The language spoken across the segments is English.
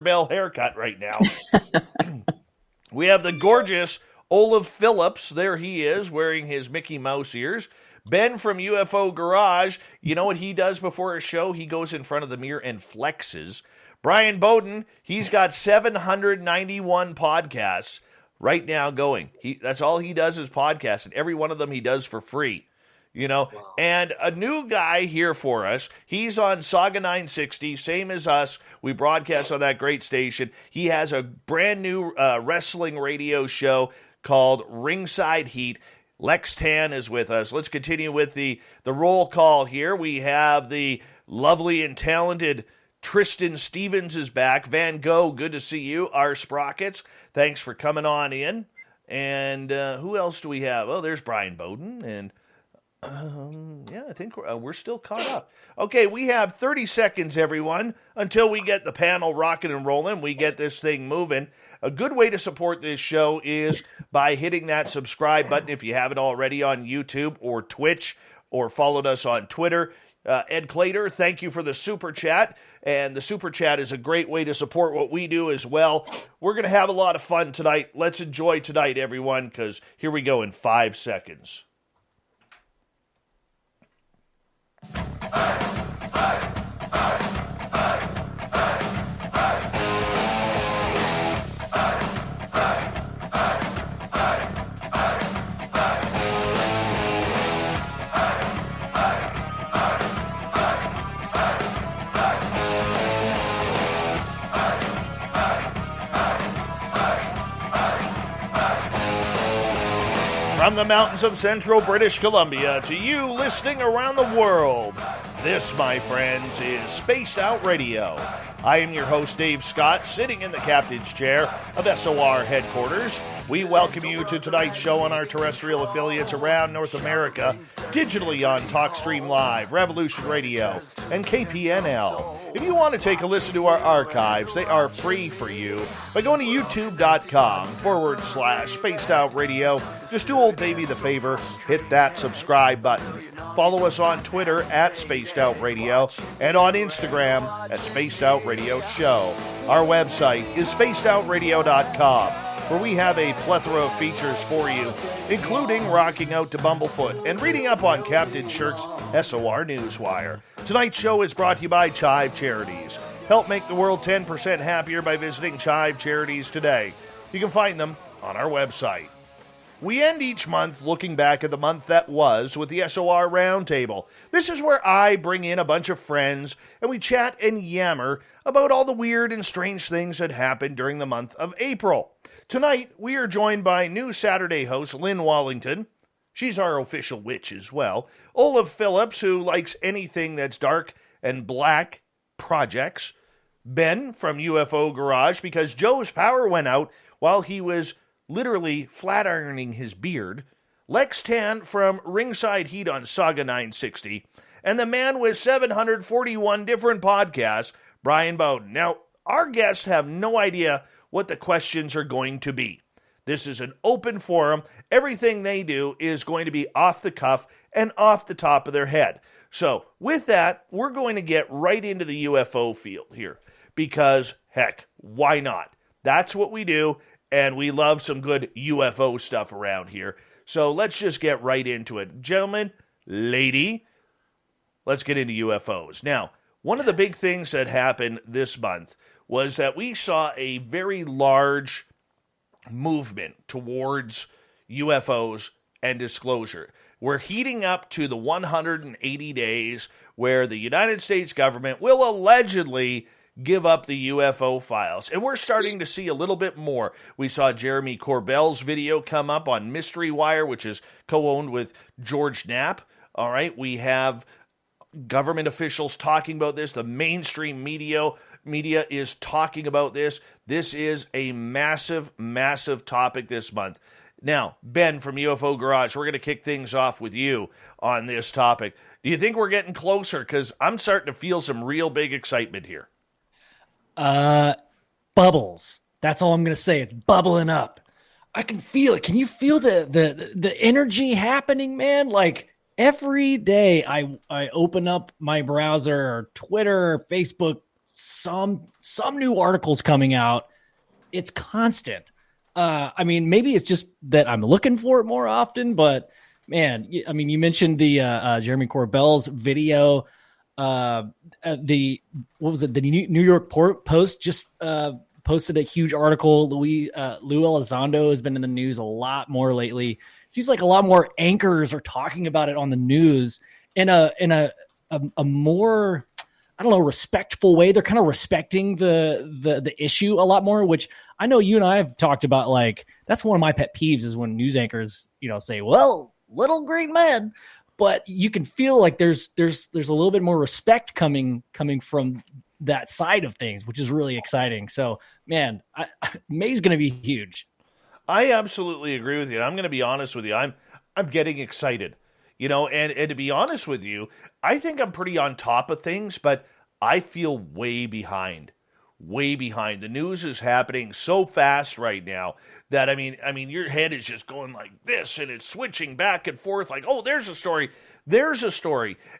Bell haircut right now. We have the gorgeous Olav Phillips. There he is, wearing his Mickey Mouse ears. Ben from UFO Garage. You know what he does before a show? He goes in front of the mirror and flexes. Bryan Bowden, he's got 791 podcasts right now going. That's all he does is podcasts, and every one of them he does for free. Wow. And a new guy here for us. He's on Saga 960, same as us. We broadcast on that great station. He has a brand new wrestling radio show called Ringside Heat. Lex Tan is with us. Let's continue with the roll call here. We have the lovely and talented Tristan Stevens is back. Van Gogh, good to see you. Our Sprockets, thanks for coming on in. And who else do we have? Oh, there's Bryan Bowden. And I think we're still caught up. Okay, we have 30 seconds, everyone, until we get the panel rocking and rolling. We get this thing moving. A good way to support this show is by hitting that subscribe button if you haven't already on YouTube or Twitch, or followed us on Twitter. Ed Clater, thank you for the super chat. And the super chat is a great way to support what we do as well. We're going to have a lot of fun tonight. Let's enjoy tonight, everyone, because here we go in 5 seconds. From the mountains of central British Columbia to you listening around the world, this, my friends, is Spaced Out Radio. I am your host, Dave Scott, sitting in the captain's chair of SOR headquarters. We welcome you to tonight's show on our terrestrial affiliates around North America, digitally on TalkStream Live, Revolution Radio, and KPNL. If you want to take a listen to our archives, they are free for you by going to youtube.com/Spaced Out Radio. Just do old Davey the favor, hit that subscribe button. Follow us on Twitter at Spaced Out Radio and on Instagram at Spaced Out Radio Show. Our website is spacedoutradio.com, where we have a plethora of features for you, including rocking out to Bumblefoot and reading up on Captain Shirk's SOR Newswire. Tonight's show is brought to you by Chive Charities. Help make the world 10% happier by visiting Chive Charities today. You can find them on our website. We end each month looking back at the month that was with the SOR Roundtable. This is where I bring in a bunch of friends and we chat and yammer about all the weird and strange things that happened during the month of April. Tonight, we are joined by new Saturday host Lynn Wallington. She's our official witch as well. Olav Phillips, who likes anything that's dark and black projects. Ben from UFO Garage, because Joe's power went out while he was literally flat ironing his beard. Lex Tan from Ringside Heat on Saga 960. And the man with 741 different podcasts, Bryan Bowden. Now, our guests have no idea what the questions are going to be. This is an open forum. Everything they do is going to be off the cuff and off the top of their head. So, with that, we're going to get right into the UFO field here. Because, heck, why not? That's what we do, and we love some good UFO stuff around here. So, let's just get right into it. Gentlemen, lady, let's get into UFOs. Now, one of the big things that happened this month was that we saw a very large movement towards UFOs and disclosure. We're heating up to the 180 days where the United States government will allegedly give up the UFO files. And we're starting to see a little bit more. We saw Jeremy Corbell's video come up on Mystery Wire, which is co-owned with George Knapp. All right, we have government officials talking about this. The mainstream media is talking about this. This is a massive, massive topic this month. Now, Ben from UFO Garage, we're going to kick things off with you on this topic. Do you think we're getting closer? Because I'm starting to feel some real big excitement here. Bubbles. That's all I'm going to say. It's bubbling up. I can feel it. Can you feel the energy happening, man? Like every day I open up my browser or Twitter or Facebook, some new articles coming out. It's constant. I mean, maybe it's just that I'm looking for it more often, but man, I mean, you mentioned the Jeremy Corbell's video. What was it? The New York Post just posted a huge article. Lou Elizondo has been in the news a lot more lately. Seems like a lot more anchors are talking about it on the news in a more, I don't know, respectful way. They're kind of respecting the issue a lot more, which I know you and I have talked about. Like, that's one of my pet peeves is when news anchors, say, well, little green man, but you can feel like there's a little bit more respect coming from that side of things, which is really exciting. So, man, May's going to be huge. I absolutely agree with you. I'm going to be honest with you. I'm getting excited, and to be honest with you, I think I'm pretty on top of things, but I feel way behind. The news is happening so fast right now that, I mean, your head is just going like this, and it's switching back and forth like, oh, there's a story.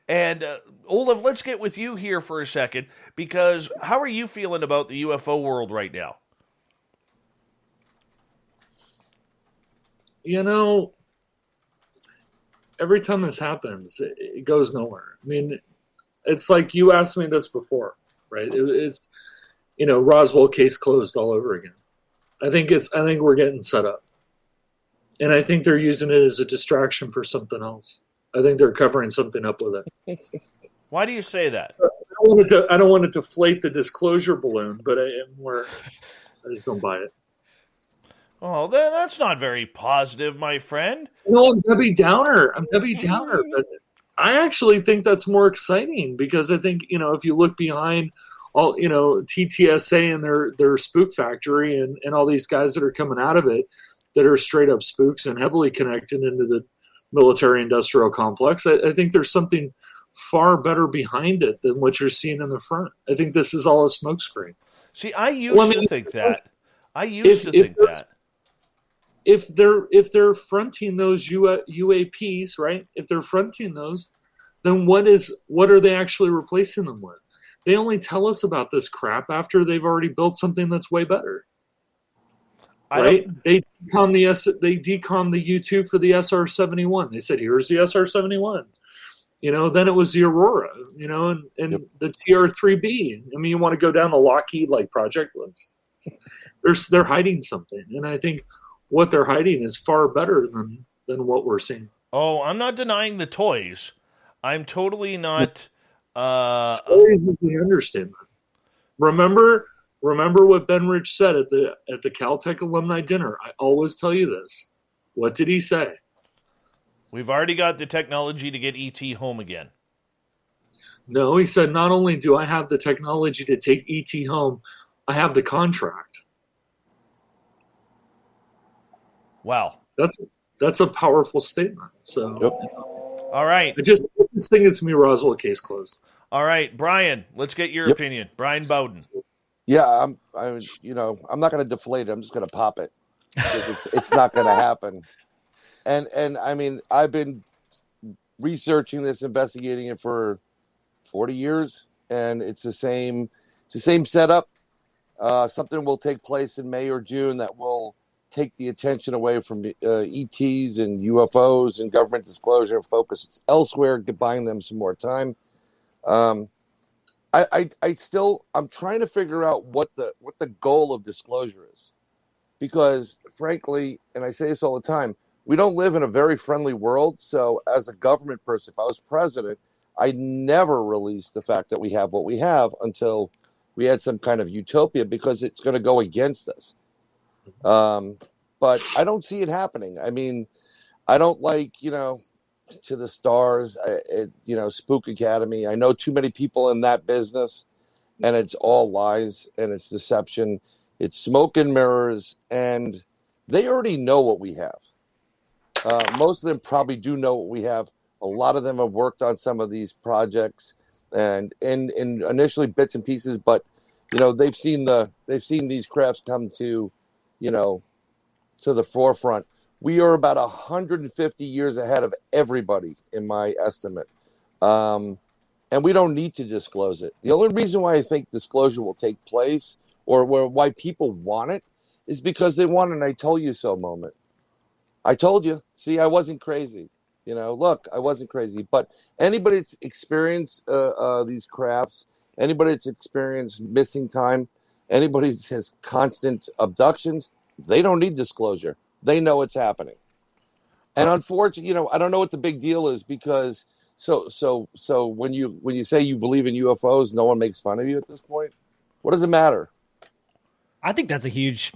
And Olav, let's get with you here for a second, because how are you feeling about the UFO world right now? Every time this happens, it goes nowhere. I mean, it's like you asked me this before, right? It's Roswell case closed all over again. I think we're getting set up, and I think they're using it as a distraction for something else. I think they're covering something up with it. Why do you say that? I don't want to deflate the disclosure balloon, but I just don't buy it. Oh, that's not very positive, my friend. No, I'm Debbie Downer. But I actually think that's more exciting, because I think, if you look behind all, TTSA and their spook factory and all these guys that are coming out of it that are straight up spooks and heavily connected into the military industrial complex, I think there's something far better behind it than what you're seeing in the front. I think this is all a smokescreen. See, I used to think that. If they're fronting those UAPs, right? If they're fronting those, then what are they actually replacing them with? They only tell us about this crap after they've already built something that's way better. Right? They decom the U2 for the SR-71. They said, here's the SR-71. Then it was the Aurora, and yep. The TR-3B. I mean, you want to go down the Lockheed project list. They're hiding something, and I think what they're hiding is far better than what we're seeing. Oh, I'm not denying the toys. I'm totally not. Toys is the understatement. Remember what Ben Rich said at the Caltech alumni dinner. I always tell you this. What did he say? We've already got the technology to get ET home again. No, he said, not only do I have the technology to take ET home, I have the contract. Wow. That's a powerful statement. So, yep. All right. This thing is me Roswell case closed. All right, Bryan, let's get your opinion. Bryan Bowden. Yeah, I'm not going to deflate it. I'm just going to pop it. It's not going to happen. And I mean, I've been researching this, investigating it for 40 years, and it's the same setup. Something will take place in May or June that will take the attention away from ETs and UFOs and government disclosure and focus elsewhere, buying them some more time. I'm trying to figure out what the goal of disclosure is, because frankly, and I say this all the time, we don't live in a very friendly world. So as a government person, if I was president, I never released the fact that we have what we have until we had some kind of utopia, because it's going to go against us. But I don't see it happening. I mean, I don't like, To the Stars, Spook Academy. I know too many people in that business, and it's all lies and it's deception. It's smoke and mirrors, and they already know what we have. Most of them probably do know what we have. A lot of them have worked on some of these projects and in initially bits and pieces, but they've seen these crafts come to the forefront. We are about 150 years ahead of everybody, in my estimate. and we don't need to disclose it. The only reason why I think disclosure will take place, or why people want it, is because they want an "I told you so" moment. I told you. See, I wasn't crazy. Look, I wasn't crazy. But anybody that's experienced these crafts, anybody that's experienced missing time, anybody that has constant abductions, they don't need disclosure. They know it's happening. And unfortunately, I don't know what the big deal is, because so when you say you believe in UFOs, no one makes fun of you at this point. What does it matter? I think that's a huge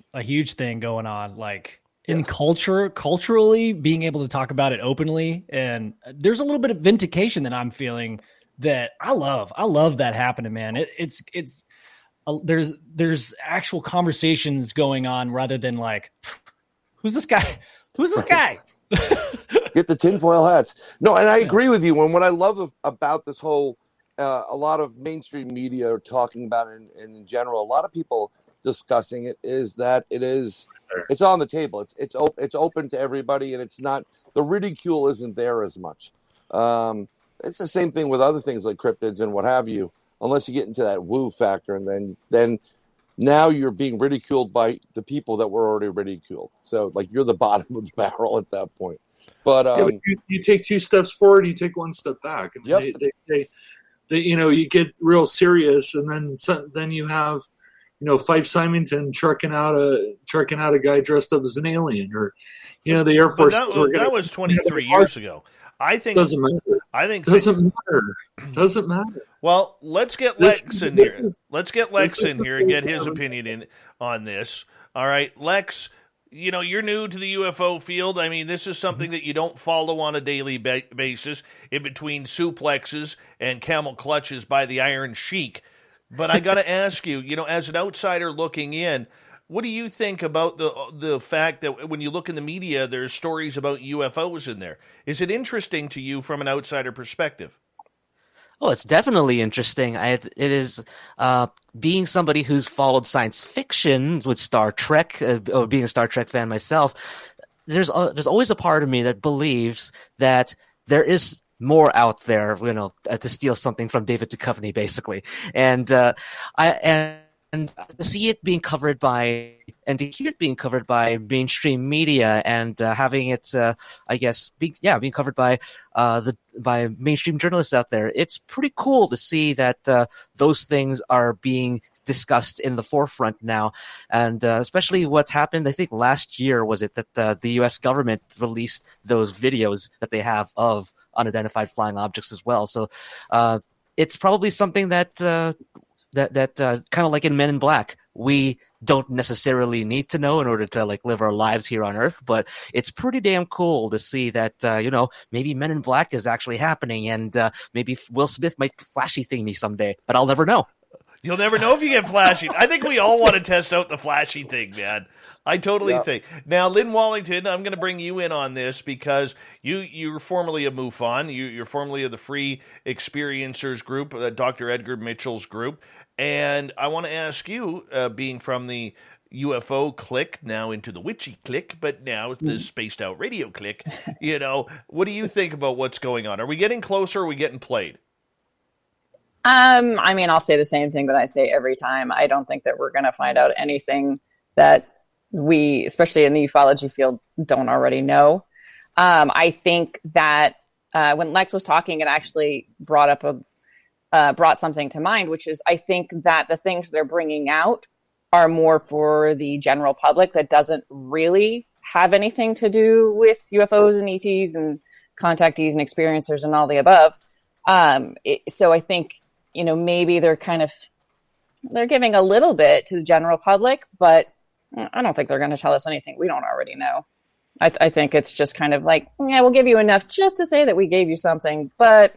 thing going on. Like in culturally being able to talk about it openly, and there's a little bit of vindication that I'm feeling that I love that happening, man. There's actual conversations going on rather than like, who's this guy? Who's this guy? Get the tinfoil hats. No, and I agree with you. And what I love about this whole, a lot of mainstream media are talking about it, and in general, a lot of people discussing it, is that it's on the table. It's open to everybody, and it's not, the ridicule isn't there as much. It's the same thing with other things like cryptids and what have you, unless you get into that woo factor, and then now you're being ridiculed by the people that were already ridiculed. So like you're the bottom of the barrel at that point. But you take 2 steps forward, you take 1 step back. I mean, they say that you get real serious, and then you have Fife Symington trucking out a guy dressed up as an alien, or the Air Force. That was 23 years ago. I think doesn't matter. Doesn't matter. Well, let's get Lex in here. Let's get Lex in here and get his opinion on this. All right, Lex, you're new to the UFO field. I mean, this is something that you don't follow on a daily basis, in between suplexes and camel clutches by the Iron Sheik. But I got to ask you, as an outsider looking in, what do you think about the fact that when you look in the media, there's stories about UFOs in there? Is it interesting to you from an outsider perspective? Oh, it's definitely interesting. It is being somebody who's followed science fiction with Star Trek, or being a Star Trek fan myself. There's always a part of me that believes that there is more out there, to steal something from David Duchovny, basically, and to see it being covered by, and to hear it being covered by mainstream media, and having it, being covered by by mainstream journalists out there, it's pretty cool to see that those things are being discussed in the forefront now, and especially what happened, I think last year, was it that the U.S. government released those videos that they have of unidentified flying objects as well. So it's probably something that kind of like in Men in Black, we don't necessarily need to know in order to live our lives here on Earth, but it's pretty damn cool to see that maybe Men in Black is actually happening, and maybe Will Smith might flashy thing me someday, but I'll never know. You'll never know if you get flashy. I think we all want to test out the flashy thing, man. I totally think. Now, Lynn Wallington, I'm going to bring you in on this because you're formerly of MUFON. You're formerly of the Free Experiencers group, Dr. Edgar Mitchell's group. And I want to ask you, being from the UFO clique, now into the witchy clique, but now the Spaced Out Radio clique, what do you think about what's going on? Are we getting closer, or are we getting played? I'll say the same thing that I say every time. I don't think that we're going to find out anything that we, especially in the ufology field, don't already know. I think that when Lex was talking, it actually brought something to mind, which is I think that the things they're bringing out are more for the general public that doesn't really have anything to do with UFOs and ETs and contactees and experiencers and all the above. So I think, maybe they're giving a little bit to the general public, but I don't think they're going to tell us anything we don't already know. I think it's just kind of like, we'll give you enough just to say that we gave you something, but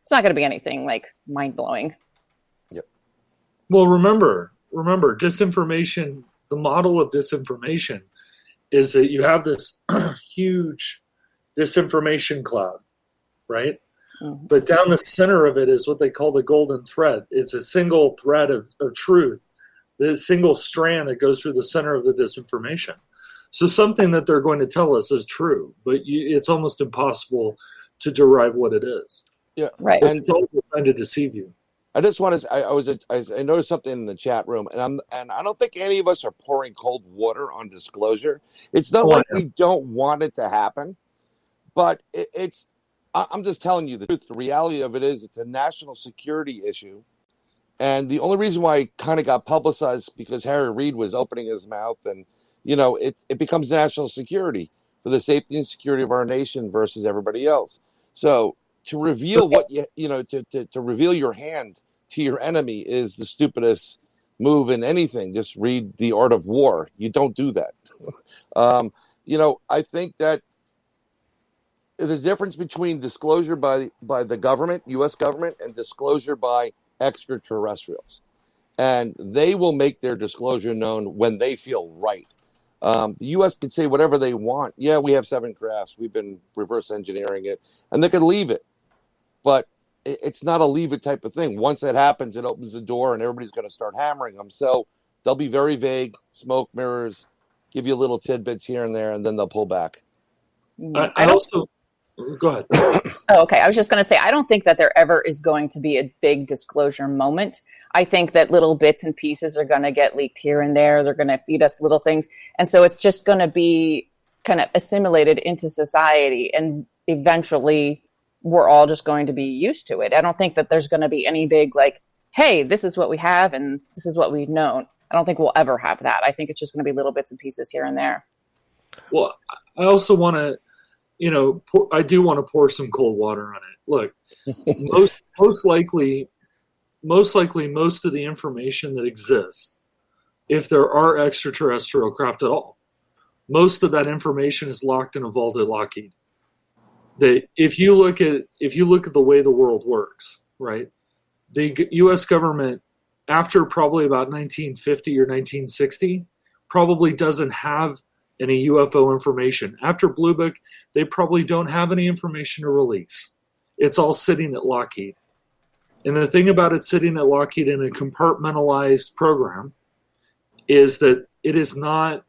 it's not going to be anything mind-blowing. Yep. Well, remember, disinformation, the model of disinformation is that you have this huge disinformation cloud, right? Mm-hmm. But down the center of it is what they call the golden thread. It's a single thread of truth, the single strand that goes through the center of the disinformation. So something that they're going to tell us is true, but it's almost impossible to derive what it is. Yeah, Right. and It's all designed to deceive you. I just want to. I noticed something in the chat room, and I don't think any of us are pouring cold water on disclosure. It's not like we don't want it to happen, but I'm just telling you the truth. The reality of it is, it's a national security issue, and the only reason why it kind of got publicized because Harry Reid was opening his mouth, and it becomes national security for the safety and security of our nation versus everybody else. So to reveal to reveal your hand to your enemy is the stupidest move in anything. Just read The Art of War. You don't do that. I think that the difference between disclosure by the government, U.S. government, and disclosure by extraterrestrials. And they will make their disclosure known when they feel right. The U.S. can say whatever they want. Yeah, we have 7 crafts. We've been reverse engineering it. And they can leave it. But it's not a leave it type of thing. Once that happens, it opens the door and everybody's going to start hammering them. So they'll be very vague, smoke mirrors, give you little tidbits here and there, and then they'll pull back. I also go ahead. Oh, okay. I was just going to say, I don't think that there ever is going to be a big disclosure moment. I think that little bits and pieces are going to get leaked here and there. They're going to feed us little things. And so it's just going to be kind of assimilated into society. And eventually we're all just going to be used to it. I don't think that there's going to be any big, like, hey, this is what we have and this is what we've known. I don't think we'll ever have that. I think it's just going to be little bits and pieces here and there. Well, I also want to, I do want to pour some cold water on it. Look, most likely, most of the information that exists, if there are extraterrestrial craft at all, most of that information is locked in a vault at Lockheed. If you look at the way the world works, right? The U.S. government, after probably about 1950 or 1960, probably doesn't have any UFO information. After Blue Book, they probably don't have any information to release. It's all sitting at Lockheed. And the thing about it sitting at Lockheed in a compartmentalized program is that it is not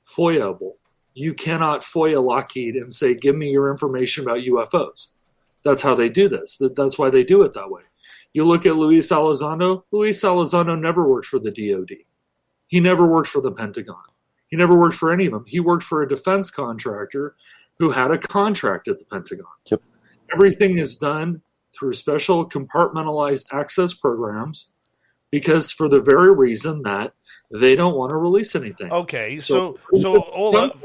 FOIA-able. You cannot FOIA Lockheed and say, give me your information about UFOs. That's how they do this. That's why they do it that way. You look at Luis Elizondo. Luis Elizondo never worked for the DOD. He never worked for the Pentagon. He never worked for any of them. He worked for a defense contractor who had a contract at the Pentagon. Yep. Everything is done through special compartmentalized access programs because for the very reason that they don't want to release anything. Okay, so Olav,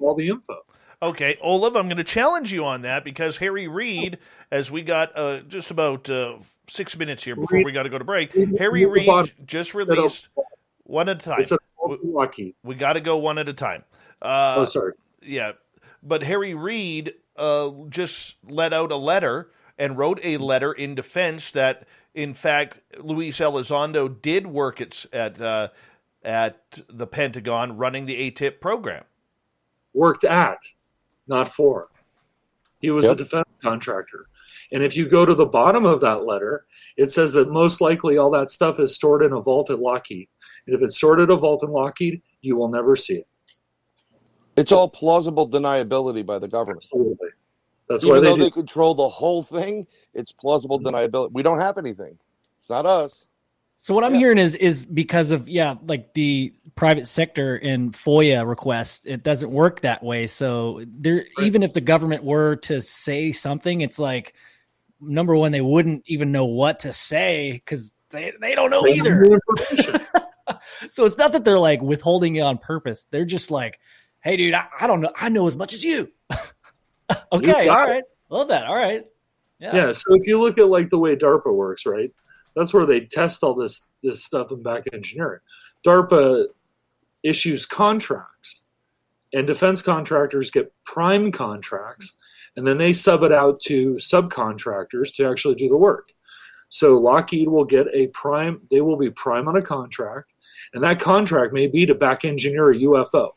all the info. Okay, Olav, I'm going to challenge you on that because Harry Reid, as we got just about 6 minutes here before we got to go to break, Harry Reid just released one at a time. We got to go one at a time. Sorry. Yeah, but Harry Reid just let out a letter and wrote a letter in defense that, in fact, Luis Elizondo did work at the Pentagon running the ATIP program. Worked at, not for. He was a defense contractor. And if you go to the bottom of that letter, it says that most likely all that stuff is stored in a vault at Lockheed. And if it's stored at a vault in Lockheed, you will never see it. It's all plausible deniability by the government. Absolutely. That's Even why though they control the whole thing, it's plausible deniability. We don't have anything. It's not us. So what I'm hearing is because of, like the private sector and FOIA requests, it doesn't work that way. So there, even if the government were to say something, it's like, number one, they wouldn't even know what to say because they don't know either. So it's not that they're like withholding it on purpose. They're just like, hey, dude, I don't know. I know as much as you. Okay, all right. Love that. All right. Yeah, so if you look at like the way DARPA works, right? That's where they test all this stuff in back engineering. DARPA issues contracts, and defense contractors get prime contracts, and then they sub it out to subcontractors to actually do the work. So Lockheed will get a prime, they will be prime on a contract, and that contract may be to back engineer a UFO.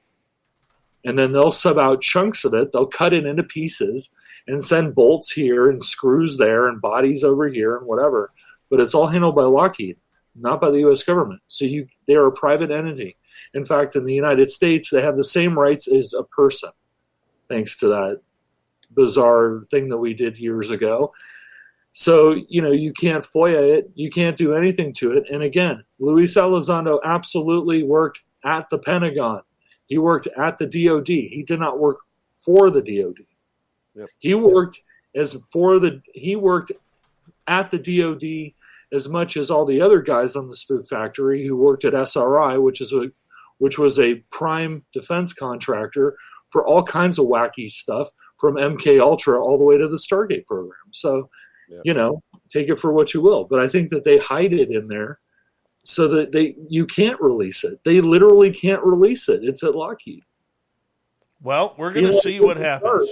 And then they'll sub out chunks of it, they'll cut it into pieces, and send bolts here and screws there and bodies over here and whatever. But it's all handled by Lockheed, not by the U.S. government. So they are a private entity. In fact, in the United States, they have the same rights as a person, thanks to that bizarre thing that we did years ago. So, you can't FOIA it. You can't do anything to it. And again, Luis Elizondo absolutely worked at the Pentagon. He worked at the DOD. He did not work for the DOD. Yep. He worked at the DOD as much as all the other guys on the Spook Factory who worked at SRI, which was a prime defense contractor for all kinds of wacky stuff, from MK Ultra all the way to the Stargate program. So, take it for what you will. But I think that they hide it in there so that you can't release it. They literally can't release it. It's at Lockheed. Well, we're going to see what happens.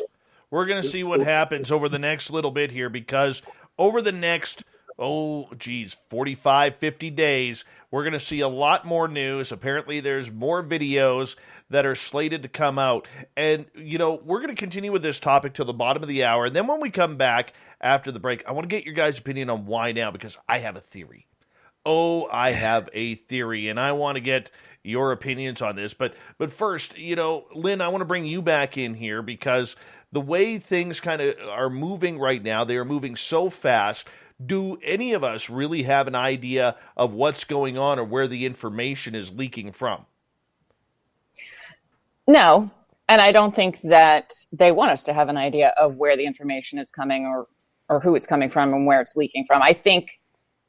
We're going to see what happens over the next little bit here, because over the next 45, 50 days, we're going to see a lot more news. Apparently, there's more videos that are slated to come out. And, we're going to continue with this topic till the bottom of the hour. And then when we come back after the break, I want to get your guys' opinion on why now, because I have a theory. I have a theory, and I want to get your opinions on this. But first, Lynn, I want to bring you back in here, because the way things kind of are moving right now, they are moving so fast. Do any of us really have an idea of what's going on or where the information is leaking from? No, and I don't think that they want us to have an idea of where the information is coming or who it's coming from and where it's leaking from. I think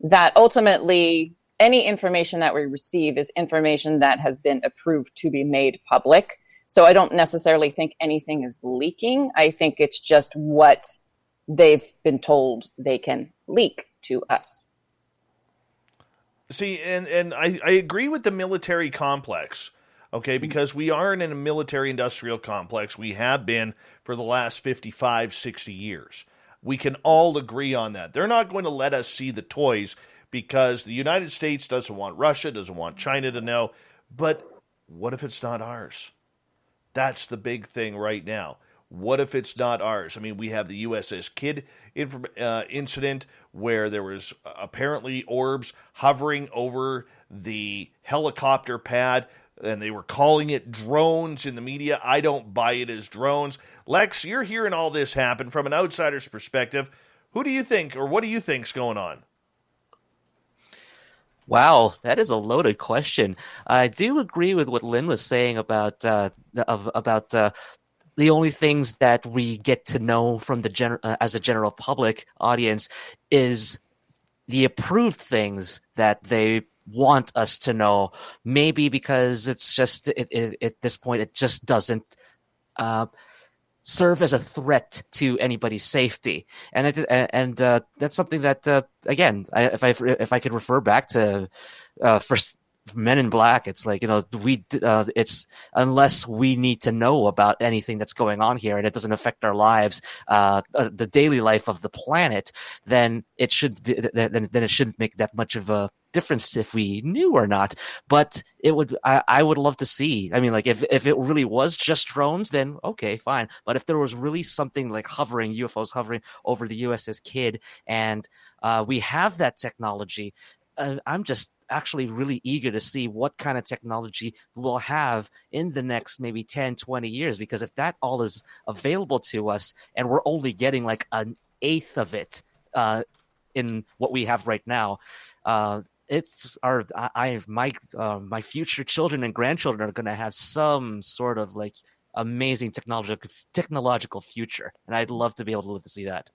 that ultimately any information that we receive is information that has been approved to be made public. So I don't necessarily think anything is leaking. I think it's just what they've been told they can leak to us. See, and I agree with the military complex, okay, because we are in a military-industrial complex. We have been for the last 55, 60 years. We can all agree on that. They're not going to let us see the toys because the United States doesn't want Russia, doesn't want China to know. But what if it's not ours? That's the big thing right now. What if it's not ours? I mean, we have the USS Kidd incident where there was apparently orbs hovering over the helicopter pad, and they were calling it drones in the media. I don't buy it as drones. Lex, you're hearing all this happen from an outsider's perspective. Who do you think, or what do you think's going on? Wow, that is a loaded question. I do agree with what Lynn was saying about the only things that we get to know from as a general public audience is the approved things that they want us to know. Maybe because it's just at this point it just doesn't serve as a threat to anybody's safety, and that's something that again, if I could refer back to first. Men in Black, it's like, it's unless we need to know about anything that's going on here and it doesn't affect our lives, the daily life of the planet, then it should be, then it shouldn't make that much of a difference if we knew or not. But it would, I would love to see. I mean, like if it really was just drones, then okay, fine. But if there was really something like UFOs hovering over the USS Kidd, and we have that technology, I'm just actually really eager to see what kind of technology we'll have in the next maybe 10, 20 years, because if that all is available to us and we're only getting like an eighth of it in what we have right now, it's my future children and grandchildren are going to have some sort of like amazing technological future, and I'd love to be able to live to see that.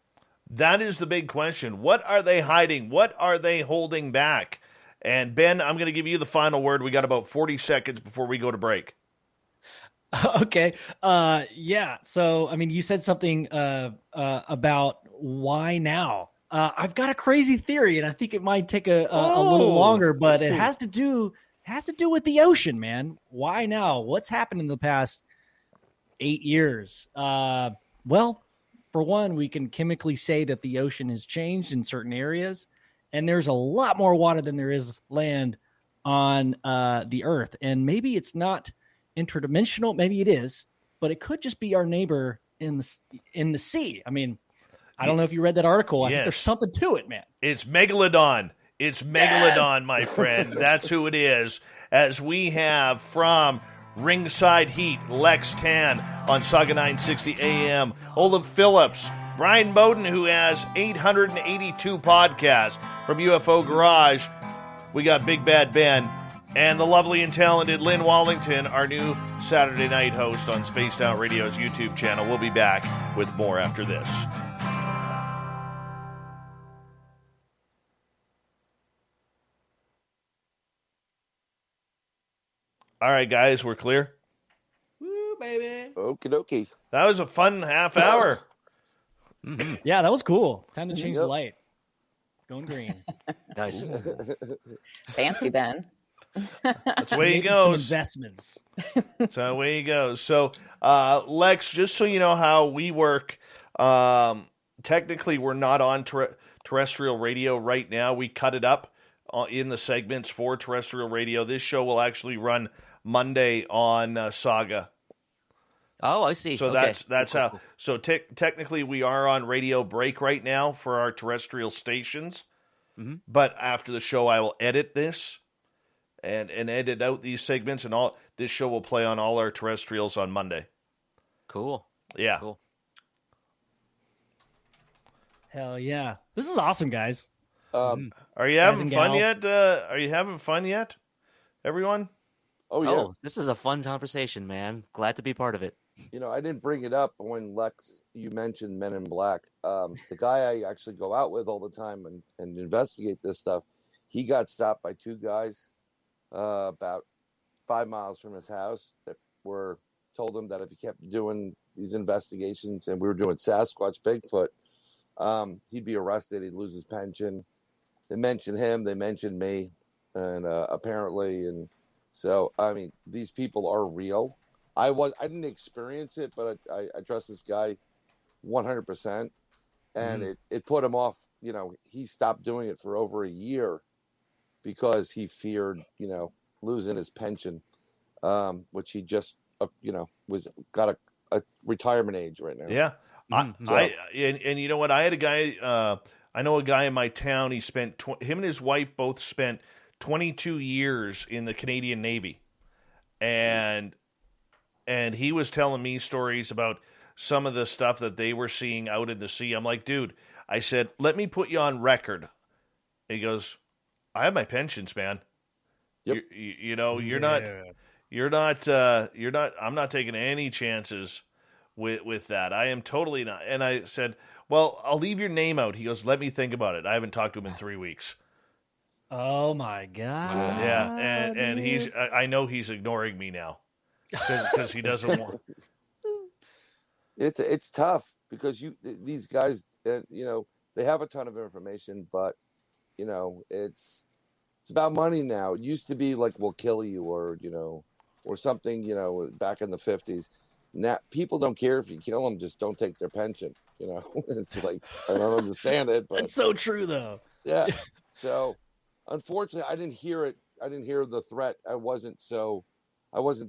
That is the big question. What are they hiding? What are they holding back? And Ben, I'm going to give you the final word. We got about 40 seconds before we go to break. Okay. Yeah. So, I mean, you said something about why now. I've got a crazy theory, and I think it might take a little longer, but it has to do with the ocean, man. Why now? What's happened in the past 8 years? Well, for one, we can chemically say that the ocean has changed in certain areas, and there's a lot more water than there is land on the Earth. And maybe it's not interdimensional. Maybe it is, but it could just be our neighbor in the sea. I mean, I don't know if you read that article. I think there's something to it, man. It's Megalodon. It's Megalodon, my friend. That's who it is. As we have from Ringside Heat, Lex Tan on Saga 960 AM, Olav Phillips Brian Bowden, who has 882 podcasts from UFO Garage. We got Big Bad Ben. And the lovely and talented Lynn Wallington, our new Saturday night host on Spaced Out Radio's YouTube channel. We'll be back with more after this. All right, guys, we're clear. Woo, baby. Okie dokie. That was a fun half hour. Yeah, that was cool. Time to change the Yep. light. Going green. Nice. Fancy Ben. That's the way he Making some goes. investments. That's the way he goes. So, Lex, just so you know how we work, technically we're not on terrestrial radio right now. We cut it up in the segments for terrestrial radio. This show will actually run Monday on Saga. Oh, I see. So Okay. that's Cool, how. cool. So technically, we are on radio break right now for our terrestrial stations. Mhm. But after the show, I will edit this and edit out these segments, and all this show will play on all our terrestrials on Monday. Cool. Yeah. Cool. Hell yeah. This is awesome, guys. Are you Guys having and fun gals. yet? Are you having fun yet, everyone? Oh, yeah. Oh, this is a fun conversation, man. Glad to be part of it. You know, I didn't bring it up when Lex, you mentioned Men in Black. The guy I actually go out with all the time and investigate this stuff, he got stopped by two guys about 5 miles from his house that told him that if he kept doing these investigations, and we were doing Sasquatch, Bigfoot, he'd be arrested, he'd lose his pension. They mentioned him, they mentioned me, and apparently, and so, I mean, these people are real. I didn't experience it, but I trust this guy 100%. And it put him off. You know, he stopped doing it for over a year because he feared, losing his pension, which he just, got a retirement age right now. Yeah. So- And you know what? I had a guy. I know a guy in my town. He spent him and his wife both spent 22 years in the Canadian Navy, and he was telling me stories about some of the stuff that they were seeing out in the sea. I'm like, dude, I said, let me put you on record. And he goes, I have my pensions, man. Yep. You're not, I'm not taking any chances with that. I am totally not. And I said, well, I'll leave your name out. He goes, let me think about it. I haven't talked to him in 3 weeks. Oh my god. Yeah. And I know he's ignoring me now because he doesn't want. It's tough because these guys, they have a ton of information, but it's about money now. It used to be like, we'll kill you, or something, back in the 50s. Now people don't care if you kill them, just don't take their pension. It's like, I don't understand it, but That's so true though. yeah. So unfortunately, I didn't hear it. I didn't hear the threat. I wasn't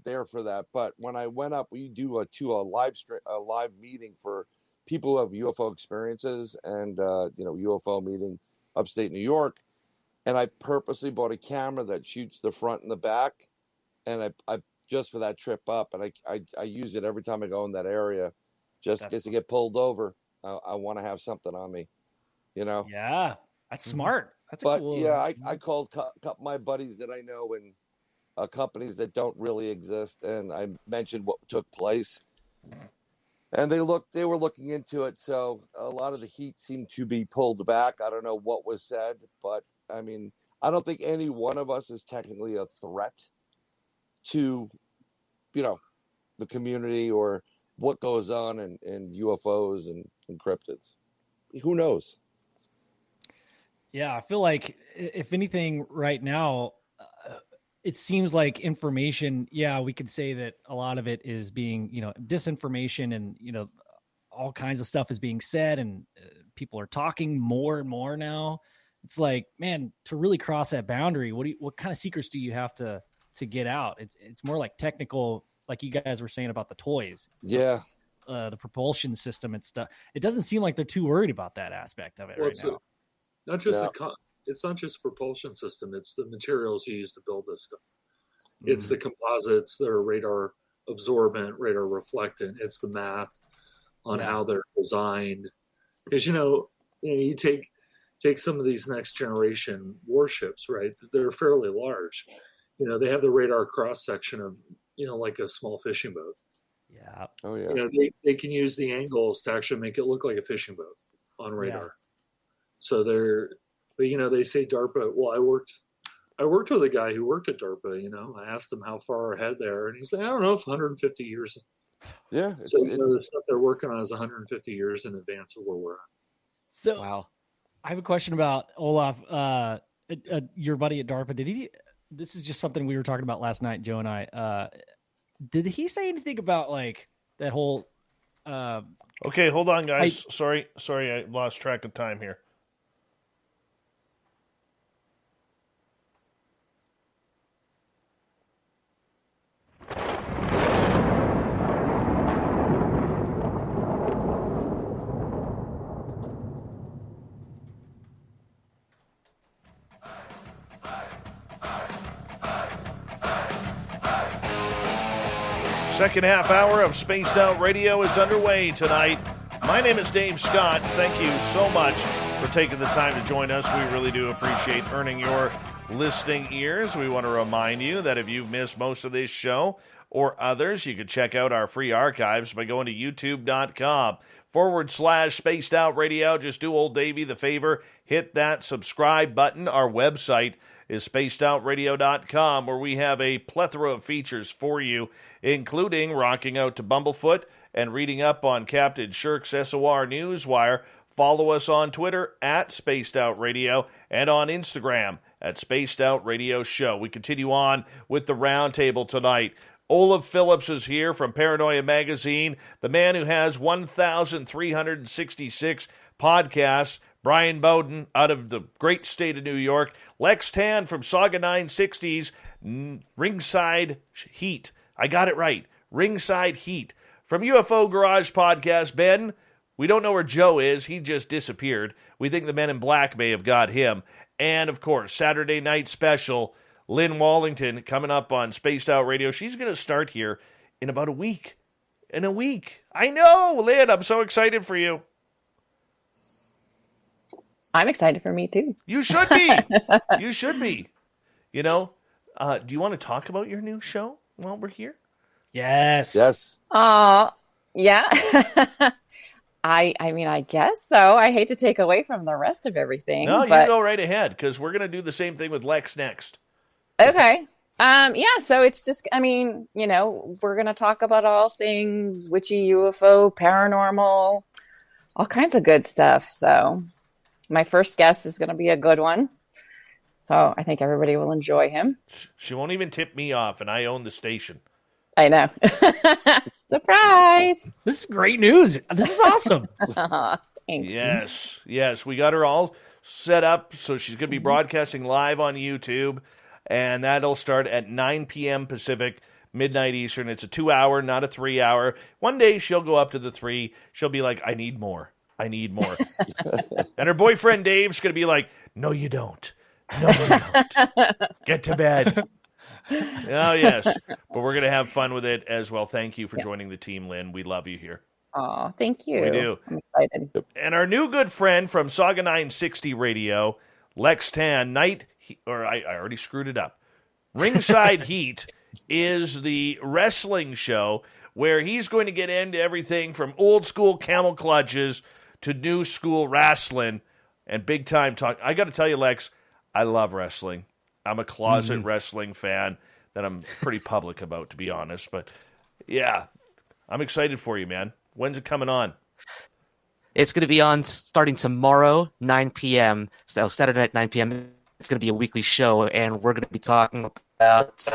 there for that. But when I went up, we do a live meeting for people who have UFO experiences, and UFO meeting upstate New York. And I purposely bought a camera that shoots the front and the back, and I just for that trip up, and I use it every time I go in that area, just in case I get pulled over. I want to have something on me, Yeah. That's smart. That's But cool. yeah, I called a couple of my buddies that I know in companies that don't really exist, and I mentioned what took place, and they were looking into it. So a lot of the heat seemed to be pulled back. I don't know what was said, but I mean, I don't think any one of us is technically a threat to, the community or what goes on in UFOs and cryptids. Who knows? Yeah, I feel like if anything right now, it seems like information, we could say that a lot of it is being, disinformation, and, all kinds of stuff is being said, and people are talking more and more now. It's like, man, to really cross that boundary, what kind of secrets do you have to get out? It's more like technical, like you guys were saying about the toys. Yeah. The propulsion system and stuff. It doesn't seem like they're too worried about that aspect of it right now. It's not just propulsion system. It's the materials you use to build this stuff. It's the composites that are radar absorbent, radar reflectant. It's the math on how they're designed. Because you take some of these next generation warships, right? They're fairly large. They have the radar cross section of like a small fishing boat. Yeah. Oh yeah. They can use the angles to actually make it look like a fishing boat on radar. Yeah. So but they say DARPA. Well, I worked with a guy who worked at DARPA. I asked him how far ahead they are, and he said, I don't know, if 150 years. Yeah. So the stuff they're working on is 150 years in advance of where we're at. So Wow. I have a question about Olav, your buddy at DARPA. This is just something we were talking about last night, Joe and I. Did he say anything about like that whole? Okay, hold on, guys. Sorry, I lost track of time here. Second half hour of Spaced Out Radio is underway tonight. My name is Dave Scott. Thank you so much for taking the time to join us. We really do appreciate earning your listening ears. We want to remind you that if you've missed most of this show or others, you can check out our free archives by going to youtube.com/Spaced Out Radio. Just do old Davey the favor, hit that subscribe button. Our website is spacedoutradio.com, where we have a plethora of features for you, including rocking out to Bumblefoot and reading up on Captain Shirk's SOR Newswire. Follow us on Twitter at Spaced Out Radio and on Instagram at Spaced Out Radio Show. We continue on with the Roundtable tonight. Olav Phillips is here from Paranoia Magazine, the man who has 1,366 podcasts. Bryan Bowden out of the great state of New York. Lex Tan from Saga 960's Ringside Heat. I got it right. Ringside Heat. From UFO Garage Podcast, Ben, we don't know where Joe is. He just disappeared. We think the Men in Black may have got him. And, of course, Saturday night special, Lynn Wallington coming up on Spaced Out Radio. She's going to start here in about a week. In a week. I know, Lynn, I'm so excited for you. I'm excited for me too. You should be. You should be. Do you want to talk about your new show while we're here? Yes. Yes. Yeah. I mean, I guess so. I hate to take away from the rest of everything. No, but... you go right ahead, because we're going to do the same thing with Lex next. Okay. Yeah, so it's just, we're going to talk about all things witchy, UFO, paranormal, all kinds of good stuff. So my first guest is going to be a good one. So I think everybody will enjoy him. She won't even tip me off, and I own the station. I know. Surprise! This is great news. This is awesome. Thanks. Yes. We got her all set up, so she's going to be broadcasting live on YouTube, and that'll start at 9 p.m. Pacific, midnight Eastern. It's a 2-hour, not a 3-hour. One day she'll go up to the 3. She'll be like, I need more. And her boyfriend Dave's going to be like, no, you don't. No, you don't. Get to bed. Oh, yes. But we're going to have fun with it as well. Thank you for joining the team, Lynn. We love you here. Oh, thank you. We do. I'm excited. And our new good friend from Saga 960 Radio, Lex Tan, I already screwed it up. Ringside Heat is the wrestling show where he's going to get into everything from old school camel clutches to new school wrestling and big time talk. I got to tell you, Lex, I love wrestling. I'm a closet wrestling fan that I'm pretty public about, to be honest. But yeah, I'm excited for you, man. When's it coming on? It's going to be on starting tomorrow, 9 p.m. So Saturday night, 9 p.m. It's going to be a weekly show, and we're going to be talking about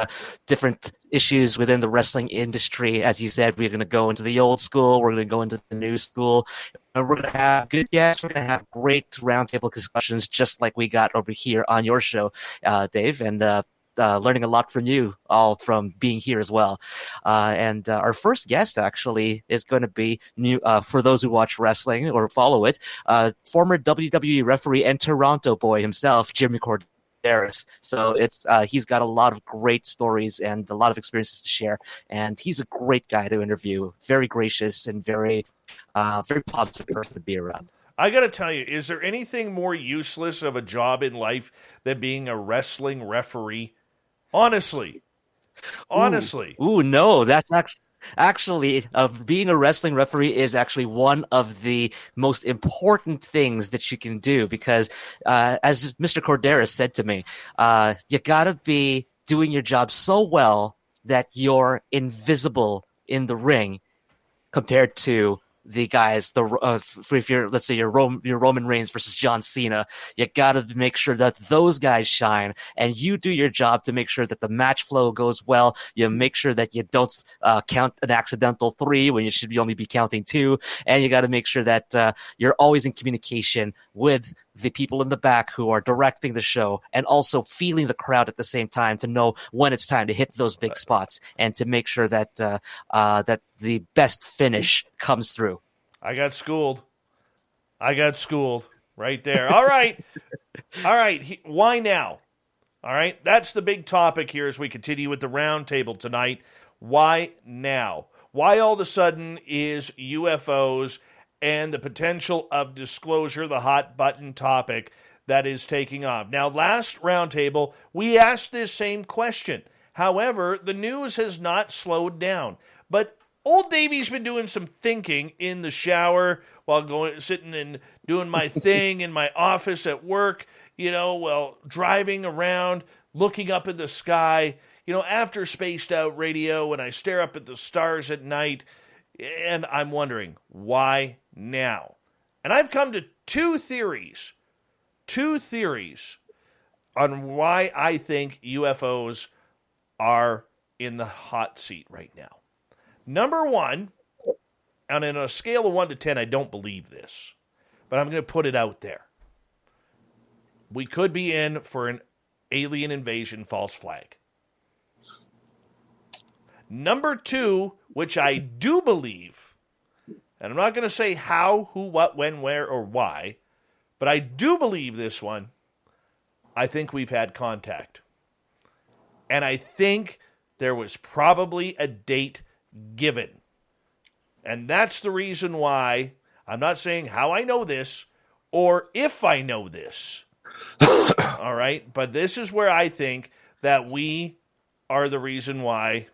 different issues within the wrestling industry. As you said, we're going to go into the old school. We're going to go into the new school. We're going to have good guests. We're going to have great roundtable discussions, just like we got over here on your show, Dave, and learning a lot from you, all from being here as well. And our first guest actually is going to be new for those who watch wrestling or follow it. Former WWE referee and Toronto boy himself, Jimmy Corderas. So he's got a lot of great stories and a lot of experiences to share. And he's a great guy to interview. Very gracious and very positive person to be around. I got to tell you, is there anything more useless of a job in life than being a wrestling referee? Honestly. Ooh, no, that's actually being a wrestling referee is actually one of the most important things that you can do because, as Mr. Corderas said to me, you gotta be doing your job so well that you're invisible in the ring compared to the guys, if you're, let's say you're Roman Reigns versus John Cena, you gotta make sure that those guys shine, and you do your job to make sure that the match flow goes well. You make sure that you don't count an accidental 3 when you should only be counting 2, and you gotta make sure that you're always in communication with the people in the back who are directing the show, and also feeling the crowd at the same time to know when it's time to hit those big spots, and to make sure that that the best finish comes through. I got schooled right there. All right. Why now? All right. That's the big topic here as we continue with the roundtable tonight. Why now? Why all of a sudden is UFOs and the potential of disclosure the hot button topic that is taking off? Now, last roundtable, we asked this same question. However, the news has not slowed down. But Old Davy's been doing some thinking in the shower while sitting and doing my thing in my office at work, while driving around, looking up in the sky, after Spaced Out Radio, when I stare up at the stars at night, and I'm wondering, why now? And I've come to two theories on why I think UFOs are in the hot seat right now. Number one, and on a scale of 1 to 10, I don't believe this, but I'm going to put it out there. We could be in for an alien invasion false flag. Number 2, which I do believe, and I'm not going to say how, who, what, when, where, or why, but I do believe this one. I think we've had contact. And I think there was probably a date given. And that's the reason why I'm not saying how I know this or if I know this. All right? But this is where I think that we are the reason why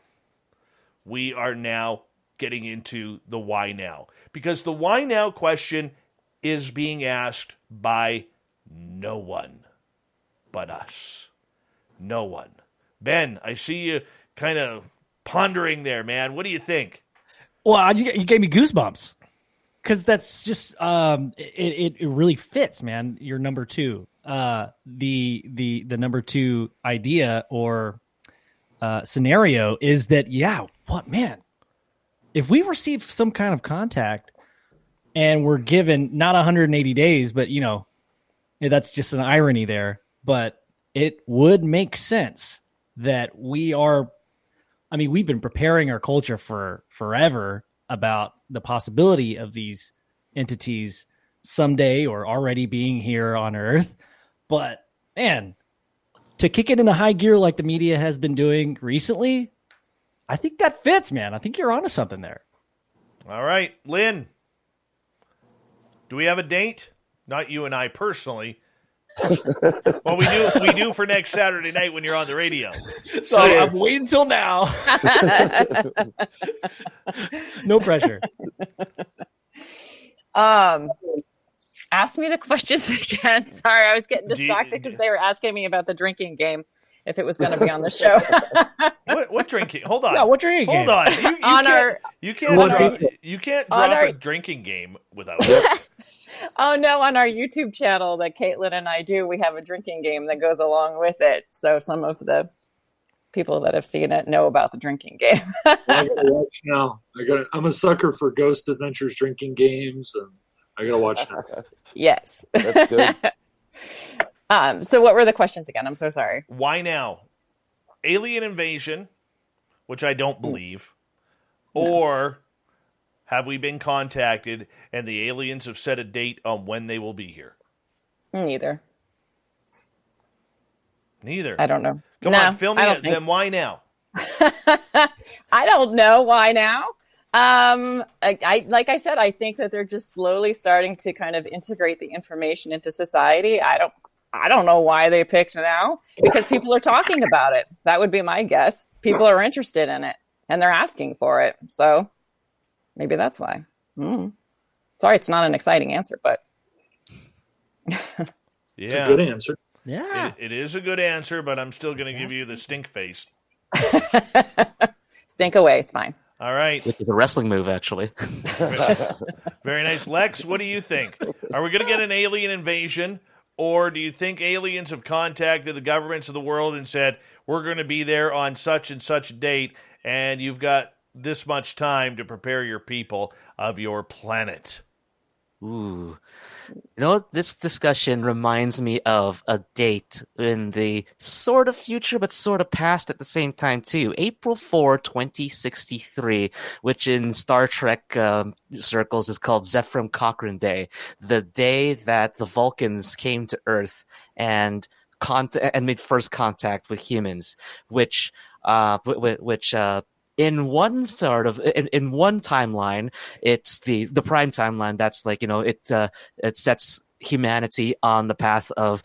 we are now getting into the why now. Because the why now question is being asked by no one but us. No one. Ben, I see you kind of pondering there, man. What do you think? Well, you gave me goosebumps because that's just it really fits, man. Your number 2, the number 2 idea or scenario is that if we receive some kind of contact and we're given not 180 days, but that's just an irony there. But it would make sense that we've been preparing our culture for forever about the possibility of these entities someday or already being here on Earth. But, man, to kick it into high gear like the media has been doing recently, I think that fits, man. I think you're onto something there. All right, Lynn, do we have a date? Not you and I personally. Well, we do for next Saturday night when you're on the radio. So I'm waiting till now. No pressure. Ask me the questions again. Sorry, I was getting distracted because they were asking me about the drinking game, if it was going to be on the show. What drinking? Hold on. Yeah, what drinking game? Hold on. You can't drop a drinking game without it. Oh, no, on our YouTube channel that Caitlin and I do, we have a drinking game that goes along with it. So some of the people that have seen it know about the drinking game. I gotta watch now. I'm a sucker for Ghost Adventures drinking games, and I gotta watch now. Yes. That's good. So what were the questions again? I'm so sorry. Why now? Alien invasion, which I don't believe, or have we been contacted and the aliens have set a date on when they will be here? Neither. I don't know. Come on, fill me in. Then why now? I don't know why now. Like I said, I think that they're just slowly starting to kind of integrate the information into society. I don't know why they picked now, because people are talking about it. That would be my guess. People are interested in it and they're asking for it. So maybe that's why. Sorry, it's not an exciting answer, but it's a good answer. Yeah. It is a good answer, but I'm still going to give you the stink face. stink away. It's fine. All right. Which is a wrestling move, actually. Very nice. Lex, what do you think? Are we going to get an alien invasion, or do you think aliens have contacted the governments of the world and said, we're going to be there on such and such a date, and you've got this much time to prepare your people of your planet? Ooh. This discussion reminds me of a date in the sort of future, but sort of past at the same time, too. April 4, 2063, which in Star Trek circles is called Zefram Cochrane Day, the day that the Vulcans came to Earth and made first contact with humans, which in one in one timeline, it's the prime timeline. That's like, it sets humanity on the path of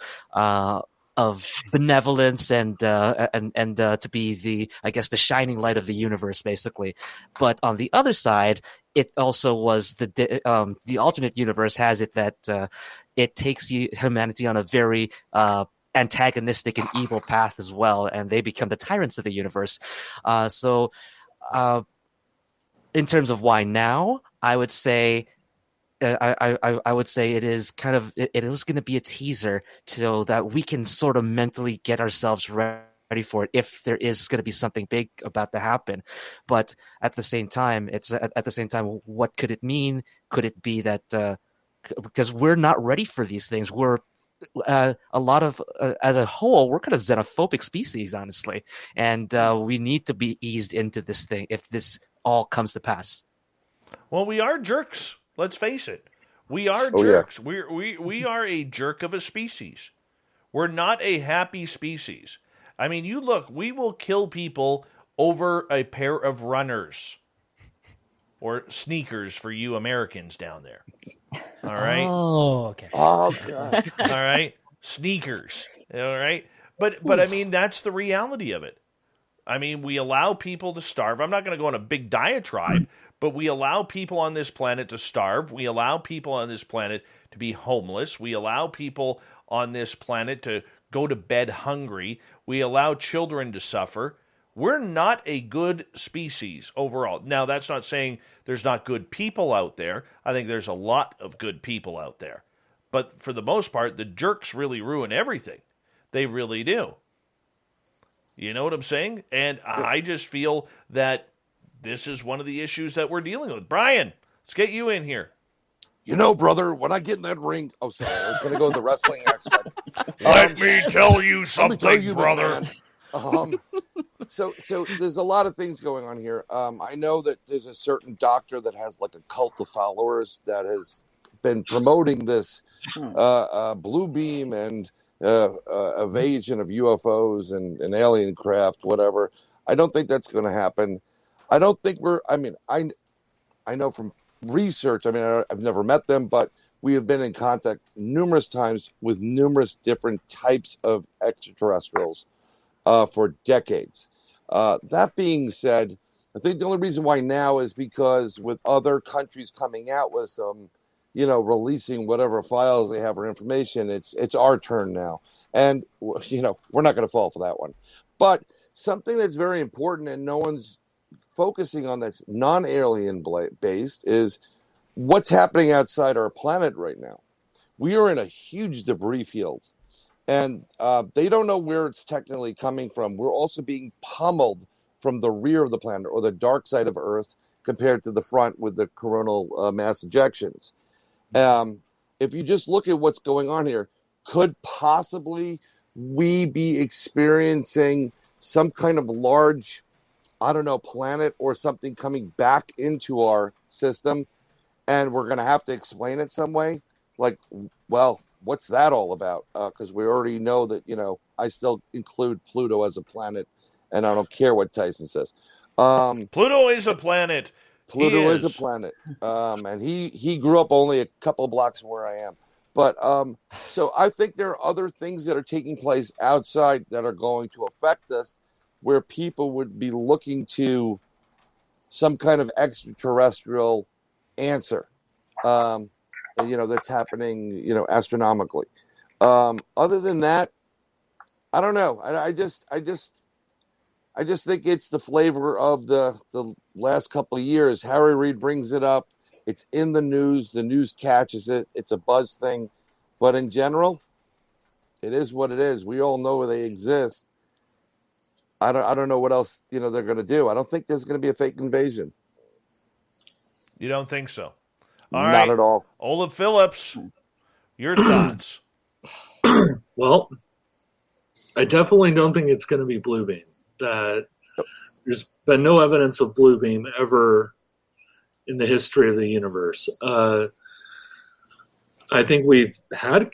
benevolence and to be the, I guess, the shining light of the universe, basically. But on the other side, it also was the alternate universe has it that it takes humanity on a very antagonistic and evil path as well, and they become the tyrants of the universe. In terms of why now, I would say I would say it is kind of it is going to be a teaser so that we can sort of mentally get ourselves ready for it if there is going to be something big about to happen. But at the same time, what could it mean? Could it be that because we're not ready for these things, we're a lot of as a whole, we're kind of xenophobic species, honestly, and we need to be eased into this thing if this all comes to pass. Well, we are jerks. Let's face it. We are jerks. Yeah. We are a jerk of a species. We're not a happy species. I mean, you look, we will kill people over a pair of runners. Or sneakers for you Americans down there. All right? Oh, okay. Oh, God. All right? Sneakers. All right? But I mean, that's the reality of it. I mean, we allow people to starve. I'm not going to go on a big diatribe, but we allow people on this planet to starve. We allow people on this planet to be homeless. We allow people on this planet to go to bed hungry. We allow children to suffer. We're not a good species overall. Now, that's not saying there's not good people out there. I think there's a lot of good people out there. But for the most part, the jerks really ruin everything. They really do. You know what I'm saying? And I just feel that this is one of the issues that we're dealing with. Bryan, let's get you in here. You know, brother, when I get in that ring... Oh, sorry. I was going to go with the wrestling aspect. Let me tell you something, brother. So there's a lot of things going on here. I know that there's a certain doctor that has like a cult of followers that has been promoting this blue beam and evasion of UFOs and alien craft, whatever. I don't think that's going to happen. I don't think I know from research, I've never met them, but we have been in contact numerous times with numerous different types of extraterrestrials for decades. That being said, I think the only reason why now is because with other countries coming out with some, releasing whatever files they have or information, it's our turn now. And, we're not going to fall for that one. But something that's very important and no one's focusing on that's non-alien based is what's happening outside our planet right now. We are in a huge debris field. And they don't know where it's technically coming from. We're also being pummeled from the rear of the planet or the dark side of Earth compared to the front with the coronal mass ejections. If you just look at what's going on here, could possibly we be experiencing some kind of large, planet or something coming back into our system, and we're going to have to explain it some way? Like, well, what's that all about? Because we already know that, I still include Pluto as a planet, and I don't care what Tyson says. Pluto is a planet. Pluto is a planet, and he grew up only a couple of blocks from where I am. But so I think there are other things that are taking place outside that are going to affect us, where people would be looking to some kind of extraterrestrial answer, that's happening, astronomically. Other than that, I don't know. I just think it's the flavor of the last couple of years. Harry Reid brings it up. It's in the news. The news catches it. It's a buzz thing. But in general, it is what it is. We all know they exist. I don't know what else, they're going to do. I don't think there's going to be a fake invasion. You don't think so? Not at all. Olav Phillips, your thoughts? Well, I definitely don't think it's going to be blue beam. There's been no evidence of blue beam ever in the history of the universe. I think we've had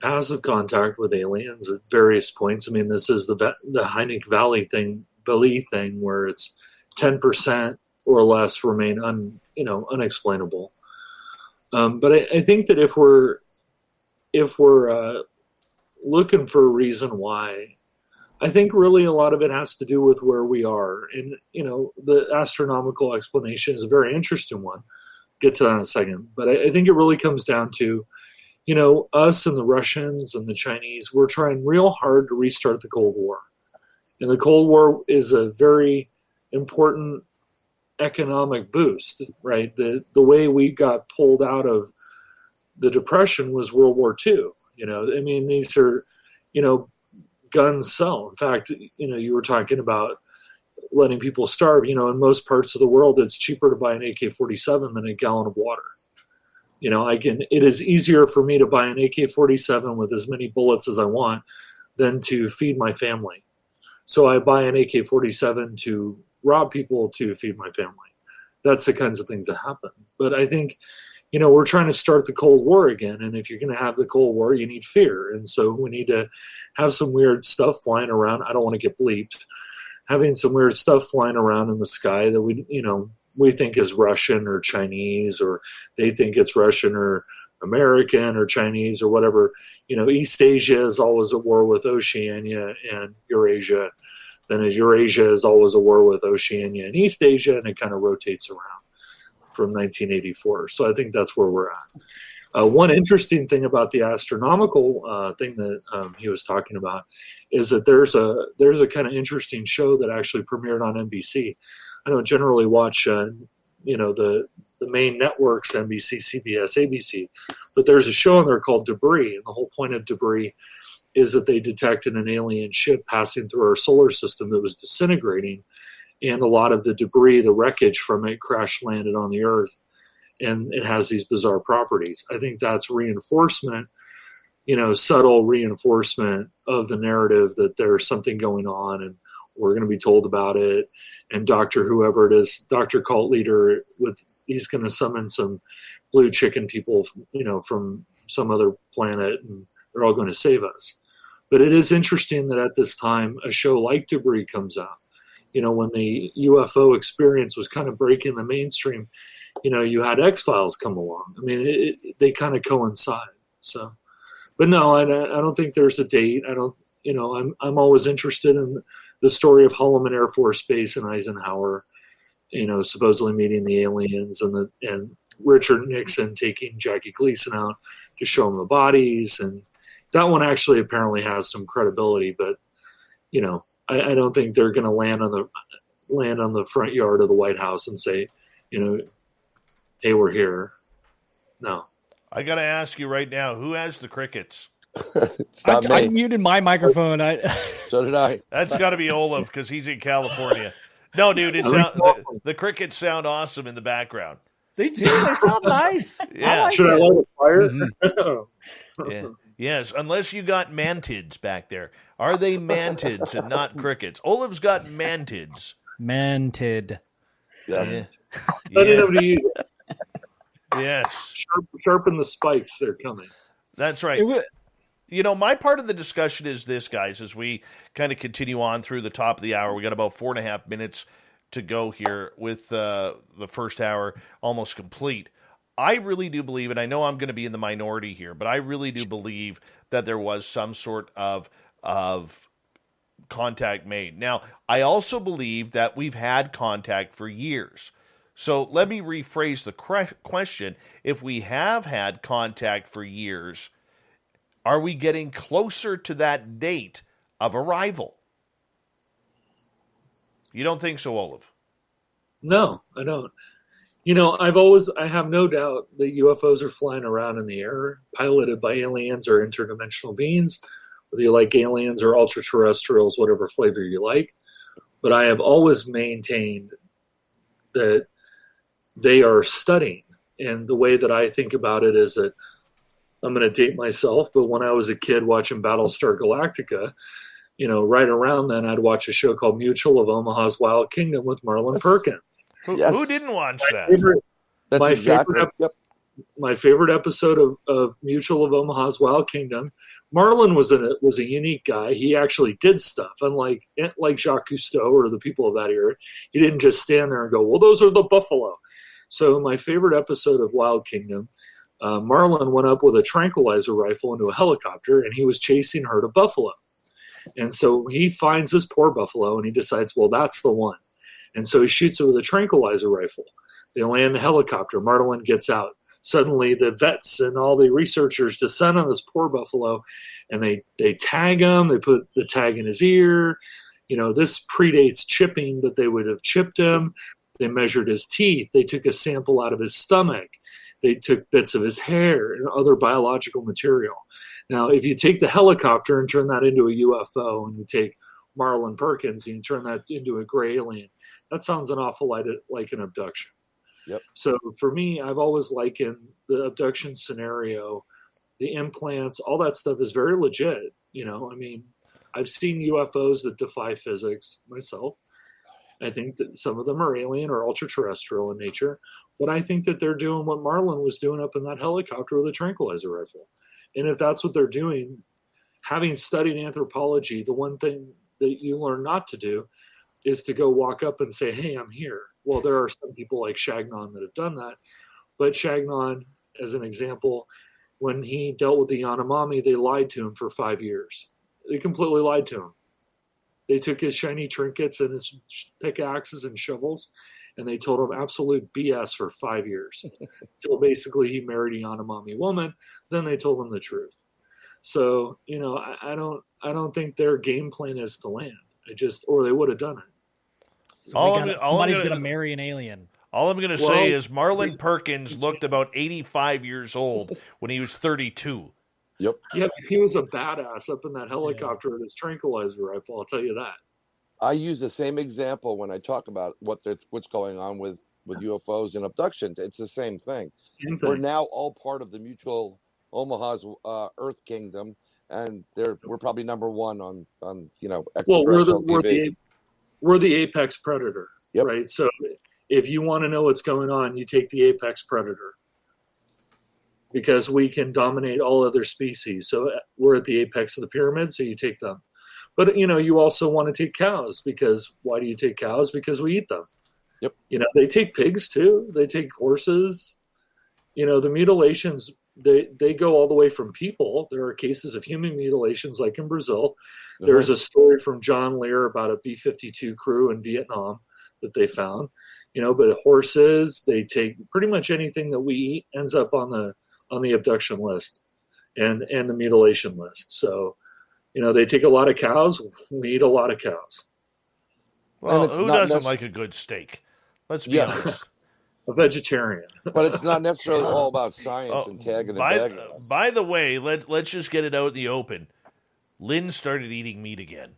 passive contact with aliens at various points. I mean, this is the Heineck Valley thing, where it's 10% or less remain unexplainable. But I think that if we're looking for a reason why, I think really a lot of it has to do with where we are. And, the astronomical explanation is a very interesting one. Get to that in a second. But I think it really comes down to, us and the Russians and the Chinese, we're trying real hard to restart the Cold War. And the Cold War is a very important economic boost, right? The way we got pulled out of the Depression was World War II. These are, guns sell. In fact, you were talking about letting people starve. In most parts of the world, it's cheaper to buy an AK-47 than a gallon of water. It is easier for me to buy an AK-47 with as many bullets as I want than to feed my family. So I buy an AK-47 to rob people to feed my family. That's the kinds of things that happen. But I think, we're trying to start the Cold War again. And if you're going to have the Cold War, you need fear. And so we need to have some weird stuff flying around. I don't want to get bleeped. Having some weird stuff flying around in the sky that we think is Russian or Chinese, or they think it's Russian or American or Chinese or whatever. East Asia is always at war with Oceania and Eurasia. Then Eurasia is always at war with Oceania and East Asia, and it kind of rotates around from 1984. So I think that's where we're at. One interesting thing about the astronomical thing that he was talking about is that there's a kind of interesting show that actually premiered on NBC. I don't generally watch, the main networks, NBC, CBS, ABC, but there's a show in there called Debris, and the whole point of Debris is that they detected an alien ship passing through our solar system that was disintegrating, and a lot of the debris, the wreckage from it, crash landed on the Earth, and it has these bizarre properties. I think that's reinforcement, subtle reinforcement of the narrative that there's something going on, and we're going to be told about it. And whoever it is, Dr. Cult Leader, he's going to summon some blue chicken people, from some other planet, and they're all going to save us. But it is interesting that at this time, a show like Debris comes out. When the UFO experience was kind of breaking the mainstream, you had X-Files come along. I mean, they kind of coincide. So, but no, I don't think there's a date. I don't, I'm always interested in the story of Holloman Air Force Base and Eisenhower, supposedly meeting the aliens, and Richard Nixon taking Jackie Gleason out to show him the bodies. And that one actually apparently has some credibility, but, I don't think they're going to land on the front yard of the White House and say, hey, we're here. No. I got to ask you right now, who has the crickets? I muted my microphone. So did I. That's got to be Olav because he's in California. No, dude, the crickets sound awesome in the background. They do. They sound nice. Yeah. Should I light a fire? Mm-hmm. Yeah. Yes, unless you got mantids back there. Are they mantids and not crickets? Olav's got mantids. Mantid. Yes. I didn't know to use it. Yes. Sharpen the spikes. They're coming. That's right. My part of the discussion is this, guys, as we kind of continue on through the top of the hour. We got about 4.5 minutes to go here with the first hour almost complete. I really do believe, and I know I'm going to be in the minority here, but I really do believe that there was some sort of contact made. Now, I also believe that we've had contact for years. So let me rephrase the question. If we have had contact for years, are we getting closer to that date of arrival? You don't think so, Olav? No, I don't. I have no doubt that UFOs are flying around in the air, piloted by aliens or interdimensional beings, whether you like aliens or ultra-terrestrials, whatever flavor you like. But I have always maintained that they are studying. And the way that I think about it is that I'm going to date myself, but when I was a kid watching Battlestar Galactica, right around then I'd watch a show called Mutual of Omaha's Wild Kingdom with Marlon Perkins. Who didn't watch that? My favorite episode of Mutual of Omaha's Wild Kingdom, Marlon was a unique guy. He actually did stuff, unlike Jacques Cousteau or the people of that era. He didn't just stand there and go, well, those are the buffalo. So my favorite episode of Wild Kingdom, Marlon went up with a tranquilizer rifle into a helicopter, and he was chasing a herd of buffalo. And so he finds this poor buffalo, and he decides, well, that's the one. And so he shoots it with a tranquilizer rifle. They land the helicopter. Marlon gets out. Suddenly, the vets and all the researchers descend on this poor buffalo, and they tag him. They put the tag in his ear. This predates chipping, but they would have chipped him. They measured his teeth. They took a sample out of his stomach. They took bits of his hair and other biological material. Now, if you take the helicopter and turn that into a UFO, and you take Marlon Perkins and you turn that into a gray alien, that sounds an awful lot like an abduction. Yep. So for me, I've always likened the abduction scenario, the implants, all that stuff is very legit. I've seen UFOs that defy physics myself. I think that some of them are alien or ultra-terrestrial in nature, but I think that they're doing what Marlon was doing up in that helicopter with a tranquilizer rifle. And if that's what they're doing, having studied anthropology, the one thing that you learn not to do is to go walk up and say, hey, I'm here. Well, there are some people like Chagnon that have done that. But Chagnon, as an example, when he dealt with the Yanomami, they lied to him for 5 years. They completely lied to him. They took his shiny trinkets and his pickaxes and shovels, and they told him absolute BS for 5 years. Until basically he married a Yanomami woman. Then they told him the truth. So, I don't think their game plan is to land. Or they would have done it. Somebody's going to marry an alien. All I'm going to say is Marlon Perkins looked about 85 years old when he was 32. Yep. Yeah, he was a badass up in that helicopter with his tranquilizer rifle, I'll tell you that. I use the same example when I talk about what's going on with UFOs and abductions. It's the same thing. We're now all part of the Mutual Omaha's Earth Kingdom, and we're probably number one on extraterrestrial TV. We're the apex predator, yep. Right? So if you want to know what's going on, you take the apex predator because we can dominate all other species. So we're at the apex of the pyramid, so you take them. But, you also want to take cows because why do you take cows? Because we eat them. Yep. They take pigs too. They take horses. The mutilations, they go all the way from people. There are cases of human mutilations like in Brazil. There's a story from John Lear about a B-52 crew in Vietnam that they found. But horses, they take pretty much anything that we eat ends up on the abduction list and the mutilation list. So, they take a lot of cows. We eat a lot of cows. Well, who doesn't like a good steak? Let's be honest. A vegetarian. But it's not necessarily all about science and tagging and bagging us. By the way, let's just get it out in the open. Lynn started eating meat again.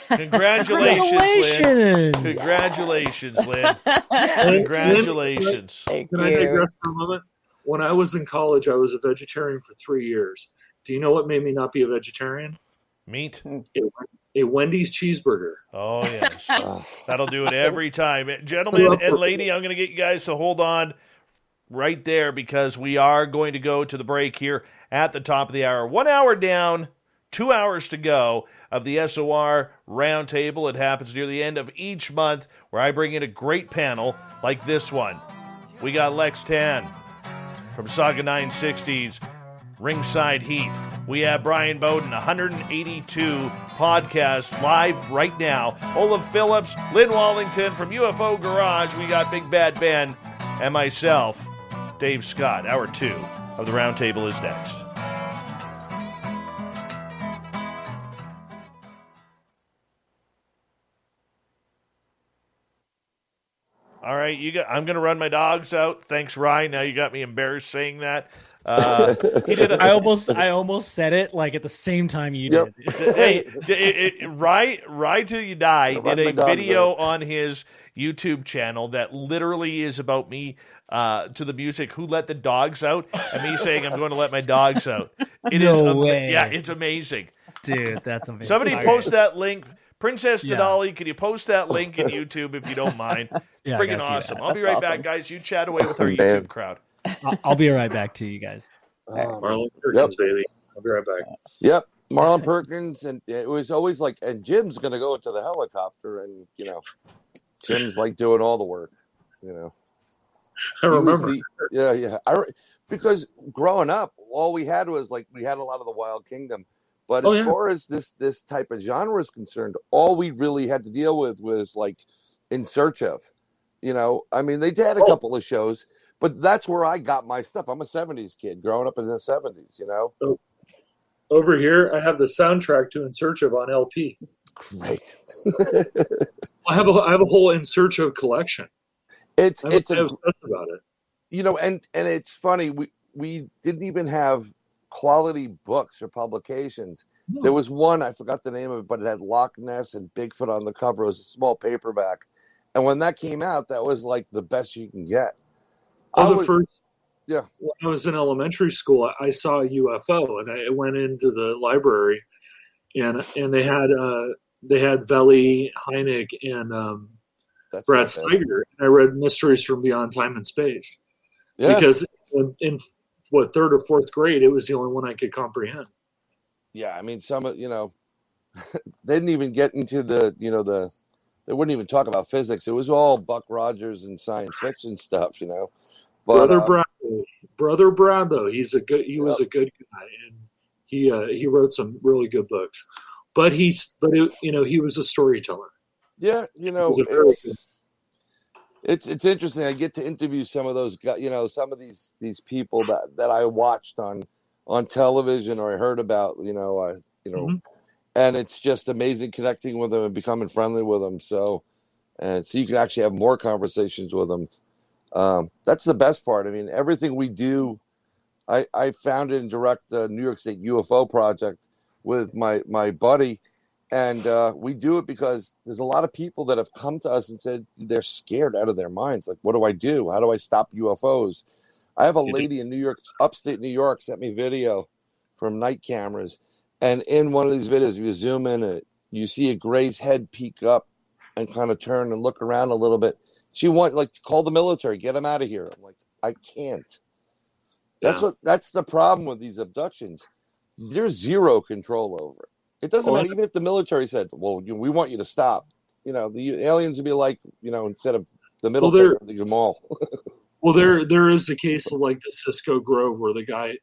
Congratulations, Lynn. Congratulations, Lynn. Congratulations. Can I digress for a moment? When I was in college, I was a vegetarian for 3 years. Do you know what made me not be a vegetarian? Meat. A Wendy's cheeseburger. Oh, yes. That'll do it every time. Gentlemen and lady, I'm going to get you guys to hold on right there because we are going to go to the break here at the top of the hour. 1 hour down, 2 hours to go of the SOR Roundtable. It happens near the end of each month where I bring in a great panel like this one. We got Lex Tan from Saga 960's Ringside Heat. We have Bryan Bowden, 182 podcast live right now. Olav Phillips, Lynn Wallington from UFO Garage. We got Big Bad Ben and myself, Dave Scott. Hour 2 of the Roundtable is next. All right, I'm going to run my dogs out. Thanks, Ryan. Now you got me embarrassed saying that. He did. I almost said it like at the same time you did. Hey, Rye Till You Die did a video on his YouTube channel that literally is about me to the music "Who Let the Dogs Out" and me saying I'm going to let my dogs out. No way. Yeah, it's amazing, dude. That's amazing. Somebody post that link. Princess Denali, can you post that link in YouTube if you don't mind? It's freaking awesome. I'll be right back, guys. You chat away with our YouTube crowd. I'll be right back to you guys. Marlon Perkins, baby. I'll be right back. Yep, Marlon Perkins, and it was always like, and Jim's going to go into the helicopter, and Jim's like doing all the work. I remember. Because growing up, all we had was we had a lot of the Wild Kingdom. But as far as this type of genre is concerned, all we really had to deal with was In Search Of. I mean, they had a couple of shows, but that's where I got my stuff. I'm a 70s kid growing up in the 70s, So, over here, I have the soundtrack to In Search Of on LP. Great. I have a whole In Search Of collection. I'm obsessed about it. And it's funny, we didn't even have quality books or publications. There was one, I forgot the name of it, but it had Loch Ness and Bigfoot on the cover. It was a small paperback. And when that came out, that was the best you can get. When I was in elementary school, I saw a UFO, and I went into the library, and they had Veli, Heineck, and Brad Steiger. And I read Mysteries from Beyond Time and Space because in third or fourth grade, it was the only one I could comprehend. Yeah, I mean, some they didn't even get into they wouldn't even talk about physics. It was all Buck Rogers and science fiction stuff, But, Brother Brad, though, he was a good guy, and he wrote some really good books. But he was a storyteller. Yeah, It's interesting. I get to interview some of those guys, some of these people that I watched on television or I heard about, and it's just amazing connecting with them and becoming friendly with them. So you can actually have more conversations with them. That's the best part. I mean, everything we do, I founded and direct the New York State UFO project with my buddy. And we do it because there's a lot of people that have come to us and said they're scared out of their minds. Like, what do I do? How do I stop UFOs? I have a lady in New York, upstate New York, sent me video from night cameras. And in one of these videos, you zoom in, you see a gray's head peek up and kind of turn and look around a little bit. She wants to call the military, get them out of here. I'm like, I can't. That's the problem with these abductions. There's zero control over it. It doesn't matter, even if the military said, well, we want you to stop. The aliens would be like, instead of the middle finger, the mall. Well, there is a case of the Cisco Grove where the guy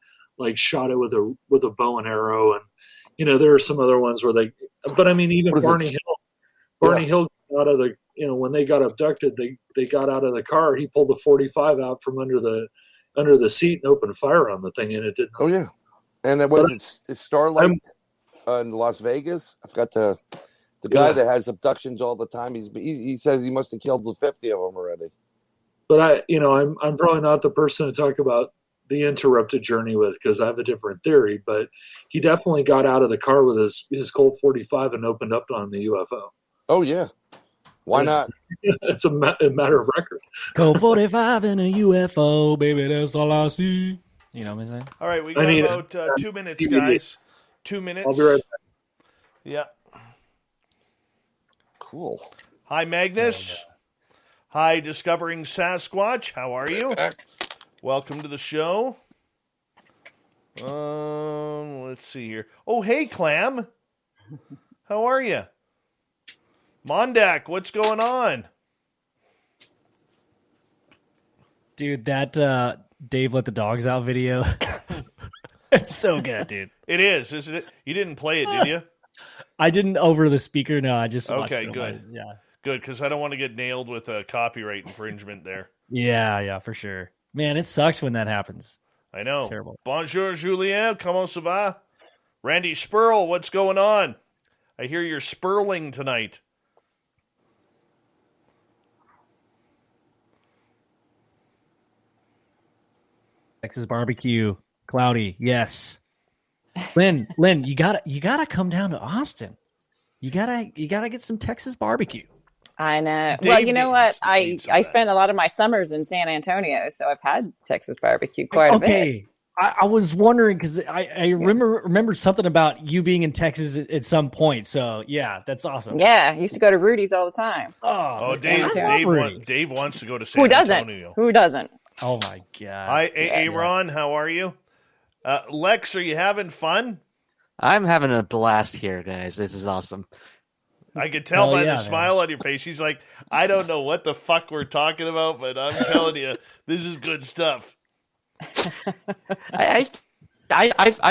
shot it with a bow and arrow, and there are some other ones where but I mean, even Barney Hill got out of the, when they got abducted, they got out of the car. He pulled the 45 out from under the seat and opened fire on the thing, and it didn't. Oh yeah, and it was Starlight in Las Vegas. I forgot the guy that has abductions all the time. He says he must have killed 50 of them already. But I'm probably not the person to talk about the interrupted journey with, because I have a different theory. But he definitely got out of the car with his Colt 45 and opened up on the UFO. Oh yeah, why not? It's a matter of record. Colt 45 in a UFO, baby. That's all I see. You know what I'm saying? All right, we got about 2 minutes, guys. 2 minutes. I'll be right back. Yeah. Cool. Hi, Magnus. Hi, Discovering Sasquatch. How are you? Welcome to the show. Let's see here. Oh, hey, Clam. How are you? Mondak, what's going on? Dude, that Dave let the dogs out video. It's so good, dude. It is, isn't it? You didn't play it, did you? I didn't over the speaker. No, I just watched Okay, it. good. Yeah. Good, because I don't want to get nailed with a copyright infringement there. Yeah, for sure. Man, it sucks when that happens. I know. It's terrible. Bonjour, Julien. Comment ça va? Randy Spurl, what's going on? I hear you're spurling tonight. Texas barbecue, cloudy. Yes. Lynn, you gotta come down to Austin. You gotta get some Texas barbecue. I know. Dave Well, you know what? needs I that. spent a lot of my summers in San Antonio, so I've had Texas barbecue quite a bit. Okay. I was wondering because I remember something about you being in Texas at some point. So yeah, that's awesome. Yeah, I used to go to Rudy's all the time. Oh, San Dave wants to go to San Who doesn't? Antonio. Who doesn't? Oh my god. Hi, Aaron. How are you? Lex, are you having fun? I'm having a blast here, guys. This is awesome. I could tell Oh, by yeah, the man. smile on your face. She's like, I don't know what the fuck we're talking about, but I'm telling you, this is good stuff. I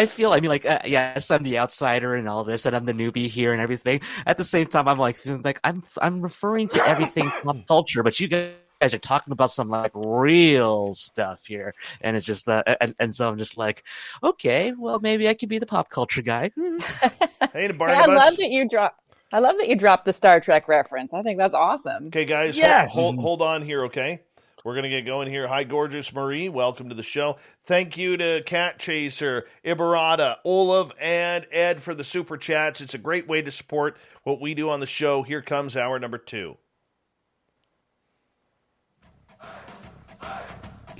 feel, I mean, like, yes, I'm the outsider and all this, and I'm the newbie here and everything. At the same time, I'm like, feeling like I'm referring to everything pop culture, but you guys are talking about some like real stuff here, and it's just and so I'm just like, okay, well, maybe I could be the pop culture guy. Hey, Hey, Barnabas. I love that you dropped the Star Trek reference. I think that's awesome. Okay, guys, Yes. hold on here, okay? We're going to get going here. Hi, gorgeous Marie. Welcome to the show. Thank you to Cat Chaser, Ibarata, Olav, and Ed for the super chats. It's a great way to support what we do on the show. Here comes hour number 2.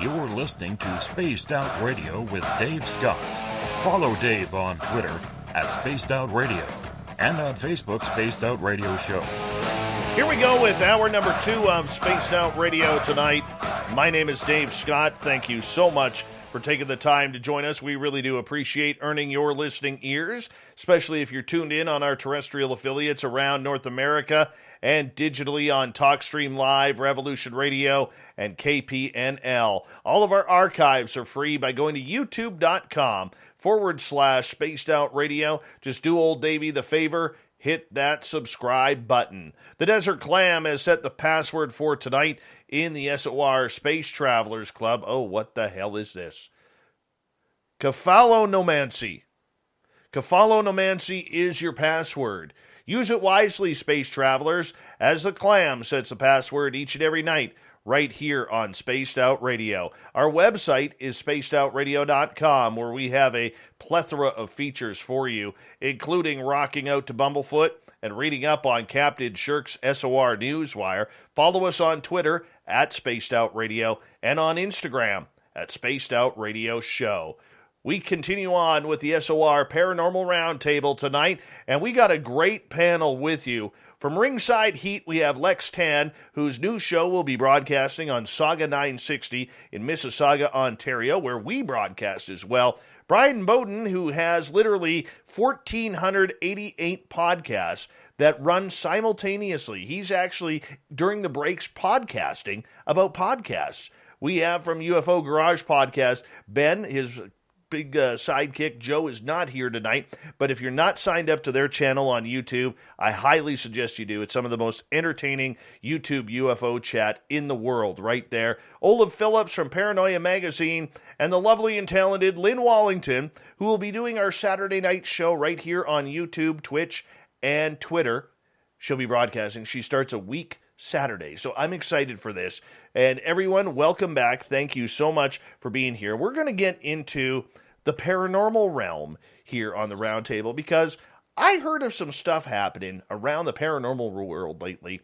You're listening to Spaced Out Radio with Dave Scott. Follow Dave on Twitter at Spaced Out Radio and on Facebook, Spaced Out Radio Show. Here we go with hour number 2 of Spaced Out Radio tonight. My name is Dave Scott. Thank you so much for taking the time to join us. We really do appreciate earning your listening ears, especially if you're tuned in on our terrestrial affiliates around North America and digitally on TalkStream Live, Revolution Radio, and KPNL. All of our archives are free by going to youtube.com/Spaced Out Radio. Just do old Davey the favor. Hit that subscribe button. The Desert Clam has set the password for tonight in the SOR Space Travelers Club. Oh, what the hell is this? Cephalonomancy. Cephalonomancy is your password. Use it wisely, space travelers, as the Clam sets the password each and every night right here on Spaced Out Radio. Our website is spacedoutradio.com, where we have a plethora of features for you, including rocking out to Bumblefoot and reading up on Captain Shirk's SOR Newswire. Follow us on Twitter at Spaced Out Radio and on Instagram at Spaced Out Radio Show. We continue on with the SOR Paranormal Roundtable tonight, and we got a great panel with you. From Ringside Heat, we have Lex Tan, whose new show will be broadcasting on Saga 960 in Mississauga, Ontario, where we broadcast as well. Bryan Bowden, who has literally 1,488 podcasts that run simultaneously. He's actually, during the breaks, podcasting about podcasts. We have from UFO Garage Podcast, Ben, his big sidekick. Joe is not here tonight, but if you're not signed up to their channel on YouTube, I highly suggest you do. It's some of the most entertaining YouTube UFO chat in the world right there. Olav Phillips from Paranoia Magazine and the lovely and talented Lynn Wallington, who will be doing our Saturday night show right here on YouTube, Twitch, and Twitter. She'll be broadcasting. She starts a week Saturday. So I'm excited for this. And everyone, welcome back. Thank you so much for being here. We're going to get into the paranormal realm here on the Roundtable because I heard of some stuff happening around the paranormal world lately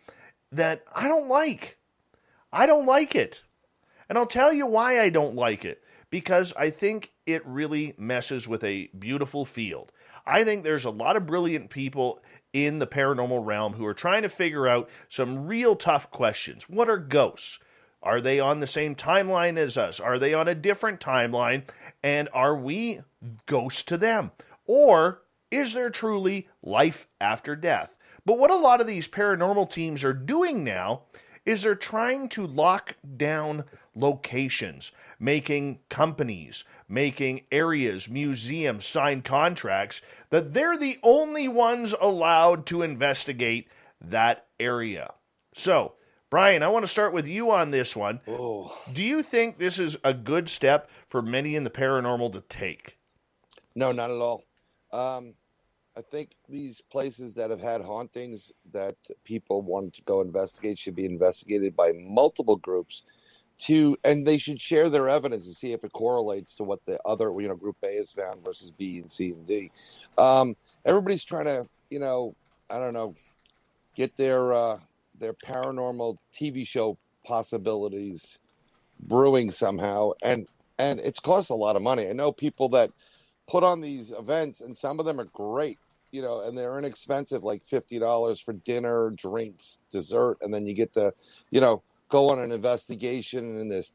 that I don't like. I don't like it. And I'll tell you why I don't like it. Because I think it really messes with a beautiful field. I think there's a lot of brilliant people in the paranormal realm who are trying to figure out some real tough questions. What are ghosts? Are they on the same timeline as us? Are they on a different timeline? And are we ghosts to them? Or is there truly life after death? But what a lot of these paranormal teams are doing now is they're trying to lock down locations, making companies, making areas, museums sign contracts that they're the only ones allowed to investigate that area. So, Bryan, I want to start with you on this one. Oh. Do you think this is a good step for many in the paranormal to take? No, not at all. I think these places that have had hauntings that people want to go investigate should be investigated by multiple groups and they should share their evidence and see if it correlates to what the other, group A has found versus B and C and D. Everybody's trying to, I don't know, get their paranormal TV show possibilities brewing somehow. And it's cost a lot of money. I know people that put on these events, and some of them are great, and they're inexpensive, like $50 for dinner, drinks, dessert, and then you get to, go on an investigation and this,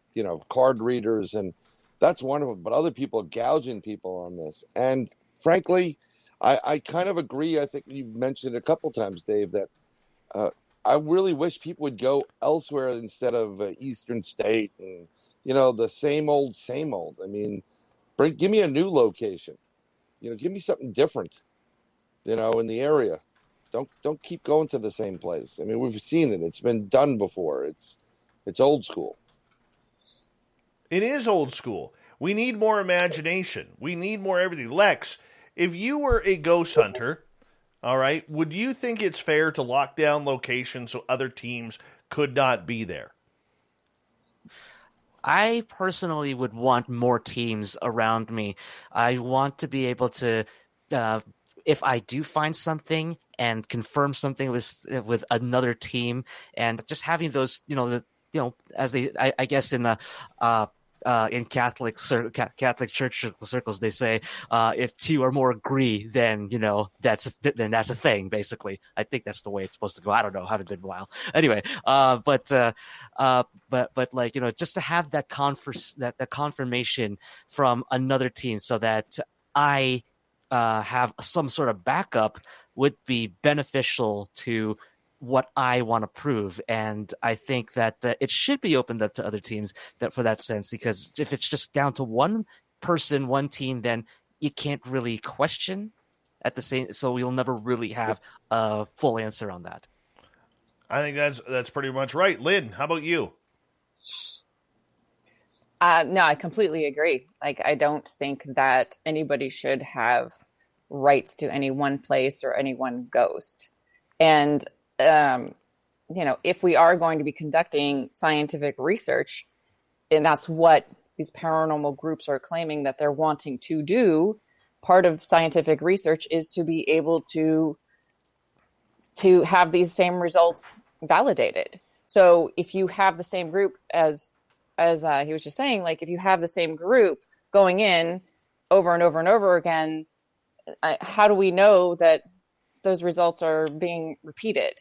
card readers, and that's wonderful. But other people are gouging people on this. And frankly, I kind of agree. I think you mentioned a couple times, Dave, that I really wish people would go elsewhere instead of Eastern State and, the same old, same old. I mean, give me a new location, give me something different, in the area. Don't keep going to the same place. I mean, we've seen it. It's been done before. It's old school. It is old school. We need more imagination. We need more everything. Lex, if you were a ghost hunter, all right, would you think it's fair to lock down locations so other teams could not be there? I personally would want more teams around me. I want to be able to, if I do find something and confirm something with another team, and just having those, as they, I guess in the in Catholic church circles, they say if two or more agree, then that's a thing. Basically, I think that's the way it's supposed to go. I don't know, haven't been a while. Anyway, but like just to have that confirmation from another team, so that I have some sort of backup would be beneficial to what I want to prove. And I think that it should be opened up to other teams for that sense, because if it's just down to one person, one team, then you can't really question at the same, so we'll never really have a full answer on that. I think that's pretty much right. Lynn, how about you? No, I completely agree. Like, I don't think that anybody should have rights to any one place or any one ghost. And if we are going to be conducting scientific research, and that's what these paranormal groups are claiming that they're wanting to do, part of scientific research is to be able to have these same results validated. So if you have the same group as he was just saying, like if you have the same group going in over and over and over again, how do we know that those results are being repeated?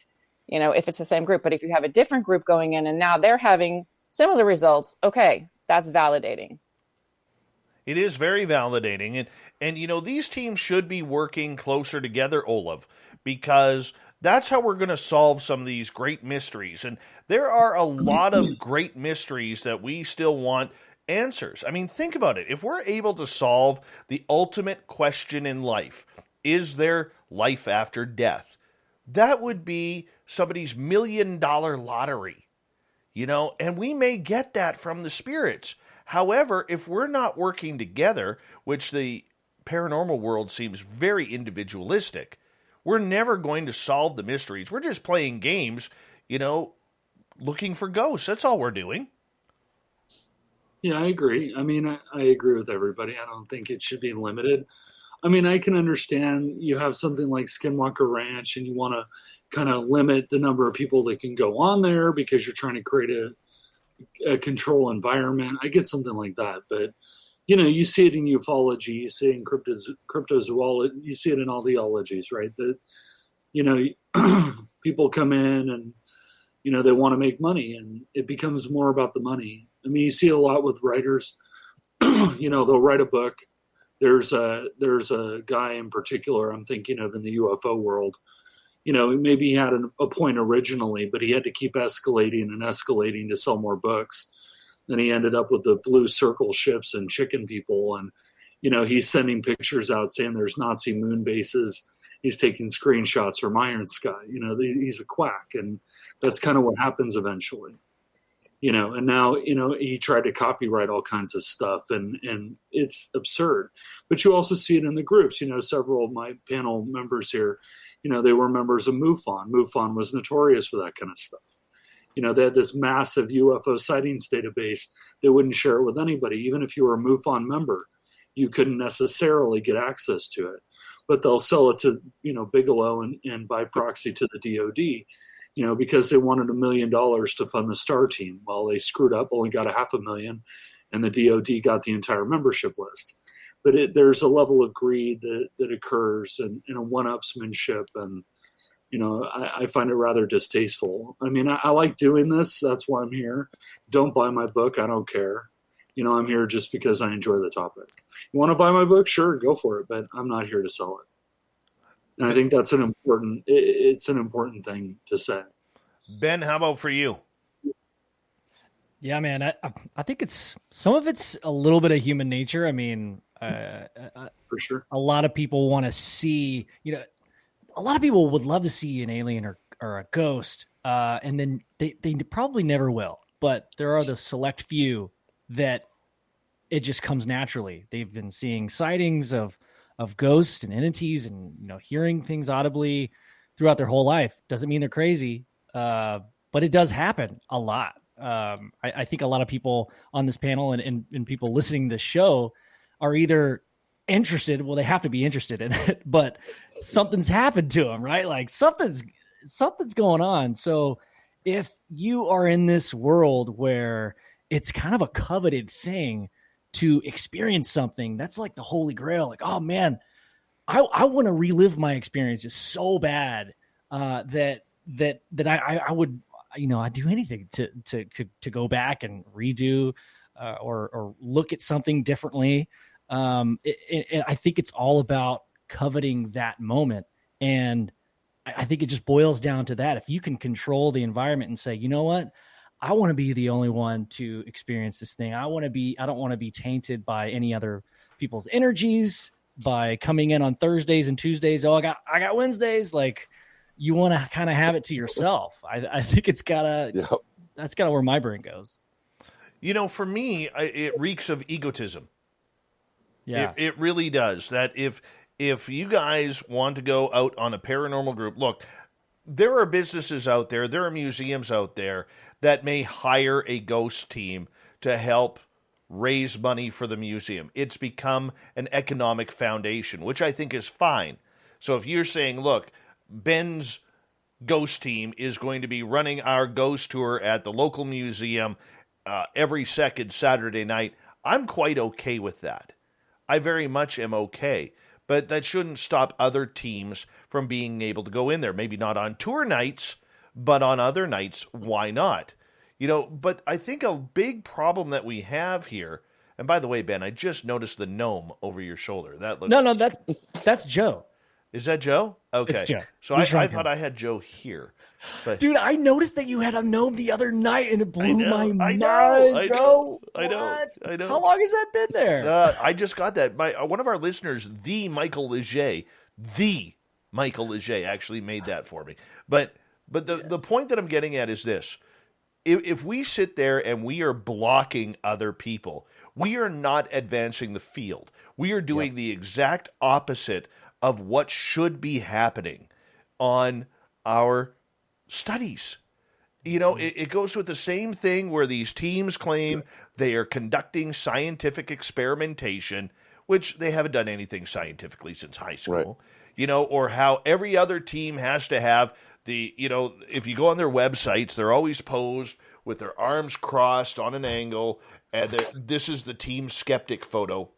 If it's the same group. But if you have a different group going in and now they're having similar results, okay, that's validating. It is very validating. And these teams should be working closer together, Olav, because that's how we're going to solve some of these great mysteries. And there are a lot of great mysteries that we still want answers. I mean, think about it. If we're able to solve the ultimate question in life, is there life after death? That would be somebody's $1 million lottery, and we may get that from the spirits. However, if we're not working together, which the paranormal world seems very individualistic, we're never going to solve the mysteries. We're just playing games, looking for ghosts. That's all we're doing. Yeah, I agree. I mean, I agree with everybody. I don't think it should be limited. I mean, I can understand you have something like Skinwalker Ranch and you want to kind of limit the number of people that can go on there because you're trying to create a control environment. I get something like that. But, you see it in ufology, you see it in cryptozoology, you see it in all the ologies, right? That, people come in and, they want to make money, and it becomes more about the money. I mean, you see it a lot with writers. They'll write a book. There's a guy in particular I'm thinking of in the UFO world. Maybe he had a point originally, but he had to keep escalating and escalating to sell more books. Then he ended up with the blue circle ships and chicken people. And, he's sending pictures out saying there's Nazi moon bases. He's taking screenshots from Iron Sky. He's a quack. And that's kind of what happens eventually. And now, he tried to copyright all kinds of stuff, and it's absurd. But you also see it in the groups. Several of my panel members here, they were members of MUFON. MUFON was notorious for that kind of stuff. They had this massive UFO sightings database. They wouldn't share it with anybody. Even if you were a MUFON member, you couldn't necessarily get access to it. But they'll sell it to, Bigelow and by proxy to the DOD. Because they wanted $1 million to fund the STAR team. Well, they screwed up, only got $500,000, and the DOD got the entire membership list. But there's a level of greed that occurs and a one-upsmanship, and, I find it rather distasteful. I mean, I like doing this. That's why I'm here. Don't buy my book. I don't care. I'm here just because I enjoy the topic. You want to buy my book? Sure, go for it, but I'm not here to sell it. And I think that's an important thing to say. Ben, how about for you? Yeah, man, I think some of it's a little bit of human nature. I mean, for sure, a lot of people want to see, a lot of people would love to see an alien or a ghost, and then they probably never will. But there are the select few that it just comes naturally. They've been seeing sightings of ghosts and entities and, hearing things audibly throughout their whole life. Doesn't mean they're crazy, but it does happen a lot. I think a lot of people on this panel and people listening to this show are either interested. Well, they have to be interested in it, but something's happened to them, right? Like something's going on. So if you are in this world where it's kind of a coveted thing to experience something, that's like the holy grail. Like, oh man, I want to relive my experiences so bad that I would, I'd do anything to go back and redo or look at something differently. I think it's all about coveting that moment, and I think it just boils down to that. If you can control the environment and say, you know what, I want to be the only one to experience this thing. I don't want to be tainted by any other people's energies by coming in on Thursdays and Tuesdays. Oh, I got Wednesdays. Like, you want to kind of have it to yourself. I think that's kind of where my brain goes. For me, it reeks of egotism. Yeah, it really does. That if you guys want to go out on a paranormal group, look, there are businesses out there, there are museums out there that may hire a ghost team to help raise money for the museum. It's become an economic foundation, which I think is fine. So if you're saying, look, Ben's ghost team is going to be running our ghost tour at the local museum every second Saturday night, I'm quite okay with that. I very much am okay. But that shouldn't stop other teams from being able to go in there. Maybe not on tour nights, but on other nights, why not? But I think a big problem that we have here, and by the way, Ben, I just noticed the gnome over your shoulder. That looks... No, that's Joe. Is that Joe? Okay. It's Joe. So I thought I had Joe here. But... Dude, I noticed that you had a gnome the other night, and it blew my mind, bro. I know. How long has that been there? I just got that. One of our listeners, the Michael Leger actually made that for me. But the point that I'm getting at is this. If we sit there and we are blocking other people, we are not advancing the field. We are doing the exact opposite of what should be happening on our studies. It goes with the same thing where these teams claim they are conducting scientific experimentation, which they haven't done anything scientifically since high school, right. Or how every other team has to have if you go on their websites, they're always posed with their arms crossed on an angle, and this is the team skeptic photo.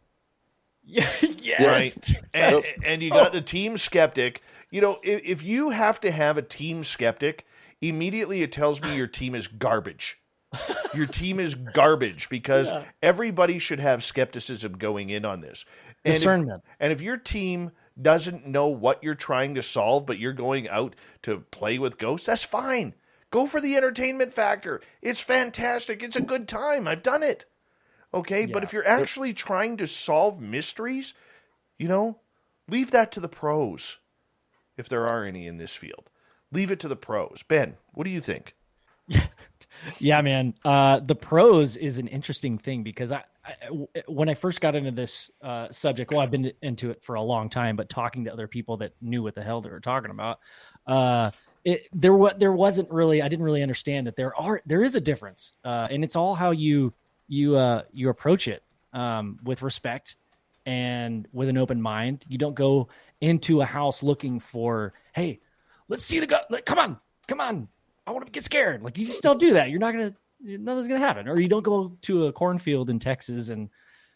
Yes. Right? And you got the team skeptic. If you have to have a team skeptic, immediately it tells me your team is garbage. Your team is garbage because everybody should have skepticism going in on this. Discernment. And if your team doesn't know what you're trying to solve, but you're going out to play with ghosts, that's fine. Go for the entertainment factor. It's fantastic. It's a good time. I've done it. Okay, but if you're actually trying to solve mysteries, leave that to the pros, if there are any in this field. Leave it to the pros. Ben, what do you think? Yeah, man. The pros is an interesting thing because when I first got into this subject, well, I've been into it for a long time, but talking to other people that knew what the hell they were talking about, there wasn't really, I didn't really understand that there is a difference, and it's all how you approach it with respect and with an open mind. You don't go into a house looking for, hey, let's see the guy. Come on. I want to get scared. Like, you just don't do that. Nothing's going to happen. Or you don't go to a cornfield in Texas and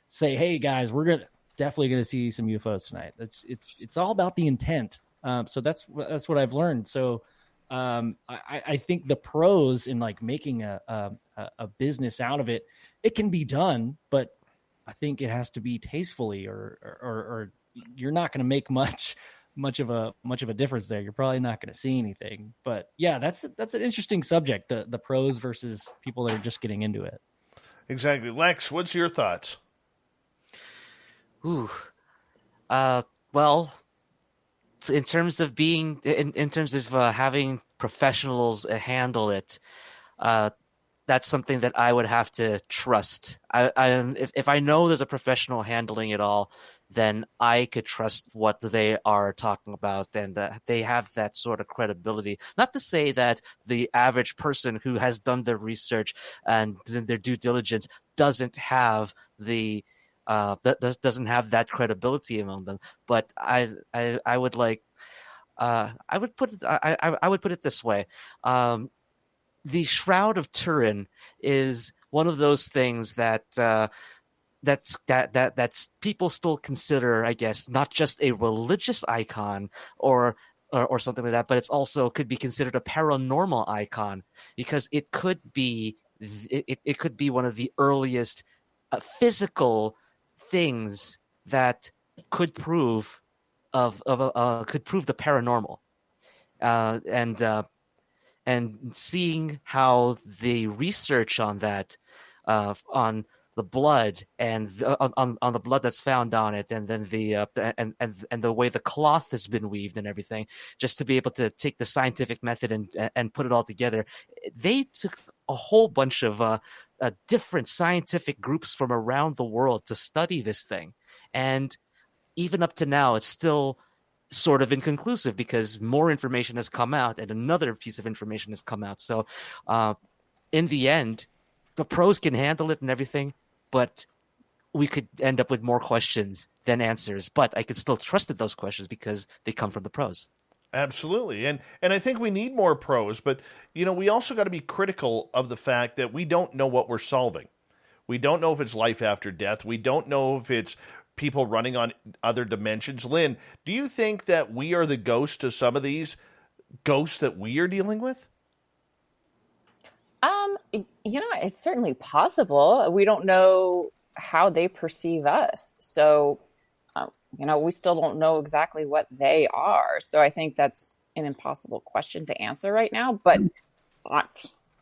say, hey guys, we're definitely going to see some UFOs tonight. It's all about the intent. So that's what I've learned. So I think the pros in like making a business out of it, it can be done, but I think it has to be tastefully or you're not going to make much of a difference there. You're probably not going to see anything. But yeah, that's an interesting subject, the pros versus people that are just getting into it. Exactly. Lex, what's your thoughts? Well, in terms of being in terms of having professionals handle it, that's something that I would have to trust. If I know there's a professional handling it all, then I could trust what they are talking about, and they have that sort of credibility. Not to say that the average person who has done their research and their due diligence doesn't have doesn't have that credibility among them, but I would put it this way. The Shroud of Turin is one of those things that that's people still consider, I guess, not just a religious icon or something like that, but it's also could be considered a paranormal icon because it could be one of the earliest physical things that could prove the paranormal, and seeing how the research on that, on the blood and on the blood that's found on it, and then and the way the cloth has been weaved and everything, just to be able to take the scientific method and put it all together. They took a whole bunch of different scientific groups from around the world to study this thing, and even up to now, it's still sort of inconclusive because more information has come out and another piece of information has come out. So in the end, the pros can handle it and everything, but we could end up with more questions than answers. But I could still trust those questions because they come from the pros. Absolutely. And I think we need more pros, but we also got to be critical of the fact that we don't know what we're solving. We don't know if it's life after death. We don't know if it's people running on other dimensions. Lynn, do you think that we are the ghost to some of these ghosts that we are dealing with? It's certainly possible. We don't know how they perceive us. So, we still don't know exactly what they are. So I think that's an impossible question to answer right now, but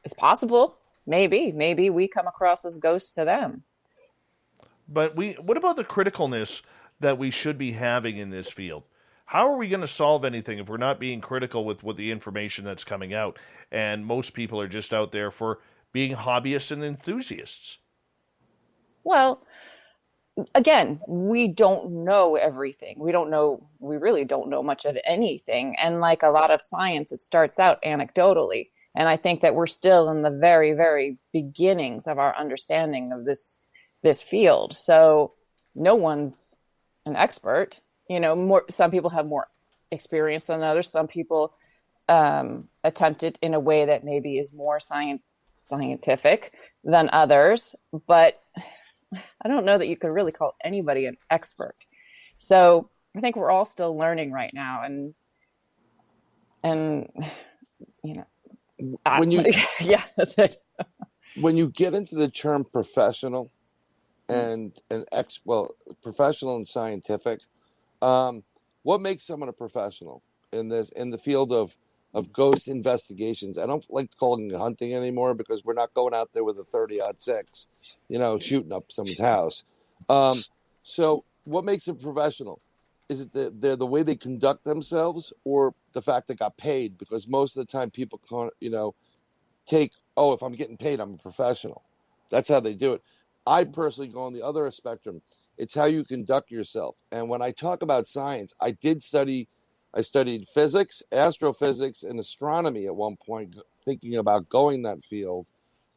it's possible. Maybe we come across as ghosts to them. But what about the criticalness that we should be having in this field? How are we going to solve anything if we're not being critical with the information that's coming out? And most people are just out there for being hobbyists and enthusiasts. Well, again, we don't know everything. We really don't know much of anything. And like a lot of science, it starts out anecdotally. And I think that we're still in the very, very beginnings of our understanding of this field. So no one's an expert. Some people have more experience than others. Some people attempt it in a way that maybe is more scientific than others. But I don't know that you could really call anybody an expert. So I think we're all still learning right now. And when you yeah, that's it. when you get into the term professional and professional and scientific, what makes someone a professional in the field of ghost investigations? I don't like calling it hunting anymore because we're not going out there with a 30-06, shooting up someone's house. So what makes a professional? Is it the way they conduct themselves, or the fact they got paid? Because most of the time people can't, take, oh, if I'm getting paid, I'm a professional. That's how they do it. I personally go on the other spectrum. It's how you conduct yourself. And when I talk about science, I studied physics, astrophysics, and astronomy at one point, thinking about going that field,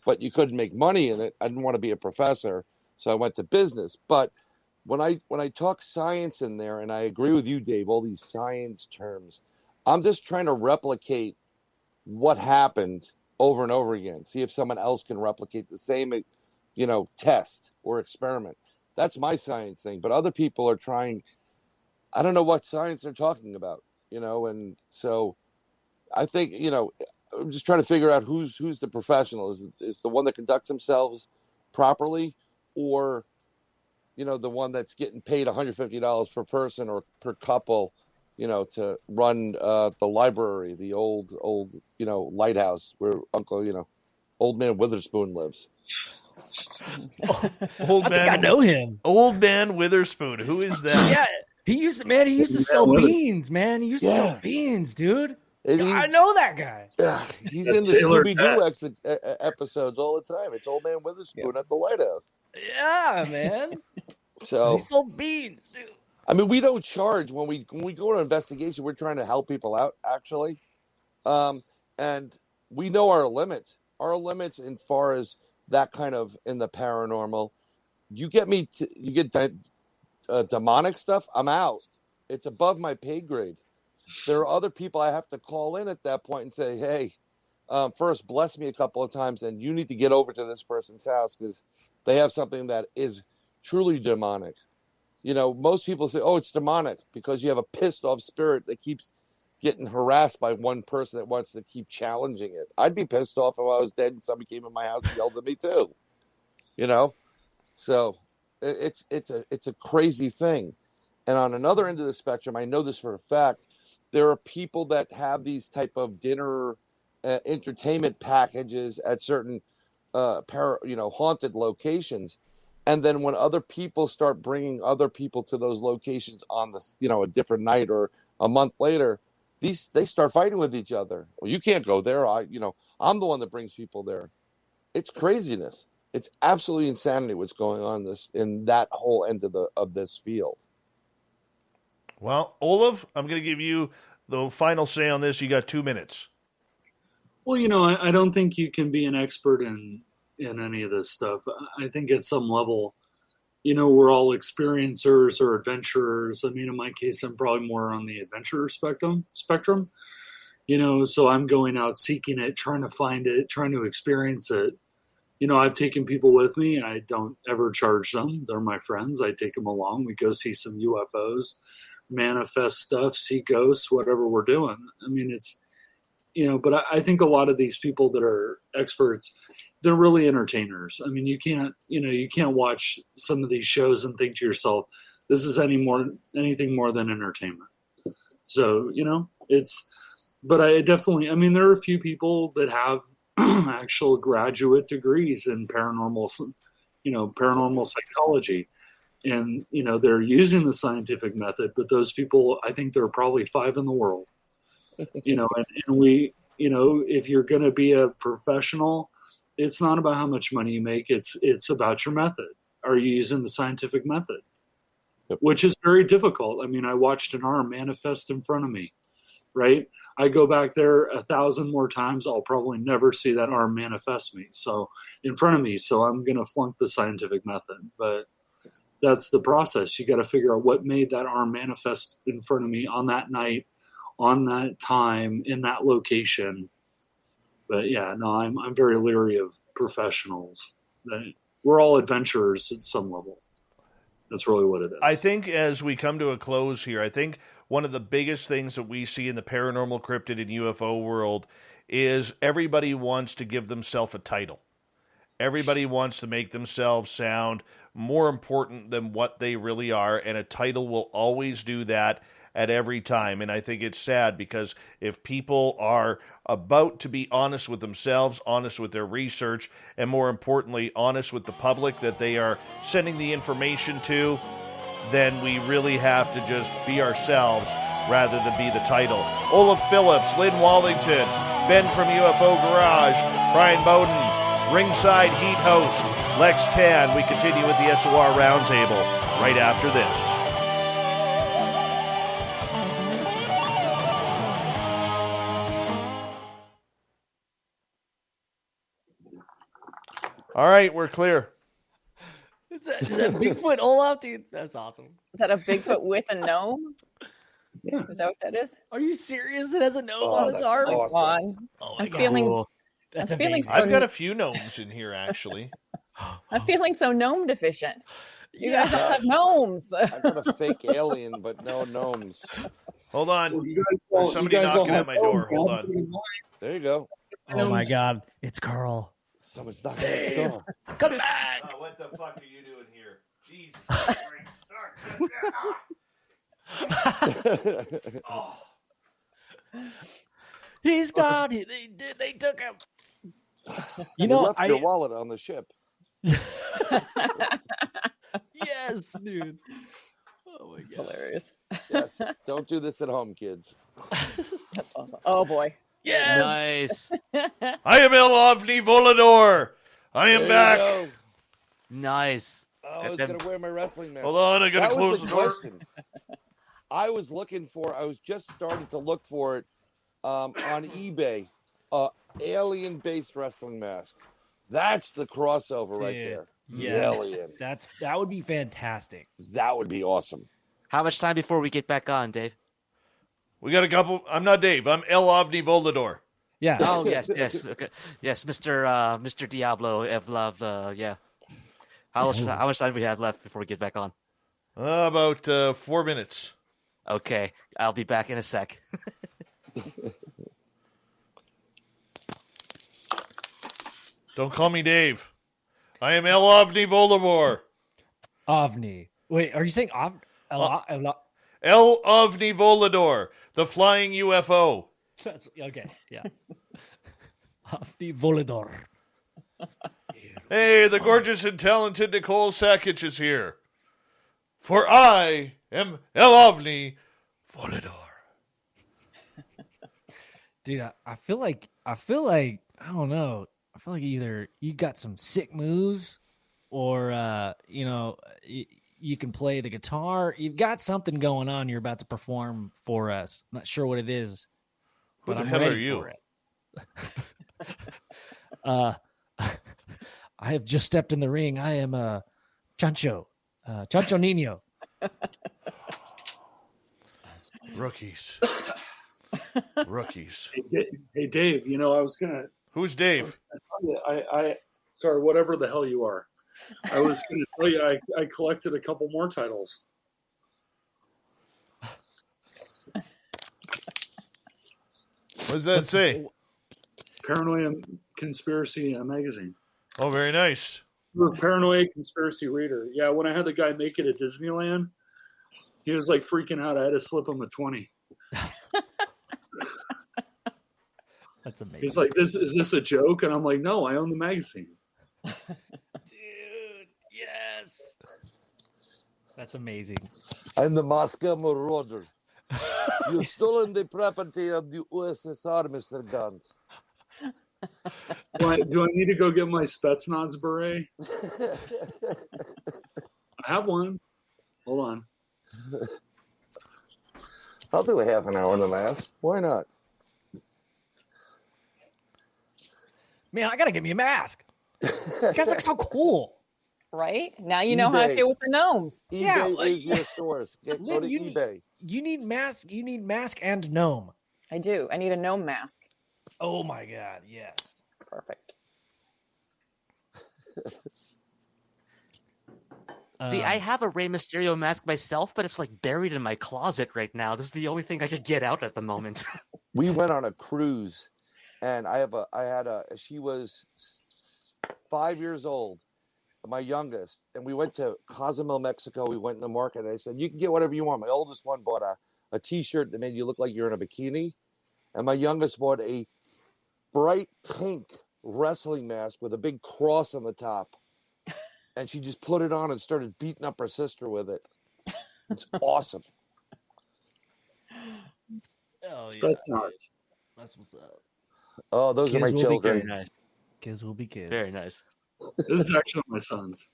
but you couldn't make money in it. I didn't want to be a professor, so I went to business. But when I talk science in there, and I agree with you, Dave, all these science terms, I'm just trying to replicate what happened over and over again. See if someone else can replicate the same, test or experiment. That's my science thing. But other people are trying. I don't know what science they're talking about, and so I think, I'm just trying to figure out who's the professional. Is the one that conducts themselves properly, or the one that's getting paid $150 per person or per couple, to run the library, the old lighthouse where Old Man Witherspoon lives. I think I know him. Old Man Witherspoon. Who is that? Yeah, he used to sell beans, man. He used to sell beans, dude. I know that guy. He's in the Scooby-Doo episodes all the time. It's Old Man Witherspoon at the lighthouse. Yeah, man. So he sold beans, dude. I mean, we don't charge when we go to an investigation. We're trying to help people out, actually, and we know our limits. Our limits, in far as that kind of in the paranormal, you get demonic stuff, I'm out. It's above my pay grade. There are other people I have to call in at that point and say, hey, first bless me a couple of times, and you need to get over to this person's house because they have something that is truly demonic. Most people say, oh, it's demonic because you have a pissed off spirit that keeps getting harassed by one person that wants to keep challenging it. I'd be pissed off if I was dead and somebody came in my house and yelled at me too. So it's a crazy thing. And on another end of the spectrum, I know this for a fact, there are people that have these type of dinner entertainment packages at certain haunted locations. And then when other people start bringing other people to those locations on a different night or a month later, they start fighting with each other. Well, you can't go there. I'm the one that brings people there. It's craziness. It's absolutely insanity what's going on in that whole end of this field. Well, Olav, I'm going to give you the final say on this. You got 2 minutes. Well, I don't think you can be an expert in any of this stuff. I think at some level, we're all experiencers or adventurers. I mean, in my case, I'm probably more on the adventurer spectrum. So I'm going out seeking it, trying to find it, trying to experience it. I've taken people with me. I don't ever charge them. They're my friends. I take them along. We go see some UFOs, manifest stuff, see ghosts, whatever we're doing. I mean, it's, but I think a lot of these people that are experts, they're really entertainers. I mean, you can't watch some of these shows and think to yourself, this is anything more than entertainment. So, but there are a few people that have actual graduate degrees in paranormal psychology. And, they're using the scientific method, but those people, I think there are probably 5 in the world, and we, if you're going to be a professional, it's not about how much money you make. It's about your method. Are you using the scientific method? Yep. Which is very difficult. I mean, I watched an arm manifest in front of me, right? I go back there 1,000 more times. I'll probably never see that arm manifest in front of me. So I'm going to flunk the scientific method, but that's the process. You got to figure out what made that arm manifest in front of me on that night, on that time, in that location. But yeah, no, I'm very leery of professionals. We're all adventurers at some level. That's really what it is. I think as we come to a close here, I think one of the biggest things that we see in the paranormal, cryptid, and UFO world is everybody wants to give themselves a title. Everybody wants to make themselves sound more important than what they really are, and a title will always do that at every time. And I think it's sad because if people are about to be honest with themselves, honest with their research, and more importantly, honest with the public that they are sending the information to, then we really have to just be ourselves rather than be the title. Olav Phillips, Lynn Wallington, Ben from UFO Garage, Bryan Bowden, Ringside Heat host, Lex Tan. We continue with the SOR Roundtable right after this. All right, we're clear. Is that Bigfoot Olav, dude? That's awesome. Is that a Bigfoot with a gnome? Yeah. Is that what that is? Are you serious? It has a gnome on its that's arm? awesome. Come on. Oh my I'm God. feeling. Cool. That's I'm feeling amazing. so- I've got a few gnomes in here, actually. I'm feeling so gnome deficient. You guys all have gnomes. I've got a fake alien, but no gnomes. Hold on. Well, you guys There's all- somebody you guys all knocking at have my door. gnomes. Hold I'll on. put it in mine. There you go. Oh my God. It's Carl. Someone's knocking at the door. Come back. Oh, what the fuck are you doing here? Jesus. Oh. He's gone. They took him. You left your wallet on the ship. Yes, dude. Oh my It's God. hilarious. Yes. Don't do this at home, kids. That's awesome. Oh boy. Yes. Nice. I am Elovni Volador. I am There back. you go. Nice. Oh, I was going to wear my wrestling mask. Hold on, I gotta That close was the the door. question. I was just starting to look for it on eBay. Alien-based wrestling mask. That's the crossover right Dude, there. yeah. Alien. That would be fantastic. That would be awesome. How much time before we get back on, Dave? We got a couple. I'm not Dave. I'm Elovni Volador. Yeah. Oh yes, yes, okay. Yes, Mr. Diablo Evlov. Yeah. How much time do we have left before we get back on? About 4 minutes. Okay, I'll be back in a sec. Don't call me Dave. I am Elovni Volador. OVNI. Wait, are you saying OVNI? Elovni Volador, the flying UFO. That's okay. Yeah. OVNI Volador. Hey, the gorgeous and talented Nicole Sakic is here. For I am Elovni Volador. Dude, I feel like I don't know. I feel like either you got some sick moves, or you can play the guitar. You've got something going on. You're about to perform for us. I'm not sure what it is, Who but the I'm hell ready are you? for it. I have just stepped in the ring. I am Chancho Nino. Rookies. Rookies. Hey, Dave, I was going to Who's Dave? sorry, whatever the hell you are. I was going to tell you I collected a couple more titles. What does that say? Paranoia Conspiracy magazine. Oh, very nice. You're a paranoia conspiracy reader. Yeah, when I had the guy make it at Disneyland, he was like freaking out. I had to slip him a 20. That's amazing. He's like, is this a joke? And I'm like, no, I own the magazine. Dude, yes. That's amazing. I'm the Moscow Marauder. You've stolen the property of the USSR, Mr. Gunn. Do I need to go get my Spetsnaz beret? I have one. Hold on. I'll do a half an hour and a half. Why not? Man, I gotta get me a mask. You guys look so cool. Right? Now you know how I eBay. feel with the gnomes. eBay Yeah, is your source. Go Lynn, to eBay. You need mask. You need mask and gnome. I do. I need a gnome mask. Oh my God, yes. Perfect. See, I have a Rey Mysterio mask myself, but it's like buried in my closet right now. This is the only thing I could get out at the moment. We went on a cruise, and she was 5 years old, my youngest, and we went to Cozumel, Mexico. We went in the market, and I said, you can get whatever you want. My oldest one bought a t-shirt that made you look like you're in a bikini, and my youngest bought a bright pink wrestling mask with a big cross on the top, and she just put it on and started beating up her sister with it. It's awesome. Oh yeah, That's nice. that's what's up. Oh, those are my Kids will be children. kids. Nice. Kids will be kids. Very nice. This is actually my son's.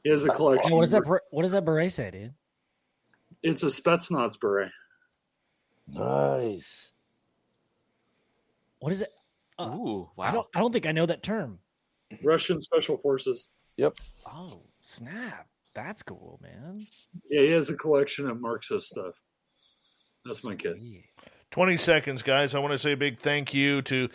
He has a collection. Oh, what does that beret say, dude? It's a Spetsnaz beret. Nice. What is it? Ooh, wow. I don't think I know that term. Russian Special Forces. Yep. Oh, snap. That's cool, man. Yeah, he has a collection of Marxist stuff. That's my kid. Yeah. 20 seconds, guys. I want to say a big thank you to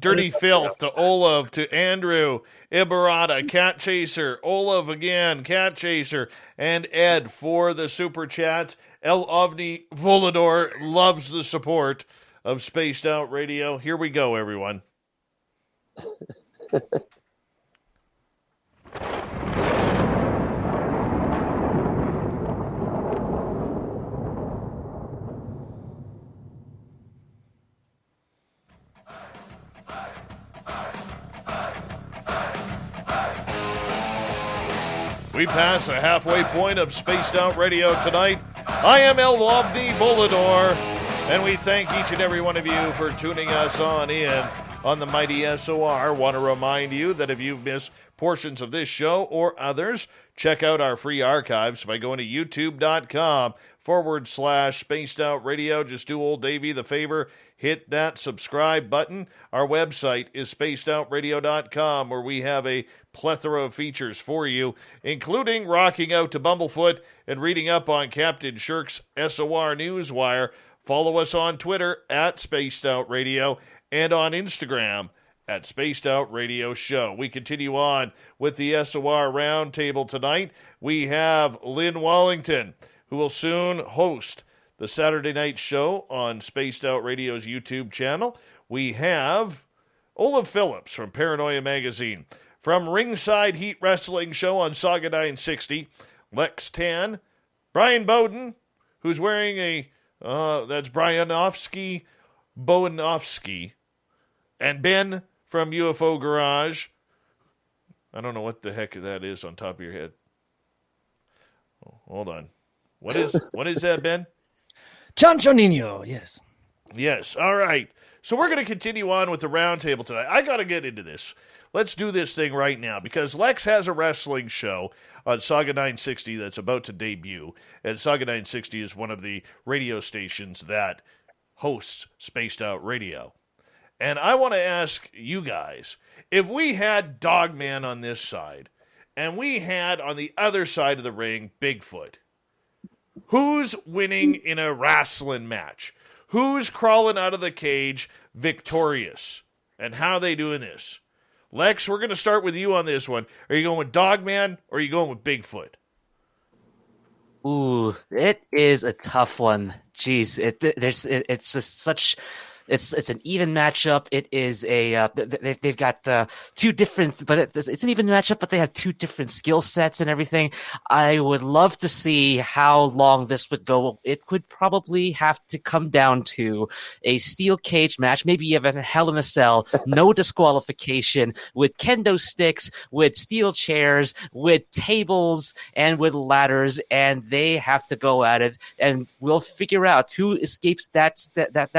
Dirty Filth, to Olav, to Andrew, Ibarata, Cat Chaser, Olav again, Cat Chaser, and Ed for the super chats. El Ovni Volador loves the support of Spaced Out Radio. Here we go, everyone. We pass the halfway point of Spaced Out Radio tonight. I am El Ovni Volador, and we thank each and every one of you for tuning us in on the mighty SOR. Want to remind you that if you've missed portions of this show or others, check out our free archives by going to youtube.com/Spaced Out Radio. Just do old Davey the favor. Hit that subscribe button. Our website is spacedoutradio.com, where we have a plethora of features for you, including rocking out to Bumblefoot and reading up on Captain Shirk's SOR Newswire. Follow us on Twitter at Spaced Out Radio and on Instagram at Spaced Out Radio Show. We continue on with the SOR Roundtable tonight. We have Lynn Wallington, who will soon host the Saturday night show on Spaced Out Radio's YouTube channel. We have Olav Phillips from Paranoia Magazine. From Ringside Heat Wrestling Show on Saga 960, Lex Tan, Bryan Bowden, who's wearing that's Bryanovsky, Bowanovsky, and Ben from UFO Garage. I don't know what the heck that is on top of your head. Oh, hold on. What is that, Ben? Chancho Nino, yes. Yes, all right. So we're going to continue on with the roundtable tonight. I got to get into this. Let's do this thing right now, because Lex has a wrestling show on Saga 960 that's about to debut, and Saga 960 is one of the radio stations that hosts Spaced Out Radio. And I want to ask you guys, if we had Dogman on this side, and we had on the other side of the ring Bigfoot, who's winning in a wrestling match? Who's crawling out of the cage victorious? And how are they doing this? Lex, we're going to start with you on this one. Are you going with Dogman or are you going with Bigfoot? Ooh, it is a tough one. Jeez, it's just such. It's an even matchup. It is they've got two different, but it's an even matchup. But they have two different skill sets and everything. I would love to see how long this would go. It could probably have to come down to a steel cage match, maybe even a Hell in a Cell, no disqualification, with kendo sticks, with steel chairs, with tables, and with ladders, and they have to go at it, and we'll figure out who escapes that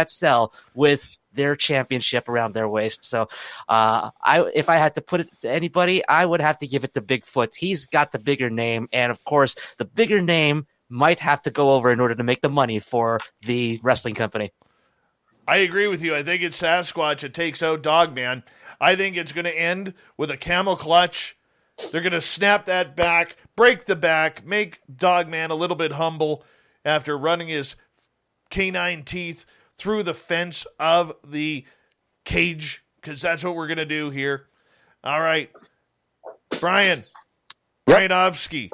cell with their championship around their waist. So if I had to put it to anybody, I would have to give it to Bigfoot. He's got the bigger name, and of course, the bigger name might have to go over in order to make the money for the wrestling company. I agree with you. I think it's Sasquatch that takes out Dogman. I think it's going to end with a camel clutch. They're going to snap that back, break the back, make Dogman a little bit humble after running his canine teeth through the fence of the cage, because that's what we're going to do here. All right. Bryan. Yep. Bryanovsky.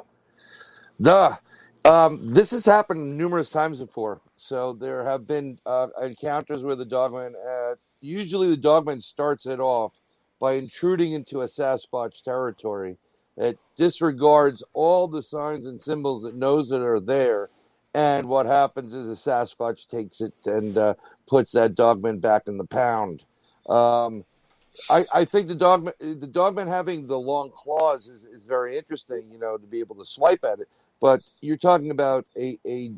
This has happened numerous times before. So there have been encounters where the Dogman usually the dogman starts it off by intruding into a Sasquatch territory. It disregards all the signs and symbols it knows that are there, and what happens is the Sasquatch takes it and puts that dogman back in the pound. I think the dogman having the long claws is very interesting, to be able to swipe at it. But you're talking about a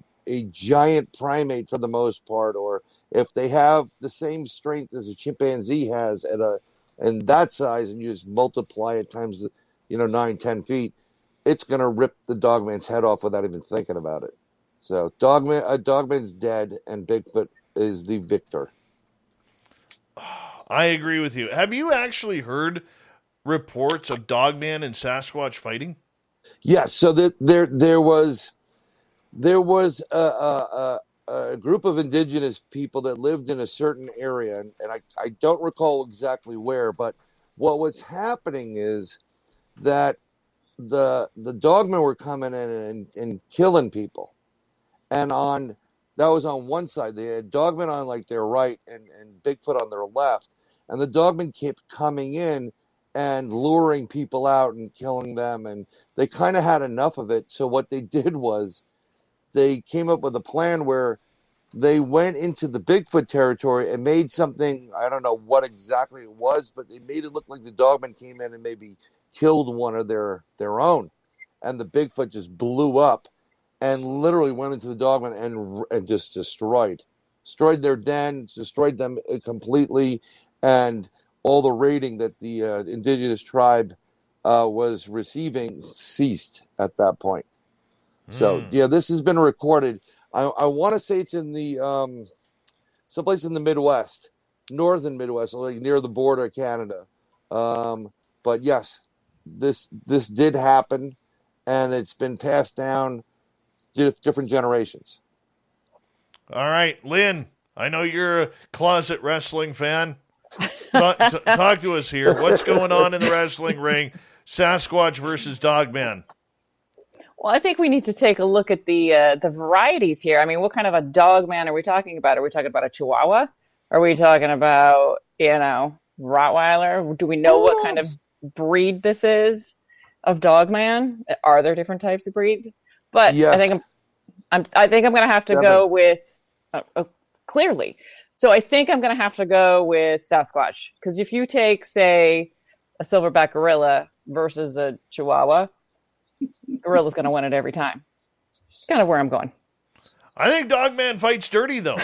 giant primate for the most part, or if they have the same strength as a chimpanzee has in that size, and you just multiply it times 9, 10 feet, it's going to rip the dogman's head off without even thinking about it. So dogman's dead, and Bigfoot is the victor. I agree with you. Have you actually heard reports of dogman and Sasquatch fighting? Yes. So there was a group of indigenous people that lived in a certain area, and I don't recall exactly where, but what was happening is that the dogmen were coming in and killing people, and that was on one side. They had dogmen on like their right and Bigfoot on their left, and the dogmen kept coming in and luring people out and killing them, and they kind of had enough of it. So what they did was they came up with a plan where they went into the Bigfoot territory and made something, I don't know what exactly it was, but they made it look like the dogmen came in and maybe killed one of their own. And the Bigfoot just blew up and literally went into the dogmen and just destroyed their den, destroyed them completely, and all the raiding that the indigenous tribe was receiving ceased at that point. So, yeah, this has been recorded. I want to say it's in the someplace in the Midwest, northern Midwest, like near the border of Canada. But yes, this did happen, and it's been passed down to different generations. All right, Lynn, I know you're a closet wrestling fan. Talk to us here. What's going on in the wrestling ring? Sasquatch versus Dogman. Well, I think we need to take a look at the varieties here. I mean, what kind of a dogman are we talking about? Are we talking about a Chihuahua? Are we talking about, Rottweiler? Do we know what kind of breed this is of dogman? Are there different types of breeds? But yes. I think I'm going to have to go with clearly. So I think I'm going to have to go with Sasquatch, because if you take, say, a silverback gorilla versus a Chihuahua, gorilla's going to win it every time. It's kind of where I'm going. I think Dogman fights dirty, though.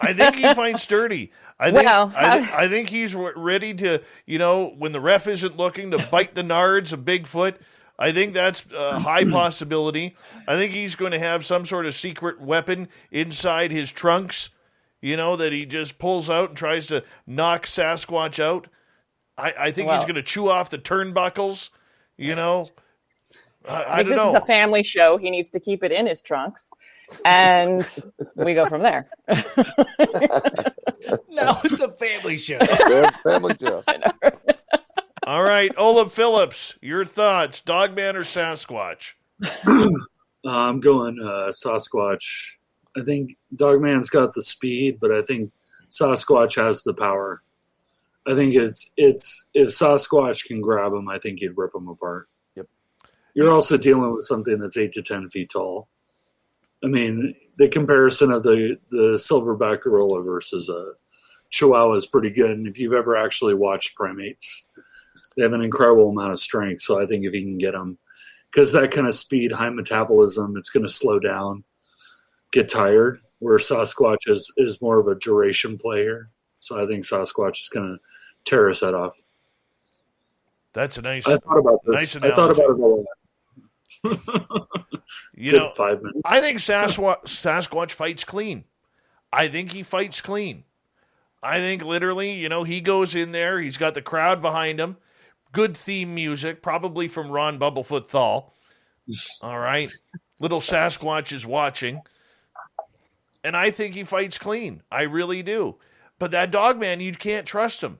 I think he fights dirty. I think he's ready to, when the ref isn't looking, to bite the nards of Bigfoot. I think that's a high possibility. I think he's going to have some sort of secret weapon inside his trunks, that he just pulls out and tries to knock Sasquatch out. I think he's going to chew off the turnbuckles, I don't know. This is a family show. He needs to keep it in his trunks. And we go from there. No, it's a family show. Family show. All right, Olav Phillips, your thoughts, Dogman or Sasquatch? I'm going Sasquatch. I think Dogman's got the speed, but I think Sasquatch has the power. I think it's if Sasquatch can grab him, I think he'd rip him apart. Yep. You're also dealing with something that's 8 to 10 feet tall. I mean, the comparison of the silverback gorilla versus a Chihuahua is pretty good. And if you've ever actually watched primates, they have an incredible amount of strength. So I think if he can get them, because that kind of speed, high metabolism, it's going to slow down, get tired, where Sasquatch is more of a duration player. So I think Sasquatch is going to tear his head off. That's a nice. I thought about this. Nice analogy. I thought about it a lot. Good 5 minutes. I think Sasquatch fights clean. I think he fights clean. I think literally, he goes in there. He's got the crowd behind him. Good theme music, probably from Ron Bubblefoot Thal. All right. Little Sasquatch is watching. And I think he fights clean. I really do. But that Dogman, you can't trust him.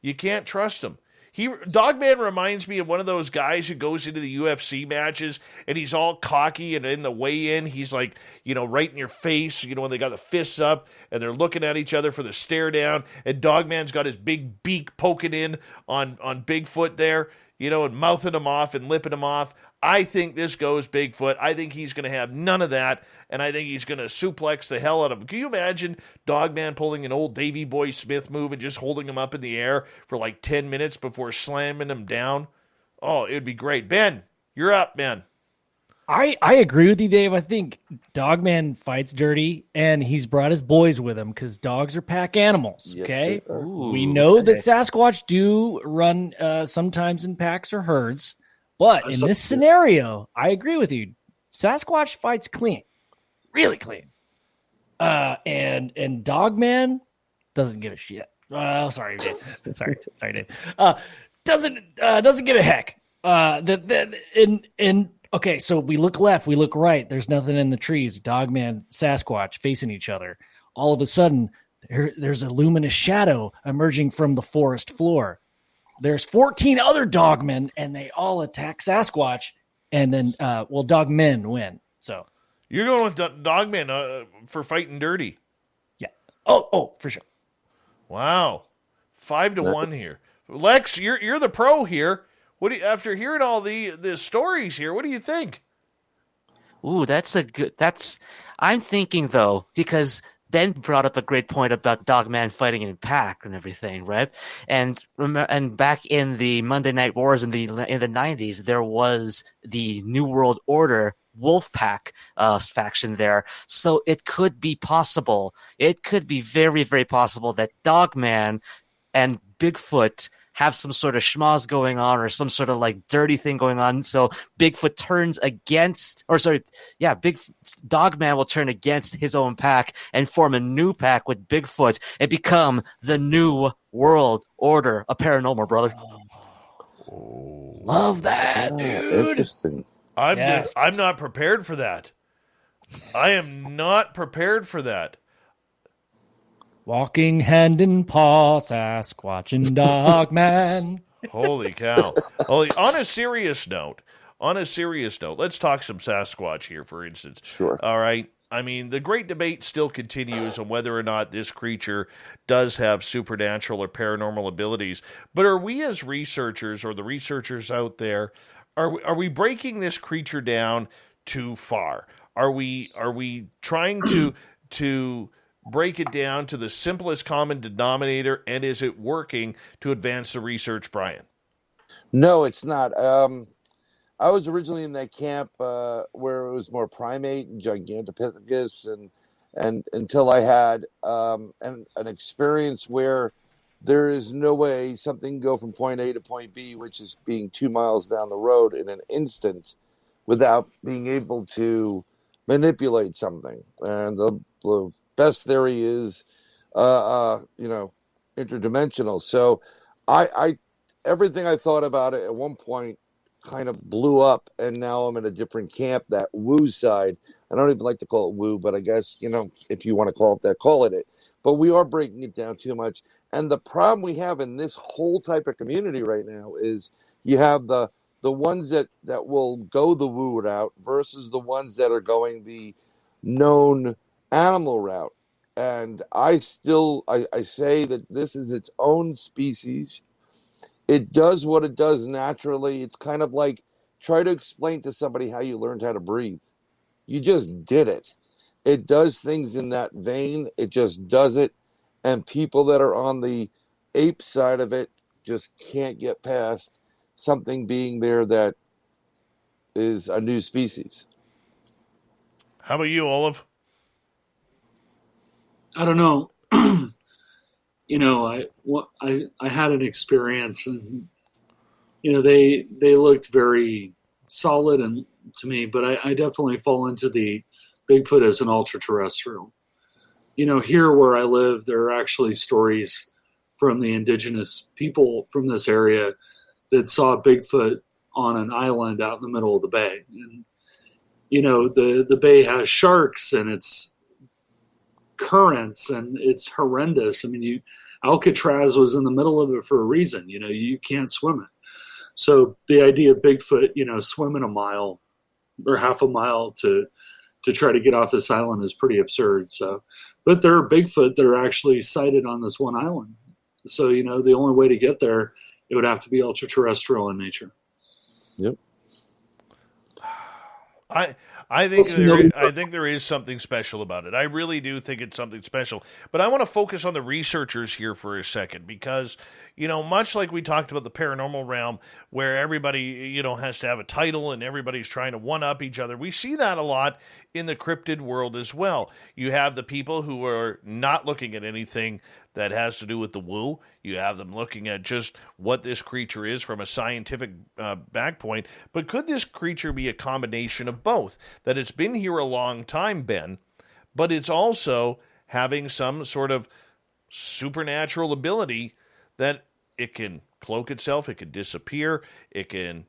You can't trust him. Dogman reminds me of one of those guys who goes into the UFC matches and he's all cocky, and in the weigh-in he's like, right in your face, when they got the fists up and they're looking at each other for the stare down, and Dogman's got his big beak poking in on Bigfoot there, and mouthing him off and lipping him off. I think this goes Bigfoot. I think he's going to have none of that, and I think he's going to suplex the hell out of him. Can you imagine Dogman pulling an old Davey Boy Smith move and just holding him up in the air for like 10 minutes before slamming him down? Oh, it would be great. Ben, you're up, man. I agree with you, Dave. I think Dogman fights dirty, and he's brought his boys with him because dogs are pack animals, okay? Yes, we know that Sasquatch do run sometimes in packs or herds, but in this scenario, I agree with you. Sasquatch fights clean, really clean. And Dogman doesn't give a shit. Sorry, Dave. Sorry, Dave. Doesn't give a heck. Okay, so we look left, we look right. There's nothing in the trees. Dogman, Sasquatch facing each other. All of a sudden, there's a luminous shadow emerging from the forest floor. There's 14 other dogmen, and they all attack Sasquatch. And then, dogmen win. So you're going with Dogman for fighting dirty. Yeah. Oh, for sure. Wow, 5-1 here. Lex, you're the pro here. What do you, after hearing all the stories here, what do you think? Ooh, I'm thinking though, because Ben brought up a great point about Dogman fighting in pack and everything, right? And back in the Monday Night Wars in the 90s, there was the New World Order Wolfpack faction there. So it could be possible. It could be very, very possible that Dogman and Bigfoot have some sort of schmoz going on or some sort of like dirty thing going on. So Bigfoot turns against, Dogman will turn against his own pack and form a new pack with Bigfoot and become the New World Order, a paranormal, brother. Love that, dude. Interesting. I'm not prepared for that. I am not prepared for that. Walking hand in paw, Sasquatch and Dogman. Holy cow. On a serious note, let's talk some Sasquatch here, for instance. Sure. All right. I mean, the great debate still continues on whether or not this creature does have supernatural or paranormal abilities. But are we as researchers, or the researchers out there, are we breaking this creature down too far? Are we trying to break it down to the simplest common denominator, and is it working to advance the research, Bryan? No, it's not. I was originally in that camp where it was more primate and Gigantopithecus, and until I had an experience where there is no way something can go from point A to point B, which is being 2 miles down the road in an instant, without being able to manipulate something. And the best theory is, interdimensional. So I everything I thought about it at one point kind of blew up, and now I'm in a different camp, that woo side. I don't even like to call it woo, but I guess, if you want to call it that, call it. But we are breaking it down too much. And the problem we have in this whole type of community right now is you have the ones that will go the woo route versus the ones that are going the known animal route. And I say that this is its own species. It does what it does naturally. It's kind of like, try to explain to somebody how you learned how to breathe. You just did it. It does things in that vein. It just does it. And people that are on the ape side of it just can't get past something being there that is a new species. How about you, Olav? I don't know. I had an experience, and they looked very solid and to me, but I definitely fall into the Bigfoot as an ultra terrestrial. Here where I live, there are actually stories from the indigenous people from this area that saw Bigfoot on an island out in the middle of the bay. And the bay has sharks and it's currents, and it's horrendous. I mean, Alcatraz was in the middle of it for a reason. You can't swim it. So the idea of Bigfoot, swimming a mile or half a mile to try to get off this island is pretty absurd. So, but there are Bigfoot that are actually sighted on this one island. So, the only way to get there, it would have to be ultra-terrestrial in nature. Yep. I think there is something special about it. I really do think it's something special. But I want to focus on the researchers here for a second because, much like we talked about the paranormal realm where everybody, has to have a title and everybody's trying to one-up each other, we see that a lot in the cryptid world as well. You have the people who are not looking at anything that has to do with the woo. You have them looking at just what this creature is from a scientific back point. But could this creature be a combination of both? That it's been here a long time, Ben, but it's also having some sort of supernatural ability that it can cloak itself, it can disappear, it can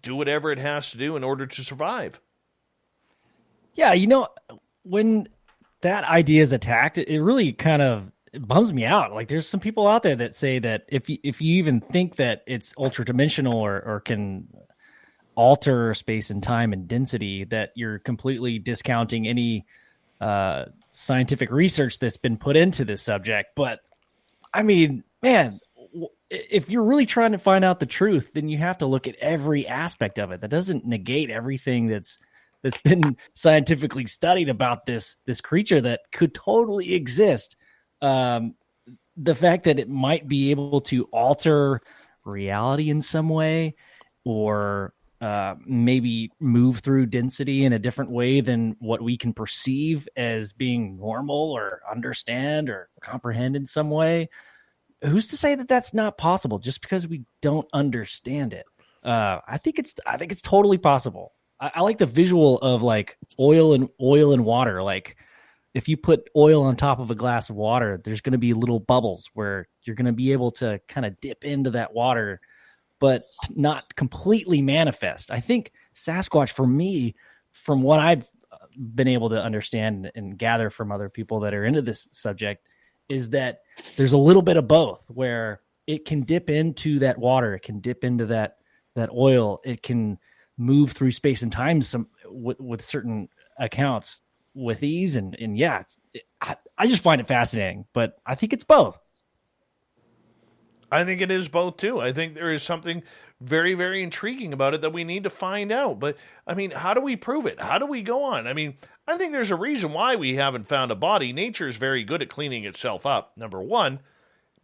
do whatever it has to do in order to survive. Yeah, when that idea is attacked, it really kind of bums me out. Like, there's some people out there that say that if you even think that it's ultra-dimensional or can alter space and time and density, that you're completely discounting any scientific research that's been put into this subject. But, I mean, man, if you're really trying to find out the truth, then you have to look at every aspect of it. That doesn't negate everything that's been scientifically studied about this creature that could totally exist. The fact that it might be able to alter reality in some way, or maybe move through density in a different way than what we can perceive as being normal or understand or comprehend in some way. Who's to say that that's not possible just because we don't understand it? I think it's totally possible. I like the visual of like oil and water. Like, if you put oil on top of a glass of water, there's going to be little bubbles where you're going to be able to kind of dip into that water, but not completely manifest. I think Sasquatch, for me, from what I've been able to understand and gather from other people that are into this subject, is that there's a little bit of both, where it can dip into that water, it can dip into that oil, it can move through space and time with certain accounts with ease, and yeah, I just find it fascinating, but I think it's both. I think it is both too. I think there is something very, very intriguing about it that we need to find out. But I mean, how do we prove it? How do we go on? I mean, I think there's a reason why we haven't found a body. Nature is very good at cleaning itself up, number one.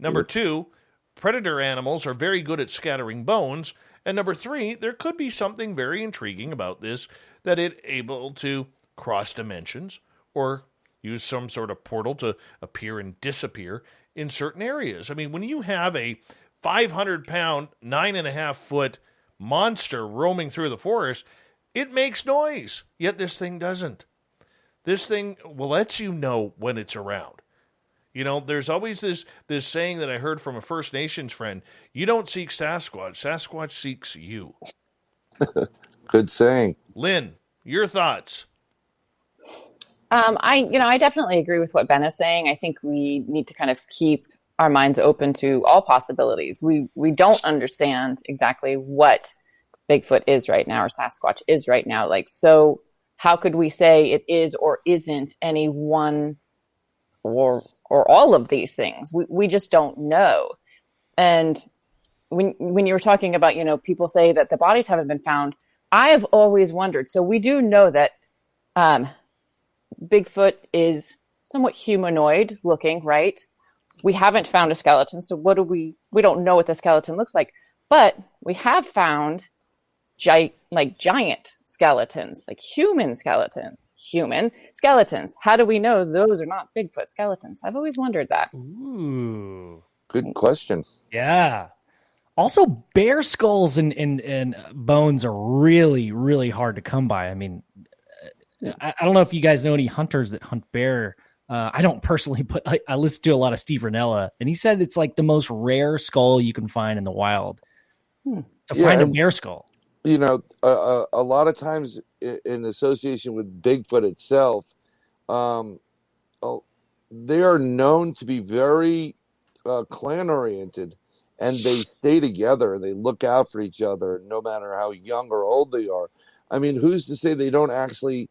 Number two, predator animals are very good at scattering bones. And number three, there could be something very intriguing about this, that it's able to cross dimensions or use some sort of portal to appear and disappear in certain areas. I mean, when you have a 500-pound, 9.5-foot monster roaming through the forest, it makes noise, yet this thing doesn't. This thing lets you know when it's around. There's always this saying that I heard from a First Nations friend: you don't seek Sasquatch, Sasquatch seeks you. Good saying. Lynn, your thoughts? I definitely agree with what Ben is saying. I think we need to kind of keep our minds open to all possibilities. We don't understand exactly what Bigfoot is right now, or Sasquatch is right now. Like, so how could we say it is or isn't any one or all of these things? We just don't know. And when you were talking about, people say that the bodies haven't been found, I have always wondered. So we do know that Bigfoot is somewhat humanoid looking, right? We haven't found a skeleton, so we don't know what the skeleton looks like, but we have found giant skeletons, like human skeletons. How do we know those are not Bigfoot skeletons? I've always wondered that. Ooh, good question. Yeah. Also, bear skulls and bones are really, really hard to come by. I mean, I don't know if you guys know any hunters that hunt bear. I don't personally, but I listen to a lot of Steve Ranella, and he said it's like the most rare skull you can find in the wild. To find a bear skull. A lot of times in association with Bigfoot itself, they are known to be very clan oriented, and they stay together and they look out for each other no matter how young or old they are. I mean, who's to say they don't actually,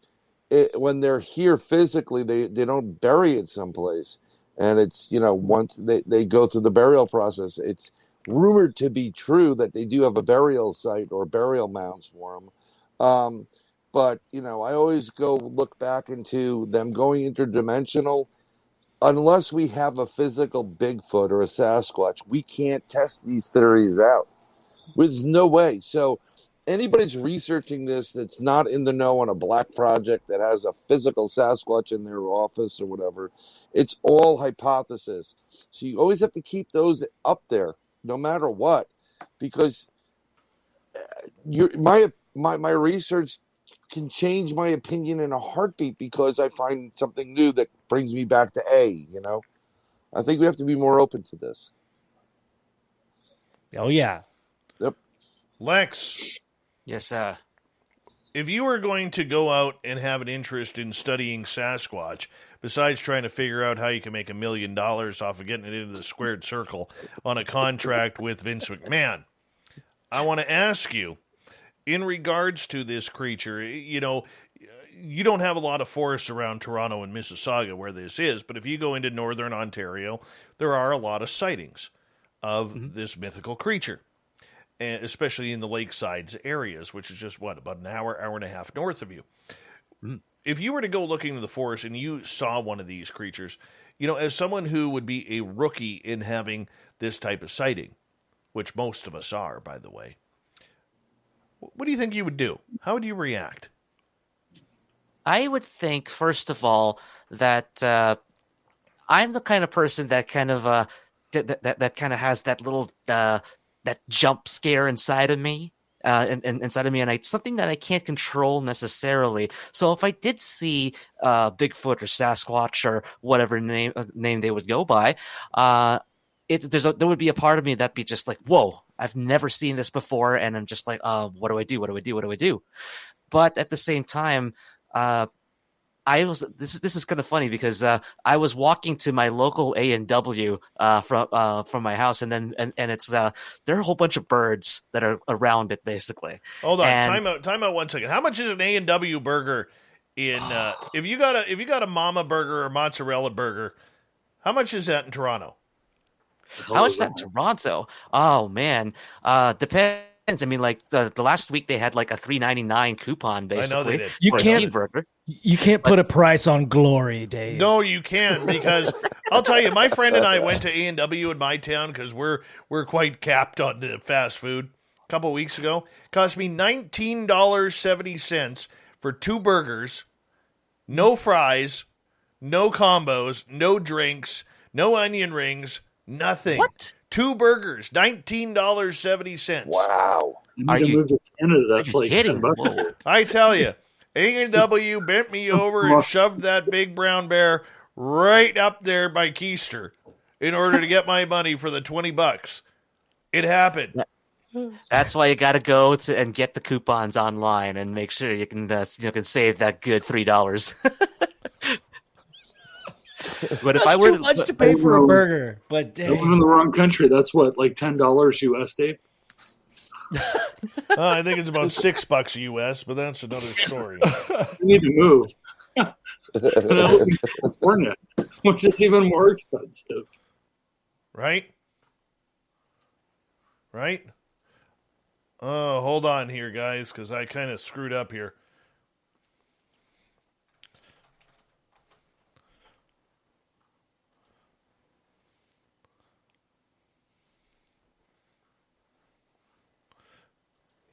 when they're here physically, they don't bury it someplace. And it's, once they go through the burial process, it's rumored to be true that they do have a burial site or burial mounds for them. But, I always go look back into them going interdimensional. Unless we have a physical Bigfoot or a Sasquatch, we can't test these theories out. There's no way. So anybody's researching this that's not in the know on a black project that has a physical Sasquatch in their office or whatever, it's all hypothesis. So you always have to keep those up there no matter what, because my research can change my opinion in a heartbeat because I find something new that brings me back to A. I think we have to be more open to this. Oh yeah. Yep. Lex, Yes, if you were going to go out and have an interest in studying Sasquatch, besides trying to figure out how you can make $1 million off of getting it into the squared circle on a contract with Vince McMahon, I want to ask you, in regards to this creature, you don't have a lot of forests around Toronto and Mississauga where this is, but if you go into northern Ontario, there are a lot of sightings of this mythical creature, and especially in the lakesides areas, which is just, about an hour and a half north of you. If you were to go looking into the forest and you saw one of these creatures, as someone who would be a rookie in having this type of sighting, which most of us are, by the way, what do you think you would do? How would you react? I would think, first of all, that I'm the kind of person that kind of that kind of has that little that jump scare inside of me, and it's something that I can't control necessarily. So if I did see Bigfoot or Sasquatch or whatever name they would go by, there would be a part of me that'd be just like, whoa, I've never seen this before, and I'm just like, what do I do? What do I do? What do I do? But at the same time, this is kind of funny because I was walking to my local A&W from my house, and it's there are a whole bunch of birds that are around it basically. Hold on, time out 1 second. How much is an A&W burger in if you got a Mama burger or mozzarella burger? How much is that in Toronto? How much is that in Toronto? Oh man, depends. I mean, like the last week they had like a $3.99 coupon basically. I know they did. You for a can't burger. You can't put a price on glory, Dave. No, you can't, because I'll tell you, my friend and I went to A&W in my town because we're quite capped on the fast food a couple of weeks ago. It cost me $19.70 for 2 burgers, no fries, no combos, no drinks, no onion rings, nothing. What? 2 burgers, $19.70. Wow. Are you move to Canada? That's like kidding? $10. Whoa. I tell you, A&W bent me over and shoved that big brown bear right up there by Keister in order to get my money for the $20. It happened. That's why you got to go and get the coupons online and make sure you can save that good $3. But if That's I were too much to pay for a burger, but I live in the wrong country. That's what, like $10 US, Dave? I think it's about $6 US, but that's another story. You need to move. And I live in California, which is even more expensive. Right? Oh, hold on here, guys, because I kind of screwed up here.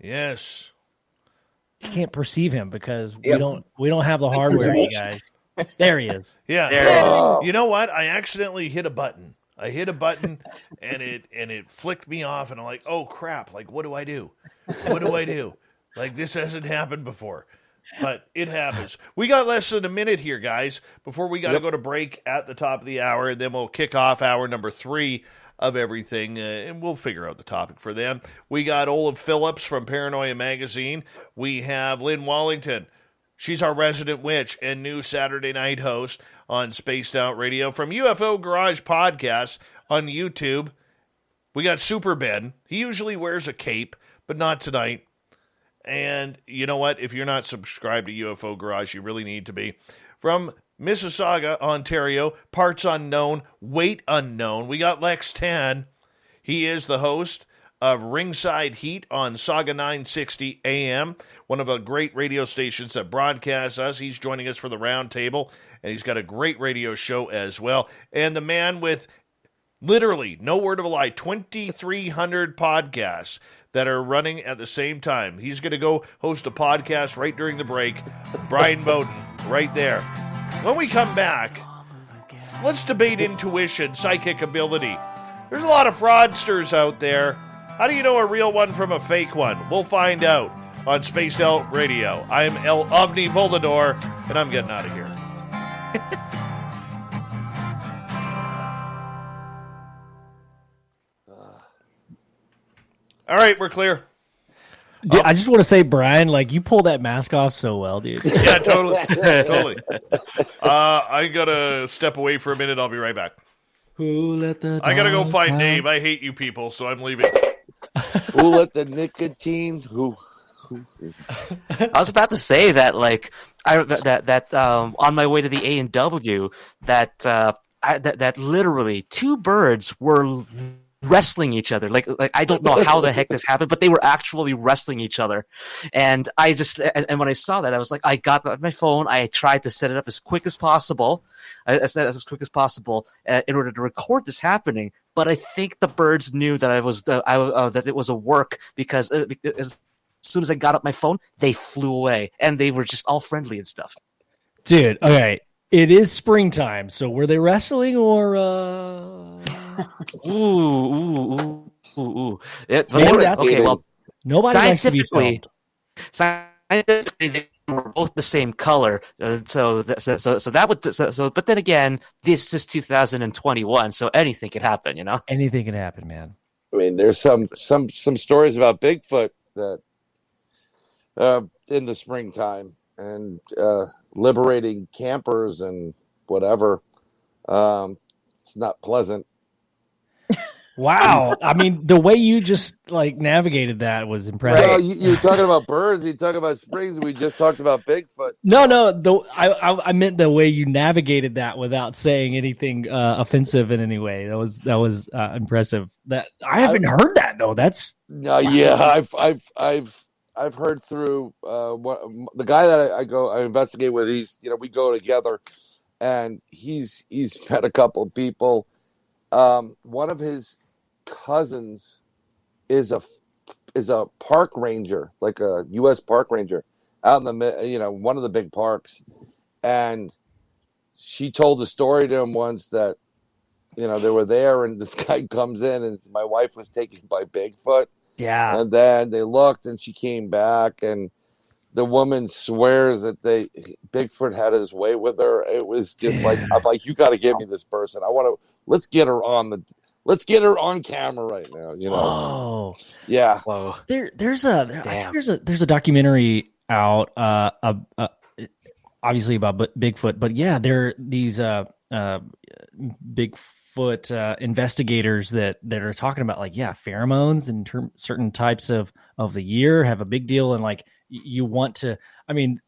Yes. you can't perceive him because we don't have the hardware, you guys. There he is. Yeah. Oh. You know what? I accidentally hit a button. I hit a button and it flicked me off, and I'm like, oh crap, like what do I do? What do I do? Like this hasn't happened before. But it happens. We got less than a minute here, guys, before we got to go to break at the top of the hour, and then we'll kick off hour number 3 of everything, and we'll figure out the topic for them. We got Olav Phillips from Paranoia Magazine. We have Lynn Wallington. She's our resident witch and new Saturday night host on Spaced Out Radio from UFO Garage Podcast on YouTube. We got Super Ben. He usually wears a cape, but not tonight. And you know what? If you're not subscribed to UFO Garage, you really need to be. From Mississauga, Ontario, parts unknown, weight unknown, we got Lex Tan. He is the host of Ringside Heat on Saga 960 AM, one of the great radio stations that broadcasts us. He's joining us for the Roundtable, and he's got a great radio show as well. And the man with literally, no word of a lie, 2,300 podcasts that are running at the same time. He's going to go host a podcast right during the break. Bryan Bowden, right there. When we come back, let's debate intuition, psychic ability. There's a lot of fraudsters out there. How do you know a real one from a fake one? We'll find out on Spaced Out Radio. I'm El Ovni Volador, and I'm getting out of here. All right, we're clear. Dude, I just want to say, Bryan, like, you pull that mask off so well, dude. Yeah, totally. Totally. I got to step away for a minute. I'll be right back. Who let the I got to go find dog Dave. I hate you people, so I'm leaving. Who let the nicotine? Who? I was about to say that, like, on my way to the A&W, that literally two birds were wrestling each other. Like I don't know how the heck this happened, but they were actually wrestling each other. And I just, and when I saw that, I was like, I got my phone. I tried to set it up as quick as possible. I set it as quick as possible in order to record this happening. But I think the birds knew that that it was a work because as soon as I got up my phone, they flew away and they were just all friendly and stuff. Dude, okay. It is springtime, so were they wrestling or Ooh. Nobody likes to be filmed. Scientifically, they were both the same color. But then again, this is 2021, so anything can happen, you know? Anything can happen, man. I mean, there's some stories about Bigfoot that in the springtime and liberating campers and whatever. It's not pleasant. Wow. I mean, the way you just like navigated that was impressive. Well, you're talking about birds. You talk about springs. We just talked about Bigfoot. No. I meant the way you navigated that without saying anything offensive in any way. That was impressive. That I haven't heard that though. That's yeah. I've heard through the guy that I investigate with. We go together, and he's met a couple of people. One of his cousins is a park ranger, like a U.S. park ranger, out in the one of the big parks, and she told a story to him once that they were there, and this guy comes in, and my wife was taken by Bigfoot. Yeah, and then they looked, and she came back, and the woman swears that Bigfoot had his way with her. It was just like, I'm like, you got to give me this person. Let's get her on camera right now. Oh, yeah. Whoa. There's a documentary out, obviously about Bigfoot, but yeah, there are these Bigfoot investigators that are talking about pheromones and certain types of the year have a big deal, and like you want to, I mean,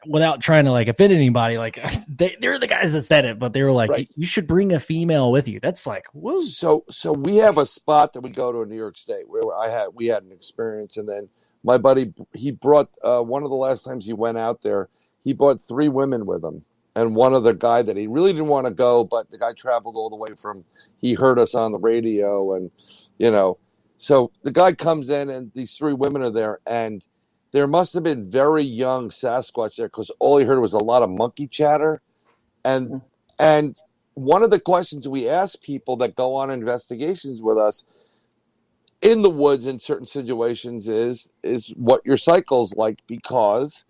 without trying to offend anybody, they're the guys that said it, but they were like, right, you should bring a female with you. That's like, whoa. So we have a spot that we go to in New York State where we had an experience, and then my buddy, he brought one of the last times he went out there, he brought 3 women with him, and one other guy that he really didn't want to go, but the guy traveled all the way he heard us on the radio, and so the guy comes in, and these 3 women are there, and there must have been very young Sasquatch there because all he heard was a lot of monkey chatter. And one of the questions we ask people that go on investigations with us in the woods in certain situations is what your cycle's like, because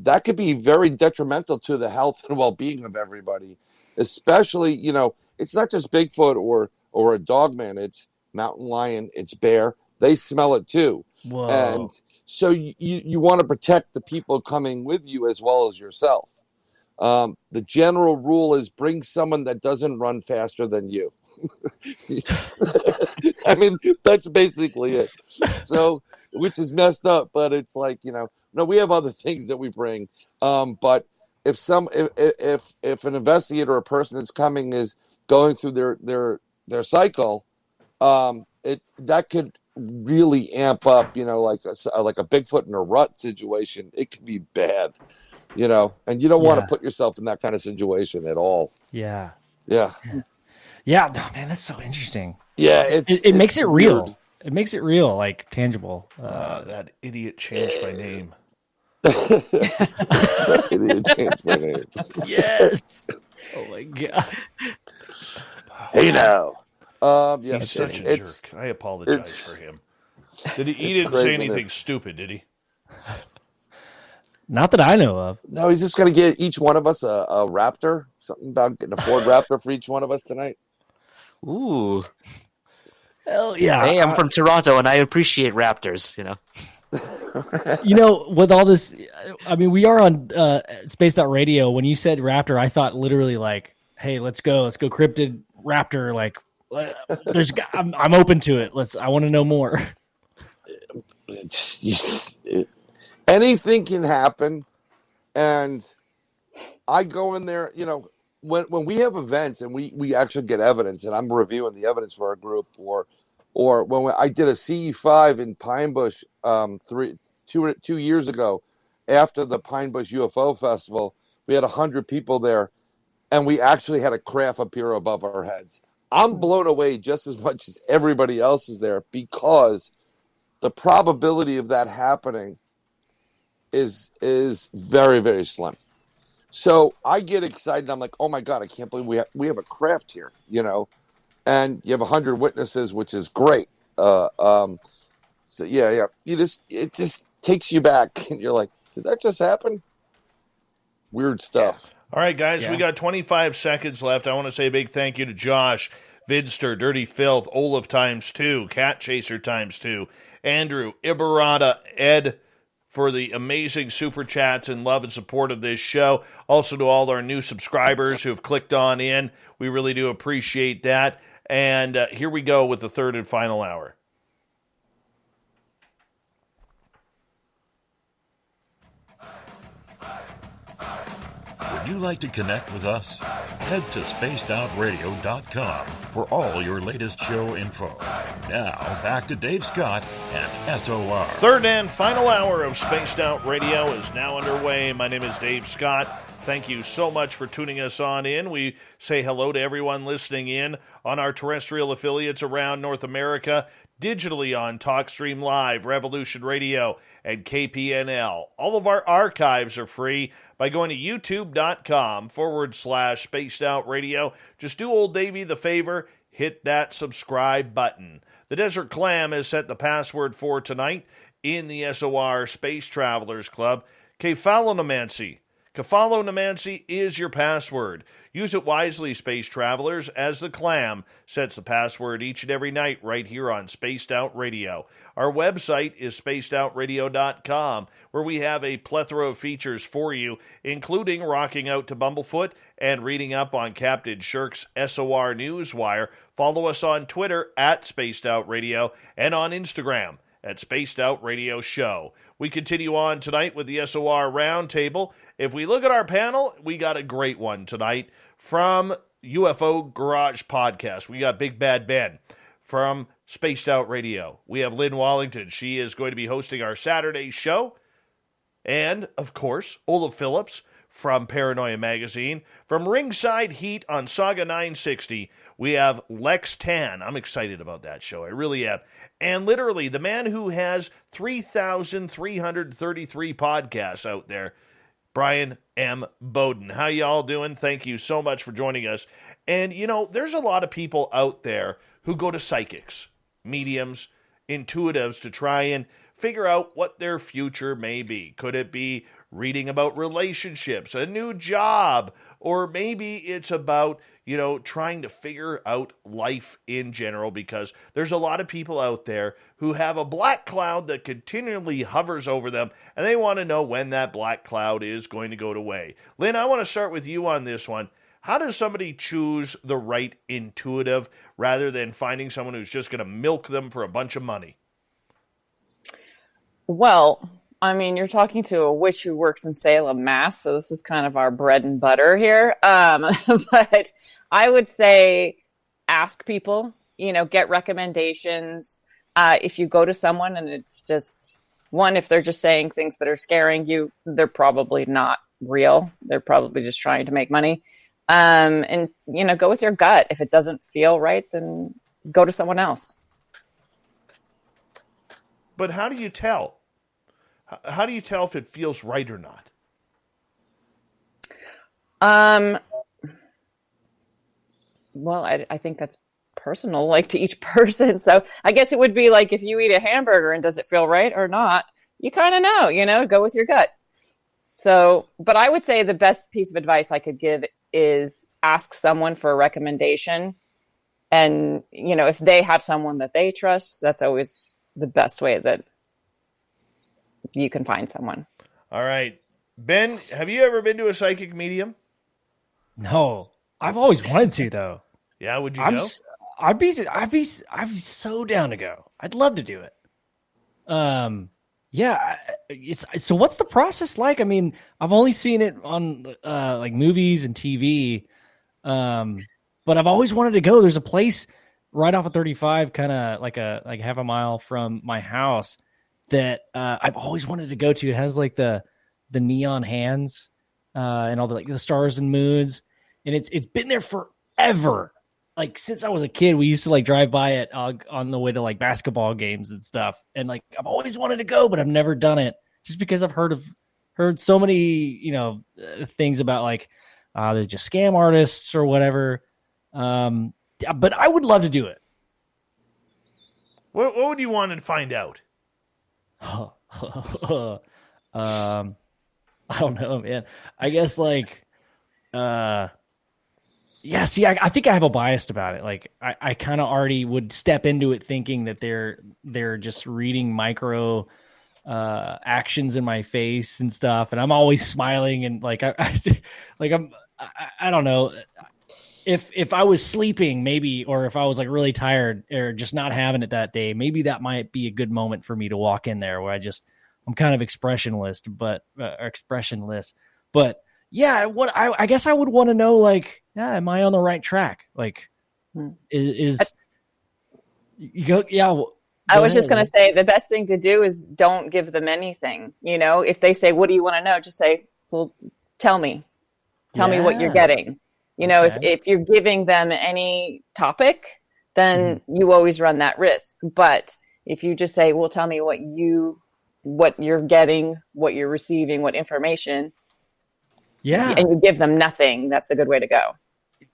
that could be very detrimental to the health and well-being of everybody, especially, it's not just Bigfoot or a dogman. It's mountain lion, it's bear. They smell it too. Whoa. And so you want to protect the people coming with you as well as yourself. The general rule is bring someone that doesn't run faster than you. I mean, that's basically it. So, which is messed up, but it's like, no, we have other things that we bring. But if an investigator or a person that's coming is going through their cycle, that could really amp up, like a Bigfoot in a rut situation. It could be bad, and you don't want to put yourself in that kind of situation at all. Yeah. Yeah. Yeah. Oh, man, that's so interesting. Yeah. It makes it real. Weird. It makes it real, like tangible. That idiot changed my name. That idiot changed my name. Yes. Oh my God. Hey now. He's such a jerk. I apologize for him. He didn't say anything stupid, did he? Not that I know of. No, he's just going to get each one of us a Raptor. Something about getting a Ford Raptor for each one of us tonight. Ooh. Hell yeah. Hey, I'm from Toronto, and I appreciate Raptors, With all this, I mean, we are on Spaced Out Radio. When you said Raptor, I thought literally like, hey, let's go cryptid Raptor. Like, I'm open to it. I want to know more. Anything can happen, and I go in there. When we have events and we actually get evidence, and I'm reviewing the evidence for our group, or when I did a CE5 in Pine Bush 2 years ago, after the Pine Bush UFO Festival, we had 100 people there, and we actually had a craft appear above our heads. I'm blown away just as much as everybody else is there, because the probability of that happening is very, very slim. So I get excited. I'm like, oh my God, I can't believe we have a craft here, and you have 100 witnesses, which is great. So yeah. It just takes you back, and you're like, did that just happen? Weird stuff. Yeah. All right, guys, we got 25 seconds left. I want to say a big thank you to Josh, Vidster, Dirty Filth, Olav ×2, Cat Chaser ×2, Andrew, Ibarata, Ed, for the amazing super chats and love and support of this show. Also to all our new subscribers who have clicked on in. We really do appreciate that. And here we go with the third and final hour. Would you like to connect with us? Head to spacedoutradio.com for all your latest show info. Now, back to Dave Scott and SOR. Third and final hour of Spaced Out Radio is now underway. My name is Dave Scott. Thank you so much for tuning us on in. We say hello to everyone listening in on our terrestrial affiliates around North America, digitally on TalkStream Live, Revolution Radio, and KPNL. All of our archives are free by going to youtube.com/Spaced Out Radio. Just do old Davey the favor, hit that subscribe button. The Desert Clam has set the password for tonight in the SOR Space Travelers Club. Kefalonomancy. Kefalonomancy is your password. Use it wisely, space travelers, as the Clam sets the password each and every night right here on Spaced Out Radio. Our website is spacedoutradio.com, where we have a plethora of features for you, including rocking out to Bumblefoot and reading up on Captain Shirk's SOR Newswire. Follow us on Twitter at Spaced Out Radio and on Instagram at Spaced Out Radio Show. We continue on tonight with the SOR Roundtable. If we look at our panel, we got a great one tonight from UFO Garage Podcast. We got Big Bad Ben from Spaced Out Radio. We have Lynn Wallington. She is going to be hosting our Saturday show. And, of course, Olav Phillips from Paranoia Magazine. From Ringside Heat on Saga 960, we have Lex Tan. I'm excited about that show. I really am. And literally, the man who has 3,333 podcasts out there, Bryan M. Bowden. How y'all doing? Thank you so much for joining us. And, there's a lot of people out there who go to psychics, mediums, intuitives to try and figure out what their future may be. Could it be reading about relationships, a new job, or maybe it's about, trying to figure out life in general, because there's a lot of people out there who have a black cloud that continually hovers over them, and they want to know when that black cloud is going to go away. Lynn, I want to start with you on this one. How does somebody choose the right intuitive rather than finding someone who's just going to milk them for a bunch of money? Well, I mean, you're talking to a witch who works in Salem, Mass, so this is kind of our bread and butter here. But I would say ask people, get recommendations. If you go to someone and it's just, one, if they're just saying things that are scaring you, they're probably not real. They're probably just trying to make money. And go with your gut. If it doesn't feel right, then go to someone else. But how do you tell? How do you tell if it feels right or not? Well, I think that's personal, like to each person. So I guess it would be like if you eat a hamburger and does it feel right or not, you kind of know, go with your gut. So, but I would say the best piece of advice I could give is ask someone for a recommendation. And, if they have someone that they trust, that's always the best way that you can find someone. All right. Ben, have you ever been to a psychic medium? No, I've always wanted to, though. Yeah, would you go? I'd be so down to go. I'd love to do it. Yeah. So what's the process like? I mean, I've only seen it on like movies and TV, but I've always wanted to go. There's a place right off of 35, kind of like half a mile from my house that I've always wanted to go to. It has like the neon hands and all the stars and moons, and it's been there forever. Like since I was a kid, we used to like drive by it on the way to like basketball games and stuff. And like I've always wanted to go, but I've never done it just because I've heard so many things about like they're just scam artists or whatever. But I would love to do it. What would you want to find out? I don't know, man. I guess like yeah, see, I think I have a bias about it. Like I kind of already would step into it thinking that they're just reading micro actions in my face and stuff, and I'm always smiling and like I don't know. If I was sleeping, maybe, or if I was like really tired or just not having it that day, maybe that might be a good moment for me to walk in there where I'm kind of expressionless. But yeah, what I guess I would want to know, like, yeah, am I on the right track? Like, is you go? Yeah. I was just going to say the best thing to do is don't give them anything. If they say, "What do you want to know?" Just say, "Well, tell me what you're getting." Okay. If you're giving them any topic, then you always run that risk. But if you just say, "Well, tell me what you're getting, what you're receiving, what information," and you give them nothing, that's a good way to go.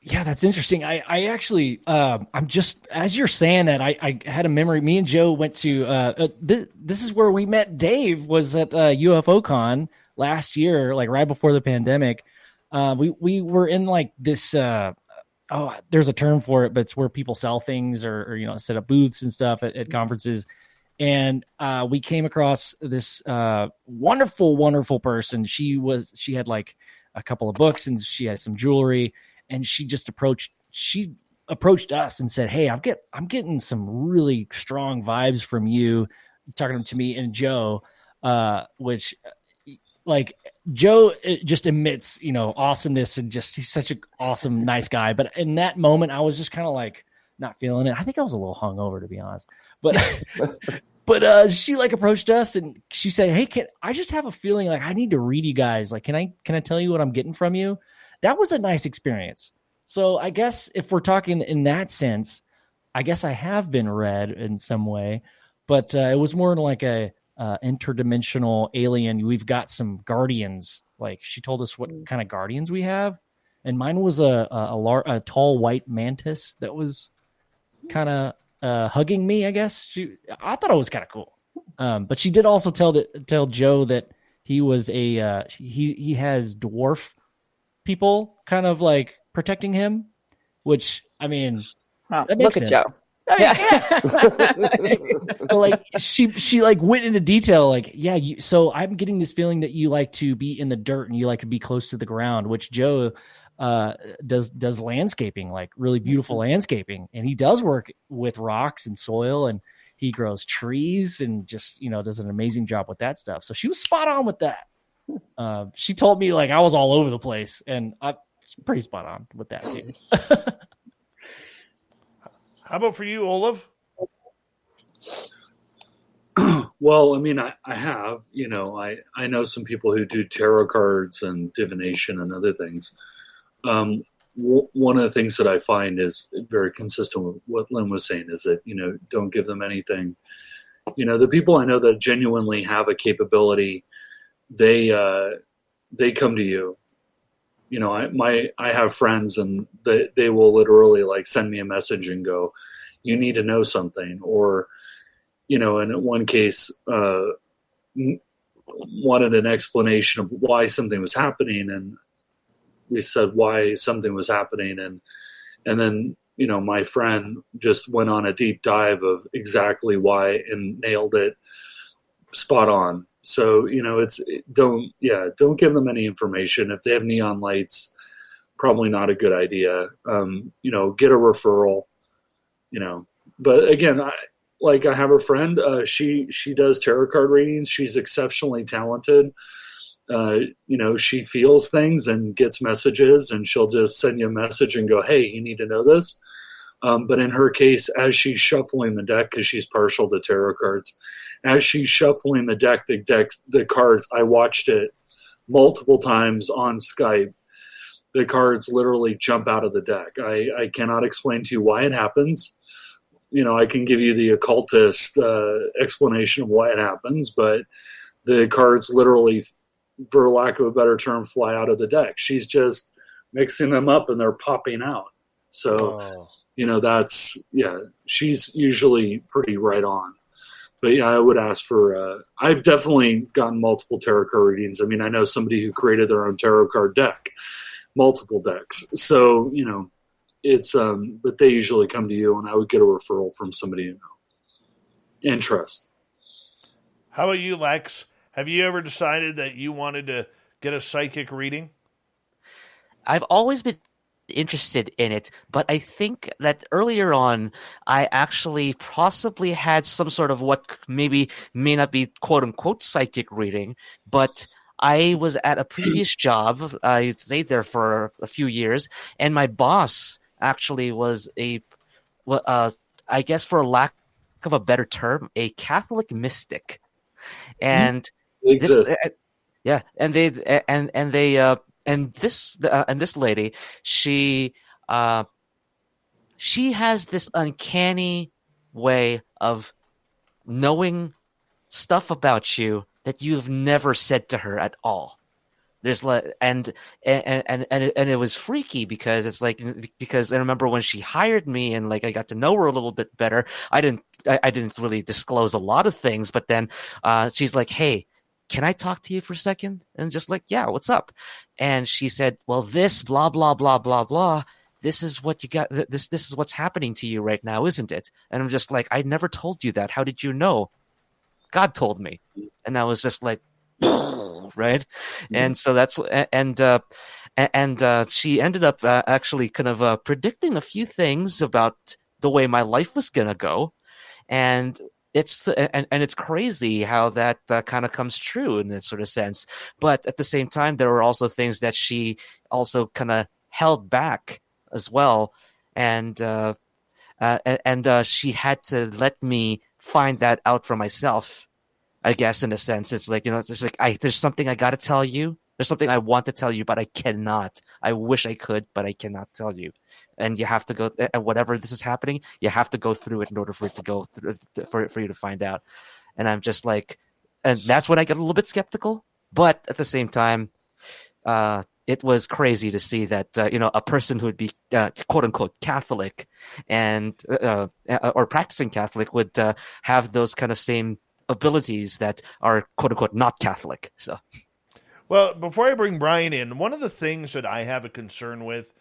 Yeah, that's interesting. I actually, I'm just, as you're saying that, I had a memory. Me and Joe went to, this is where we met Dave, was at UFO Con last year, like right before the pandemic. We were in like this, there's a term for it, but it's where people sell things or set up booths and stuff at conferences. And we came across this wonderful, wonderful person. She had like a couple of books and she had some jewelry, and she approached us and said, "Hey, I'm getting some really strong vibes from you," talking to me and Joe, which like Joe just emits, awesomeness, and just, he's such an awesome, nice guy. But in that moment, I was just kind of like not feeling it. I think I was a little hungover, to be honest, but she like approached us and she said, "Hey, I just have a feeling like I need to read you guys. Like, can I tell you what I'm getting from you?" That was a nice experience. So I guess if we're talking in that sense, I guess I have been read in some way, but it was more like a interdimensional alien. We've got some guardians. Like, she told us what kind of guardians we have, and mine was a tall white mantis that was kind of hugging me, I guess. I thought it was kind of cool. But she did also tell Joe that he was he has dwarf people kind of like protecting him, which, I mean, that makes sense. At Joe. I mean, like she like went into detail, like, so I'm getting this feeling that you like to be in the dirt and you like to be close to the ground, which Joe does landscaping, like really beautiful landscaping, and he does work with rocks and soil, and he grows trees and just does an amazing job with that stuff. So she was spot on with that. She told me like I was all over the place, and I'm pretty spot on with that too. How about for you, Olav? Well, I mean, I have, I know some people who do tarot cards and divination and other things. One of the things that I find is very consistent with what Lynn was saying is that, don't give them anything. The people I know that genuinely have a capability, they come to you. I have friends and they will literally like send me a message and go, you need to know something. Or, and in one case, wanted an explanation of why something was happening. And we said why something was happening. And then, my friend just went on a deep dive of exactly why and nailed it spot on. So, don't give them any information. If they have neon lights, probably not a good idea. Get a referral, but again, I have a friend, she does tarot card readings. She's exceptionally talented. She feels things and gets messages, and she'll just send you a message and go, hey, you need to know this. But in her case, as she's shuffling the deck, because she's partial to tarot cards, as she's shuffling the cards, I watched it multiple times on Skype. The cards literally jump out of the deck. I cannot explain to you why it happens. I can give you the occultist explanation of why it happens, but the cards literally, for lack of a better term, fly out of the deck. She's just mixing them up and they're popping out. So, she's usually pretty right on. But yeah, I would ask for, I've definitely gotten multiple tarot card readings. I mean, I know somebody who created their own tarot card deck, multiple decks. So, it's, but they usually come to you, and I would get a referral from somebody you know and trust. How about you, Lex? Have you ever decided that you wanted to get a psychic reading? I've always been interested in it, but I think that earlier on I actually possibly had some sort of what maybe may not be quote unquote psychic reading, but I was at a previous job. I stayed there for a few years, and my boss actually was I guess for lack of a better term, a Catholic mystic. And this lady, she has this uncanny way of knowing stuff about you that you've never said to her at all. There's and it was freaky because it's because I remember when she hired me and I got to know her a little bit better. I didn't really disclose a lot of things, but then she's like, "Hey, can I talk to you for a second?" And just yeah, what's up? And she said, "Well, this blah blah blah blah blah. This is what you got. This is what's happening to you right now, isn't it?" And I'm just like, "I never told you that. How did you know?" God told me. And I was just like, right? And so that's and she ended up actually kind of predicting a few things about the way my life was gonna go, and it's crazy how that kind of comes true in that sort of sense. But at the same time, there were also things that she also kind of held back as well, and she had to let me find that out for myself. I guess in a sense, it's there's something I got to tell you. There's something I want to tell you, but I cannot. I wish I could, but I cannot tell you. And you have to go, and whatever this is happening, you have to go through it in order for it to go through, for you to find out. And I'm just and that's when I get a little bit skeptical. But at the same time, it was crazy to see that a person who would be quote unquote Catholic and or practicing Catholic would have those kind of same abilities that are quote unquote not Catholic. So, well, before I bring Bryan in, one of the things that I have a concern with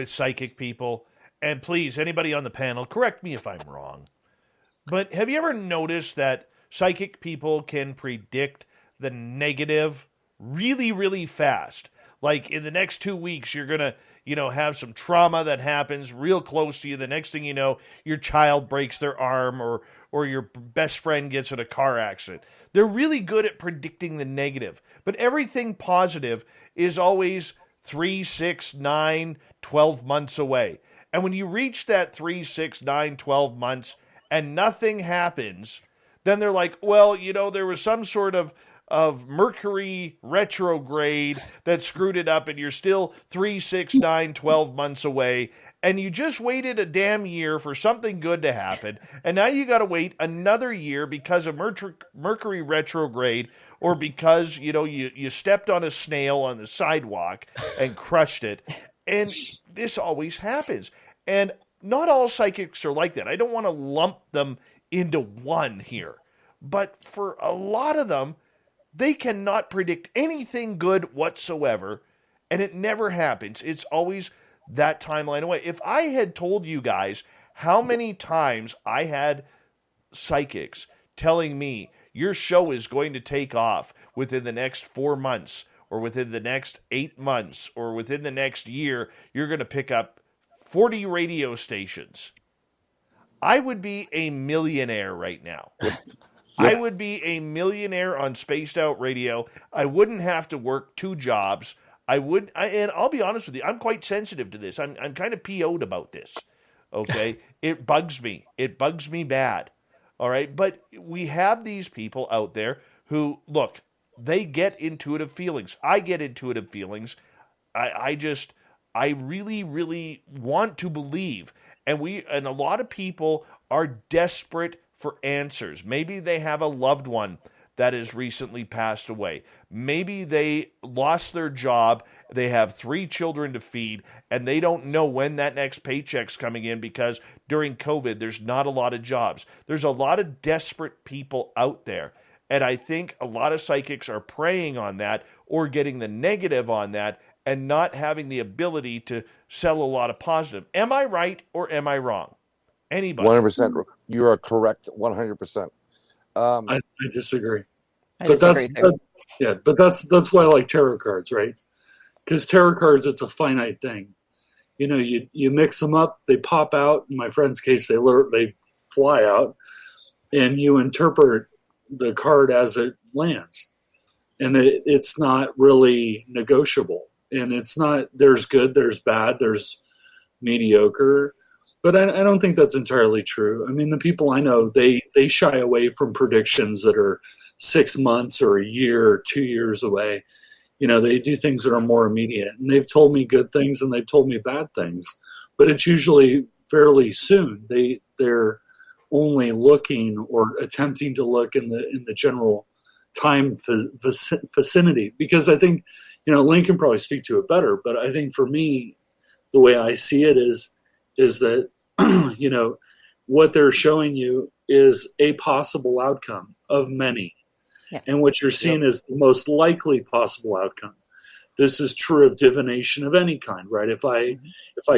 psychic people, and please, anybody on the panel, correct me if I'm wrong, but have you ever noticed that psychic people can predict the negative really, really fast? Like in the next 2 weeks, you're going to, have some trauma that happens real close to you. The next thing you know, your child breaks their arm or your best friend gets in a car accident. They're really good at predicting the negative, but everything positive is always 3, 6, 9, 12 months away. And when you reach that 3, 6, 9, 12 months and nothing happens, then they're like, well, there was some sort of Mercury retrograde that screwed it up, and you're still 3, 6, 9, 12 months away, and you just waited a damn year for something good to happen, and now you got to wait another year because of Mercury retrograde, or because you stepped on a snail on the sidewalk and crushed it, and this always happens. And not all psychics are like that. I don't want to lump them into one here, but for a lot of them, they cannot predict anything good whatsoever, and it never happens. It's always that timeline away. If I had told you guys how many times I had psychics telling me your show is going to take off within the next 4 months, or within the next 8 months, or within the next year, you're going to pick up 40 radio stations, I would be a millionaire right now. I would be a millionaire on Spaced Out Radio. I wouldn't have to work 2 jobs. And I'll be honest with you, I'm quite sensitive to this. I'm kind of PO'd about this. Okay? It bugs me. It bugs me bad. All right? But we have these people out there who, look, they get intuitive feelings. I get intuitive feelings. I really, really want to believe. And a lot of people are desperate for answers. Maybe they have a loved one that has recently passed away. Maybe they lost their job. They have 3 children to feed, and they don't know when that next paycheck's coming in because during COVID, there's not a lot of jobs. There's a lot of desperate people out there. And I think a lot of psychics are preying on that or getting the negative on that and not having the ability to sell a lot of positive. Am I right or am I wrong? Anybody? 100%. You are correct. 100%. I disagree. But that's why I like tarot cards, right? Because tarot cards, it's a finite thing. You mix them up, they pop out. In my friend's case, they fly out, and you interpret the card as it lands, and it's not really negotiable. And it's not. There's good, there's bad, there's mediocre. But I don't think that's entirely true. I mean, the people I know, they shy away from predictions that are 6 months or a year or 2 years away. They do things that are more immediate. And they've told me good things and they've told me bad things. But it's usually fairly soon. They're only looking or attempting to look in the general time vicinity. Because I think, Lynn can probably speak to it better. But I think for me, the way I see it is that, what they're showing you is a possible outcome of many. Yes. And what you're seeing is the most likely possible outcome. This is true of divination of any kind, right? If I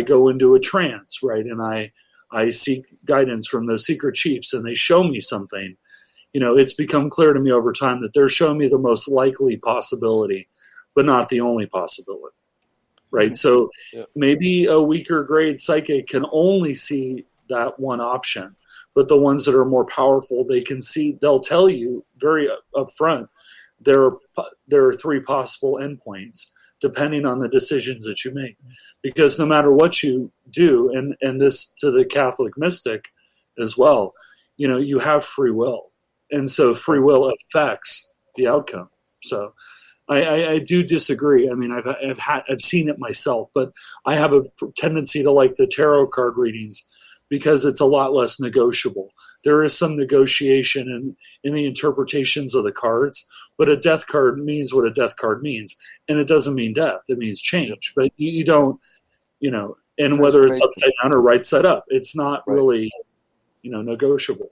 go into a trance, right, and I seek guidance from the secret chiefs and they show me something, it's become clear to me over time that they're showing me the most likely possibility, but not the only possibility. Right. So maybe a weaker grade psychic can only see that one option, but the ones that are more powerful, they'll tell you very upfront, there are 3 possible endpoints depending on the decisions that you make, because no matter what you do, and this to the Catholic mystic as well, you have free will. And so free will affects the outcome. So I do disagree. I mean, I've seen it myself, but I have a tendency to like the tarot card readings because it's a lot less negotiable. There is some negotiation in the interpretations of the cards, but a death card means what a death card means, and it doesn't mean death. It means change. But you don't, and whether it's upside down or right side up, it's not really, negotiable.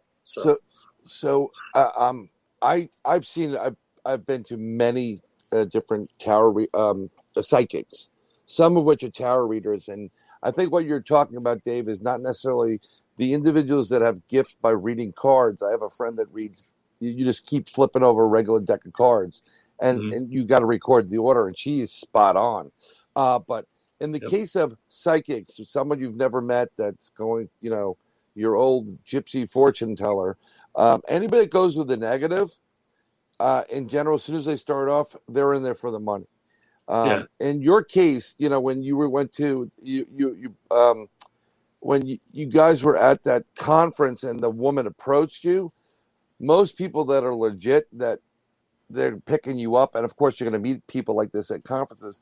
I've been to many different tarot psychics, some of which are tarot readers, and I think what you're talking about, Dave, is not necessarily the individuals that have gifts by reading cards. I have a friend that reads. You just keep flipping over a regular deck of cards, and you got to record the order, and she is spot on. But in the case of psychics, someone you've never met that's going, your old gypsy fortune teller, anybody that goes with the negative, in general, as soon as they start off, they're in there for the money. In your case, when you went to when you guys were at that conference and the woman approached you, most people that are legit, that they're picking you up, and of course you're going to meet people like this at conferences,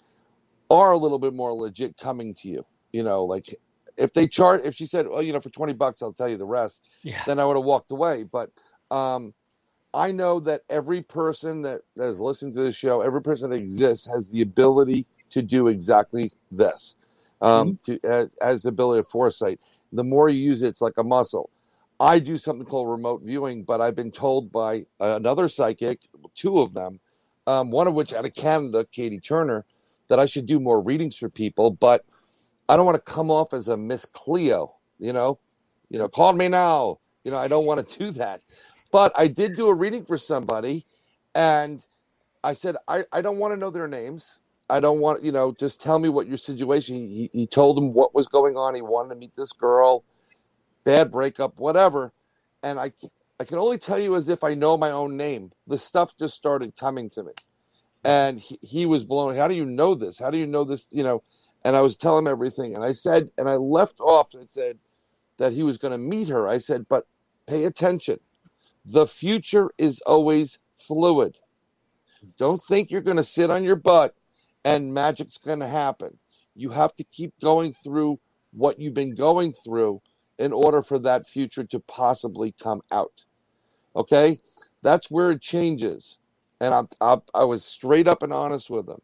are a little bit more legit coming to you. Like if she said, well, for $20, I'll tell you the rest, then I would have walked away. But I know that every person that is listening to this show, every person that exists has the ability to do exactly this. As the ability of foresight. The more you use it, it's like a muscle. I do something called remote viewing, but I've been told by another psychic, two of them, one of which out of Canada, Katie Turner, that I should do more readings for people, but I don't want to come off as a Miss Cleo, call me now. I don't want to do that. But I did do a reading for somebody, and I said, I don't want to know their names. I don't want, just tell me what your situation. He told him what was going on. He wanted to meet this girl, bad breakup, whatever. And I can only tell you as if I know my own name. The stuff just started coming to me. And he was blown. How do you know this? How do you know this? And I was telling him everything. And I said, and I left off and said that he was going to meet her. I said, but pay attention. The future is always fluid. Don't think you're going to sit on your butt and magic's going to happen. You have to keep going through what you've been going through in order for that future to possibly come out. Okay? That's where it changes. And I was straight up and honest with them.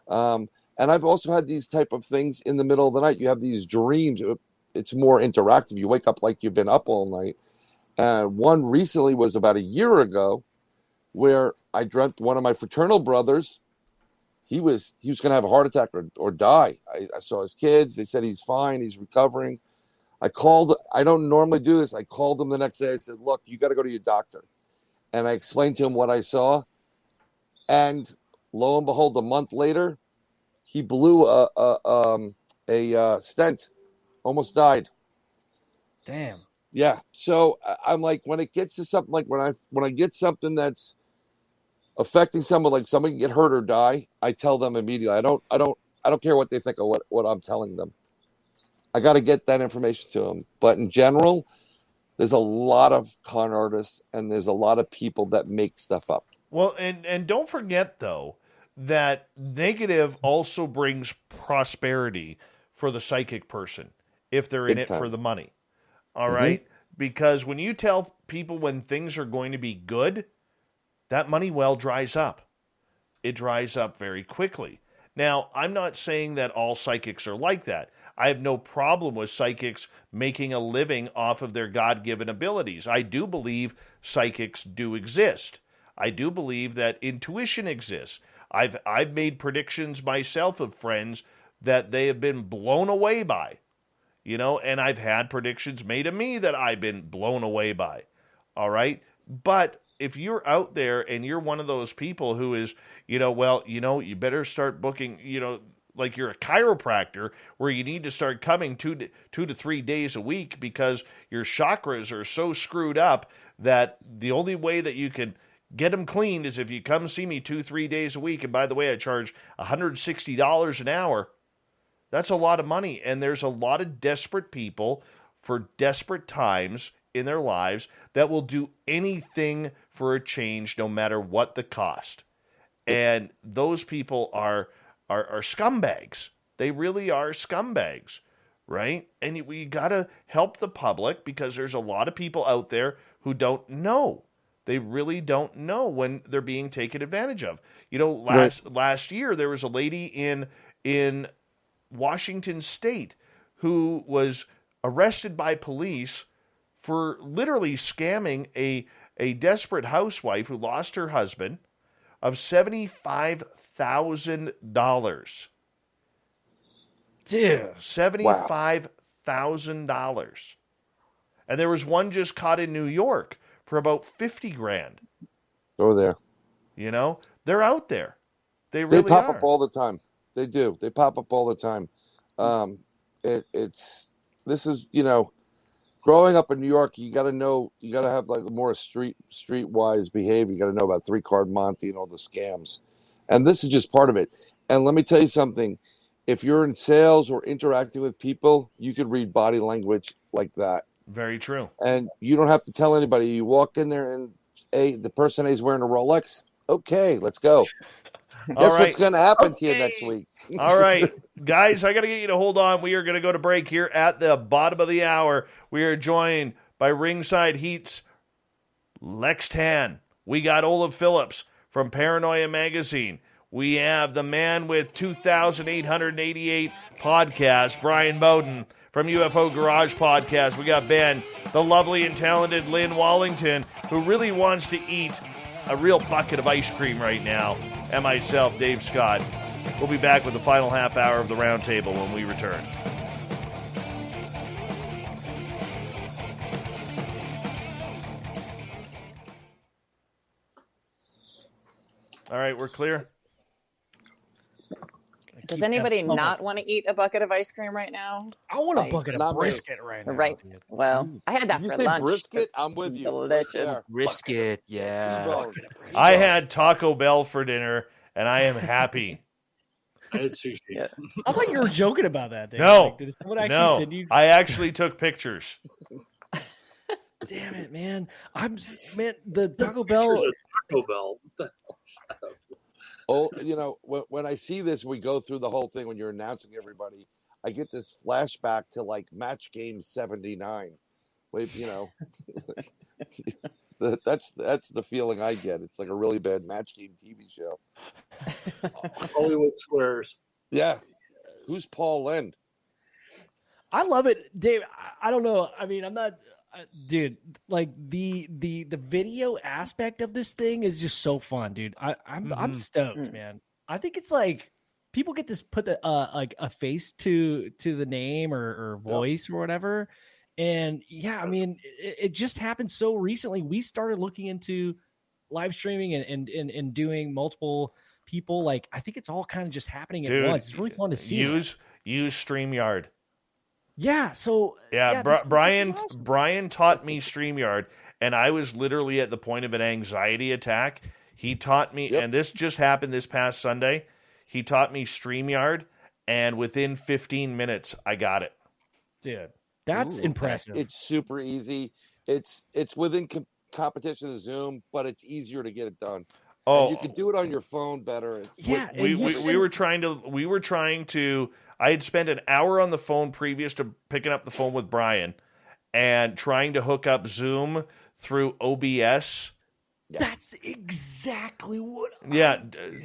And I've also had these type of things in the middle of the night. You have these dreams. It's more interactive. You wake up like you've been up all night. One recently was about a year ago where I dreamt one of my fraternal brothers, he was going to have a heart attack or die. I saw his kids. They said he's fine. He's recovering. I don't normally do this. I called him the next day. I said, look, you got to go to your doctor. And I explained to him what I saw. And lo and behold, a month later, he blew a stent, almost died. Damn. Yeah. So I'm like, when it gets to something like when I get something that's affecting someone, like somebody can get hurt or die, I tell them immediately. I don't care what they think of what I'm telling them. I got to get that information to them. But in general, there's a lot of con artists and there's a lot of people that make stuff up. Well, and don't forget though that negative also brings prosperity for the psychic person if they're in it for the money. All right? Because when you tell people when things are going to be good, that money well dries up. It dries up very quickly. Now, I'm not saying that all psychics are like that. I have no problem with psychics making a living off of their God-given abilities. I do believe psychics do exist. I do believe that intuition exists. I've made predictions myself of friends that they have been blown away by. And I've had predictions made of me that I've been blown away by. All right? But if you're out there and you're one of those people who is, you better start booking, like you're a chiropractor where you need to start coming 2 to 3 days a week because your chakras are so screwed up that the only way that you can get them cleaned is if you come see me 2-3 days a week. And by the way, I charge $160 an hour. That's a lot of money. And there's a lot of desperate people for desperate times in their lives that will do anything for a change, no matter what the cost. And those people are scumbags. They really are scumbags, right? And we got to help the public because there's a lot of people out there who don't know. They really don't know when they're being taken advantage of. Last year there was a lady in Washington State who was arrested by police for literally scamming a desperate housewife who lost her husband of $75,000. Dude. $75,000. And there was one just caught in New York for about $50,000. Go there. They're out there. They really pop are. up all the time. They do. They pop up all the time. This is, growing up in New York, you got to have like more streetwise behavior. You got to know about 3-Card Monte and all the scams. And this is just part of it. And let me tell you something. If you're in sales or interacting with people, you could read body language like that. Very true. And you don't have to tell anybody. You walk in there and the person A is wearing a Rolex. Okay, let's go. Guess what's going to happen to you next week? All right, guys, I got to get you to hold on. We are going to go to break here at the bottom of the hour. We are joined by Ringside Heat's Lex Tan. We got Olav Phillips from Paranoia Magazine. We have the man with 2,888 podcasts, Brian Bowden from UFO Garage Podcast. We got Ben, the lovely and talented Lynn Wallington, who really wants to eat a real bucket of ice cream right now, and myself, Dave Scott. We'll be back with the final half hour of the Roundtable when we return. All right, we're clear. Does anybody not want to eat a bucket of ice cream right now? I want a bucket of brisket right now. Right. Well, I had that Did you for say lunch. brisket? I'm with you. Delicious. Brisket, yeah. I had Taco Bell for dinner, and I am happy. I had sushi. Yeah. I thought you were joking about that, Dave. No. Like, did someone actually send you? I actually took pictures. Damn it, man! The Taco Bell. Pictures of Taco Bell. What the hell's that? Oh, when I see this, we go through the whole thing when you're announcing everybody. I get this flashback to like Match Game '79. Wait, that's the feeling I get. It's like a really bad Match Game TV show. Hollywood Squares. Yeah. Who's Paul Lynn? I love it, Dave. I don't know. I mean, I'm not, dude. Like the video aspect of this thing is just so fun, dude. I'm stoked, man. I think it's like people get to put like a face to the name or voice or whatever. And yeah, I mean, it just happened so recently. We started looking into live streaming and doing multiple people. Like, I think it's all kind of just happening at once. It's really fun to see. Use StreamYard. Yeah. So Bryan this is awesome. Bryan taught me StreamYard, and I was literally at the point of an anxiety attack. He taught me, and this just happened this past Sunday. He taught me StreamYard, and within 15 minutes, I got it. Dude, that's impressive. It's super easy. It's within competition of Zoom, but it's easier to get it done. Oh, and you can do it on your phone better. We were trying to. I had spent an hour on the phone previous to picking up the phone with Bryan, and trying to hook up Zoom through OBS. Yeah. That's exactly what.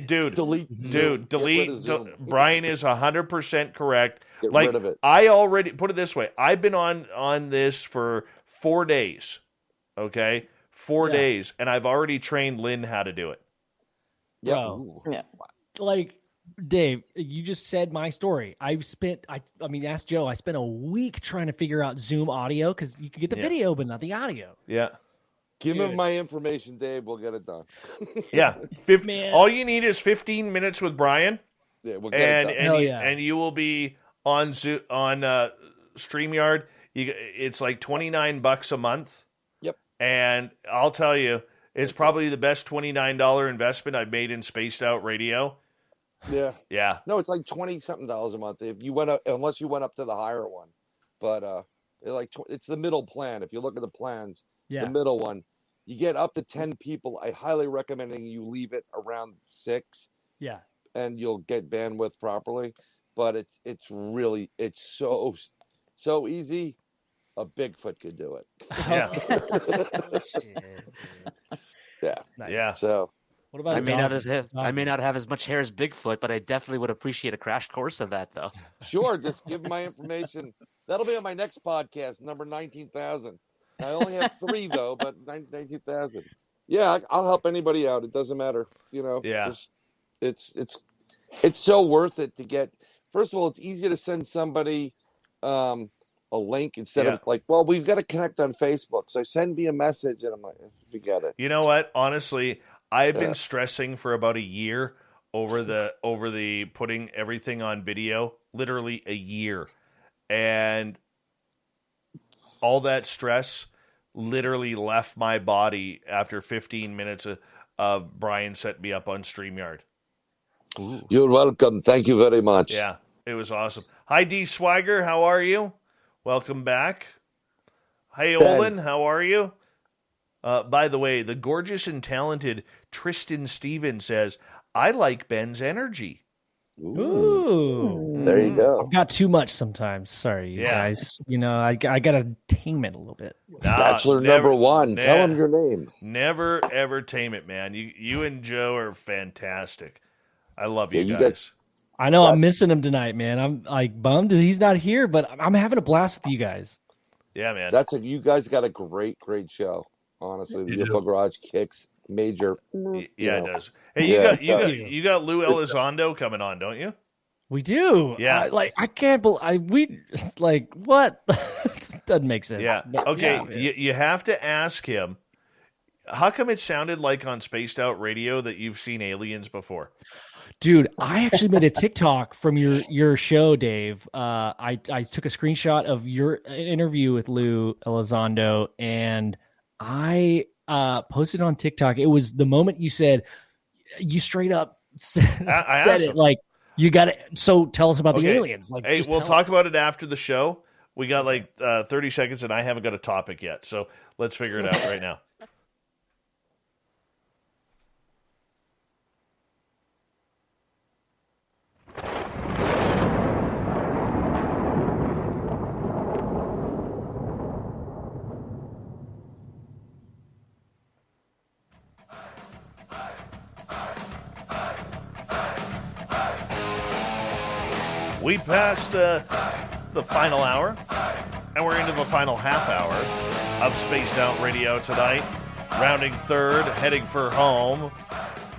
Dude. Delete. Bryan is 100% correct. Get rid of it. I already put it this way. I've been on this for 4 days. Okay, 4 days, and I've already trained Lynn how to do it. Bro, Yeah. like Dave, you just said my story. Ask Joe. I spent a week trying to figure out Zoom audio because you could get the video, but not the audio. Yeah. Give him my information, Dave. We'll get it done. Yeah. All you need is 15 minutes with Bryan. Yeah, we'll get it done. And you will be on StreamYard. It's like $29 a month. Yep. And I'll tell you, it's probably the best $29 investment I've made in Spaced Out Radio. Yeah. Yeah. No, it's like $20-something a month if you went up, unless you went up to the higher one. But it's the middle plan. If you look at the plans, the middle one, you get up to 10 people. I highly recommend you leave it around 6. Yeah. And you'll get bandwidth properly. But it's really so easy. A Bigfoot could do it. Yeah. Yeah. Nice. Yeah. So what about I may not have as much hair as Bigfoot, but I definitely would appreciate a crash course of that, though. Sure, just give my information. That'll be on my next podcast, number 19,000. I only have 3 though, but 19,000. Yeah, I'll help anybody out. It doesn't matter, Yeah. It's so worth it to get. First of all, it's easier to send somebody a link instead of like, well, we've got to connect on Facebook. So send me a message, and I'm like, forget it. You know what? Honestly, I've been stressing for about a year over the putting everything on video, literally a year. And all that stress literally left my body after 15 minutes of Bryan setting me up on StreamYard. Ooh. You're welcome. Thank you very much. Yeah, it was awesome. Hi, D. Swagger. How are you? Welcome back. Hey, Olin. How are you? By the way, the gorgeous and talented Tristan Stevens says, I like Ben's energy. Ooh. There you go. I've got too much sometimes. Sorry, you guys. I got to tame it a little bit. Bachelor number one. Tell him your name. Never, ever tame it, man. You and Joe are fantastic. I love you you guys. I know I'm missing him tonight, man. I'm like bummed that he's not here, but I'm having a blast with you guys. Yeah, man. You guys got a great show. Honestly, the UFO Garage kicks major. Yeah, it does. Hey, you got Lou Elizondo coming on, don't you? We do. Yeah. I can't believe what? Doesn't make sense. Yeah. Okay. You have to ask him. How come it sounded like on Spaced Out Radio that you've seen aliens before? Dude, I actually made a TikTok from your show, Dave. I took a screenshot of your interview with Lou Elizondo, and I posted on TikTok. It was the moment you said, you straight up said it, like, you got it. So tell us about the aliens. Like, hey, we'll talk about it after the show. We got 30 seconds, and I haven't got a topic yet. So let's figure it out right now. We passed the final hour, and we're into the final half hour of Spaced Out Radio tonight. Rounding third, heading for home.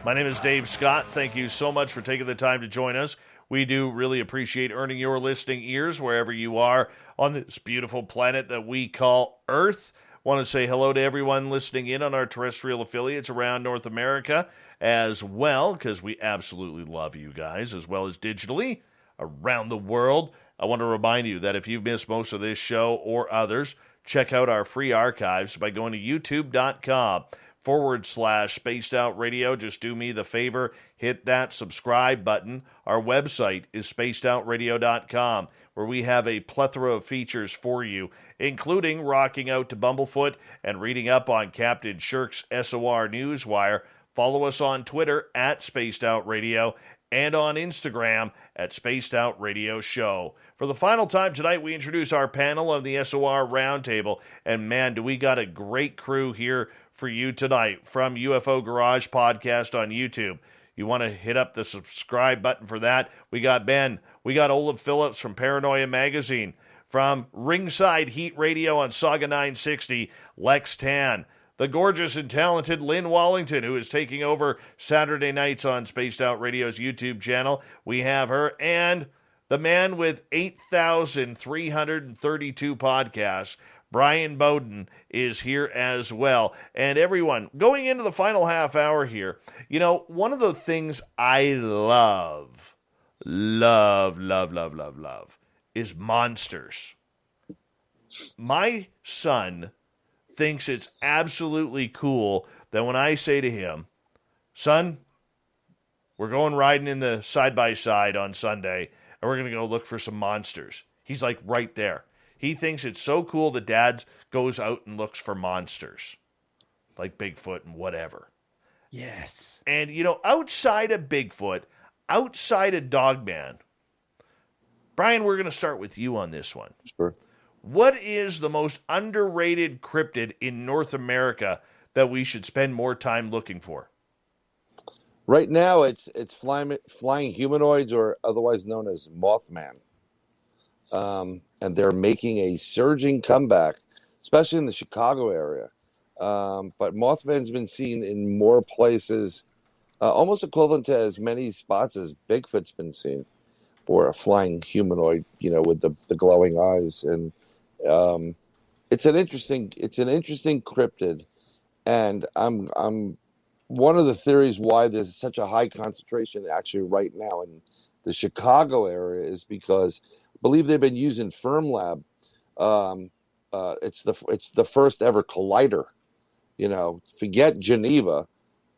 My name is Dave Scott. Thank you so much for taking the time to join us. We do really appreciate earning your listening ears wherever you are on this beautiful planet that we call Earth. Want to say hello to everyone listening in on our terrestrial affiliates around North America as well, because we absolutely love you guys, as well as digitally around the world. I want to remind you that if you've missed most of this show or others, check out our free archives by going to youtube.com/Spaced Out Radio. Just do me the favor, hit that subscribe button. Our website is spacedoutradio.com, where we have a plethora of features for you, including rocking out to Bumblefoot and reading up on Captain Shirk's SOR Newswire. Follow us on Twitter @Spaced Out Radio and on Instagram @Spaced Out Radio Show. For the final time tonight, we introduce our panel of the SOR Roundtable, and man, do we got a great crew here for you tonight from UFO Garage Podcast on YouTube. You want to hit up the subscribe button for that. We got Ben. We got Olav Phillips from Paranoia Magazine. From Ringside Heat Radio on Saga 960, Lex Tan. The gorgeous and talented Lynn Wallington, who is taking over Saturday nights on Spaced Out Radio's YouTube channel. We have her. And the man with 8,332 podcasts, Bryan Bowden, is here as well. And everyone, going into the final half hour here, one of the things I love, is monsters. My son thinks it's absolutely cool that when I say to him, son, we're going riding in the side-by-side on Sunday, and we're going to go look for some monsters. He's like right there. He thinks it's so cool that Dad goes out and looks for monsters, like Bigfoot and whatever. Yes. And, outside of Bigfoot, outside of Dogman, Bryan, we're going to start with you on this one. Sure. What is the most underrated cryptid in North America that we should spend more time looking for? Right now, it's flying humanoids, or otherwise known as Mothman. And they're making a surging comeback, especially in the Chicago area. But Mothman's been seen in more places, almost equivalent to as many spots as Bigfoot's been seen, or a flying humanoid, with the glowing eyes. And it's an interesting cryptid, and I'm one of the theories why there's such a high concentration actually right now in the Chicago area is because I believe they've been using FermLab. It's the first ever collider. Forget Geneva,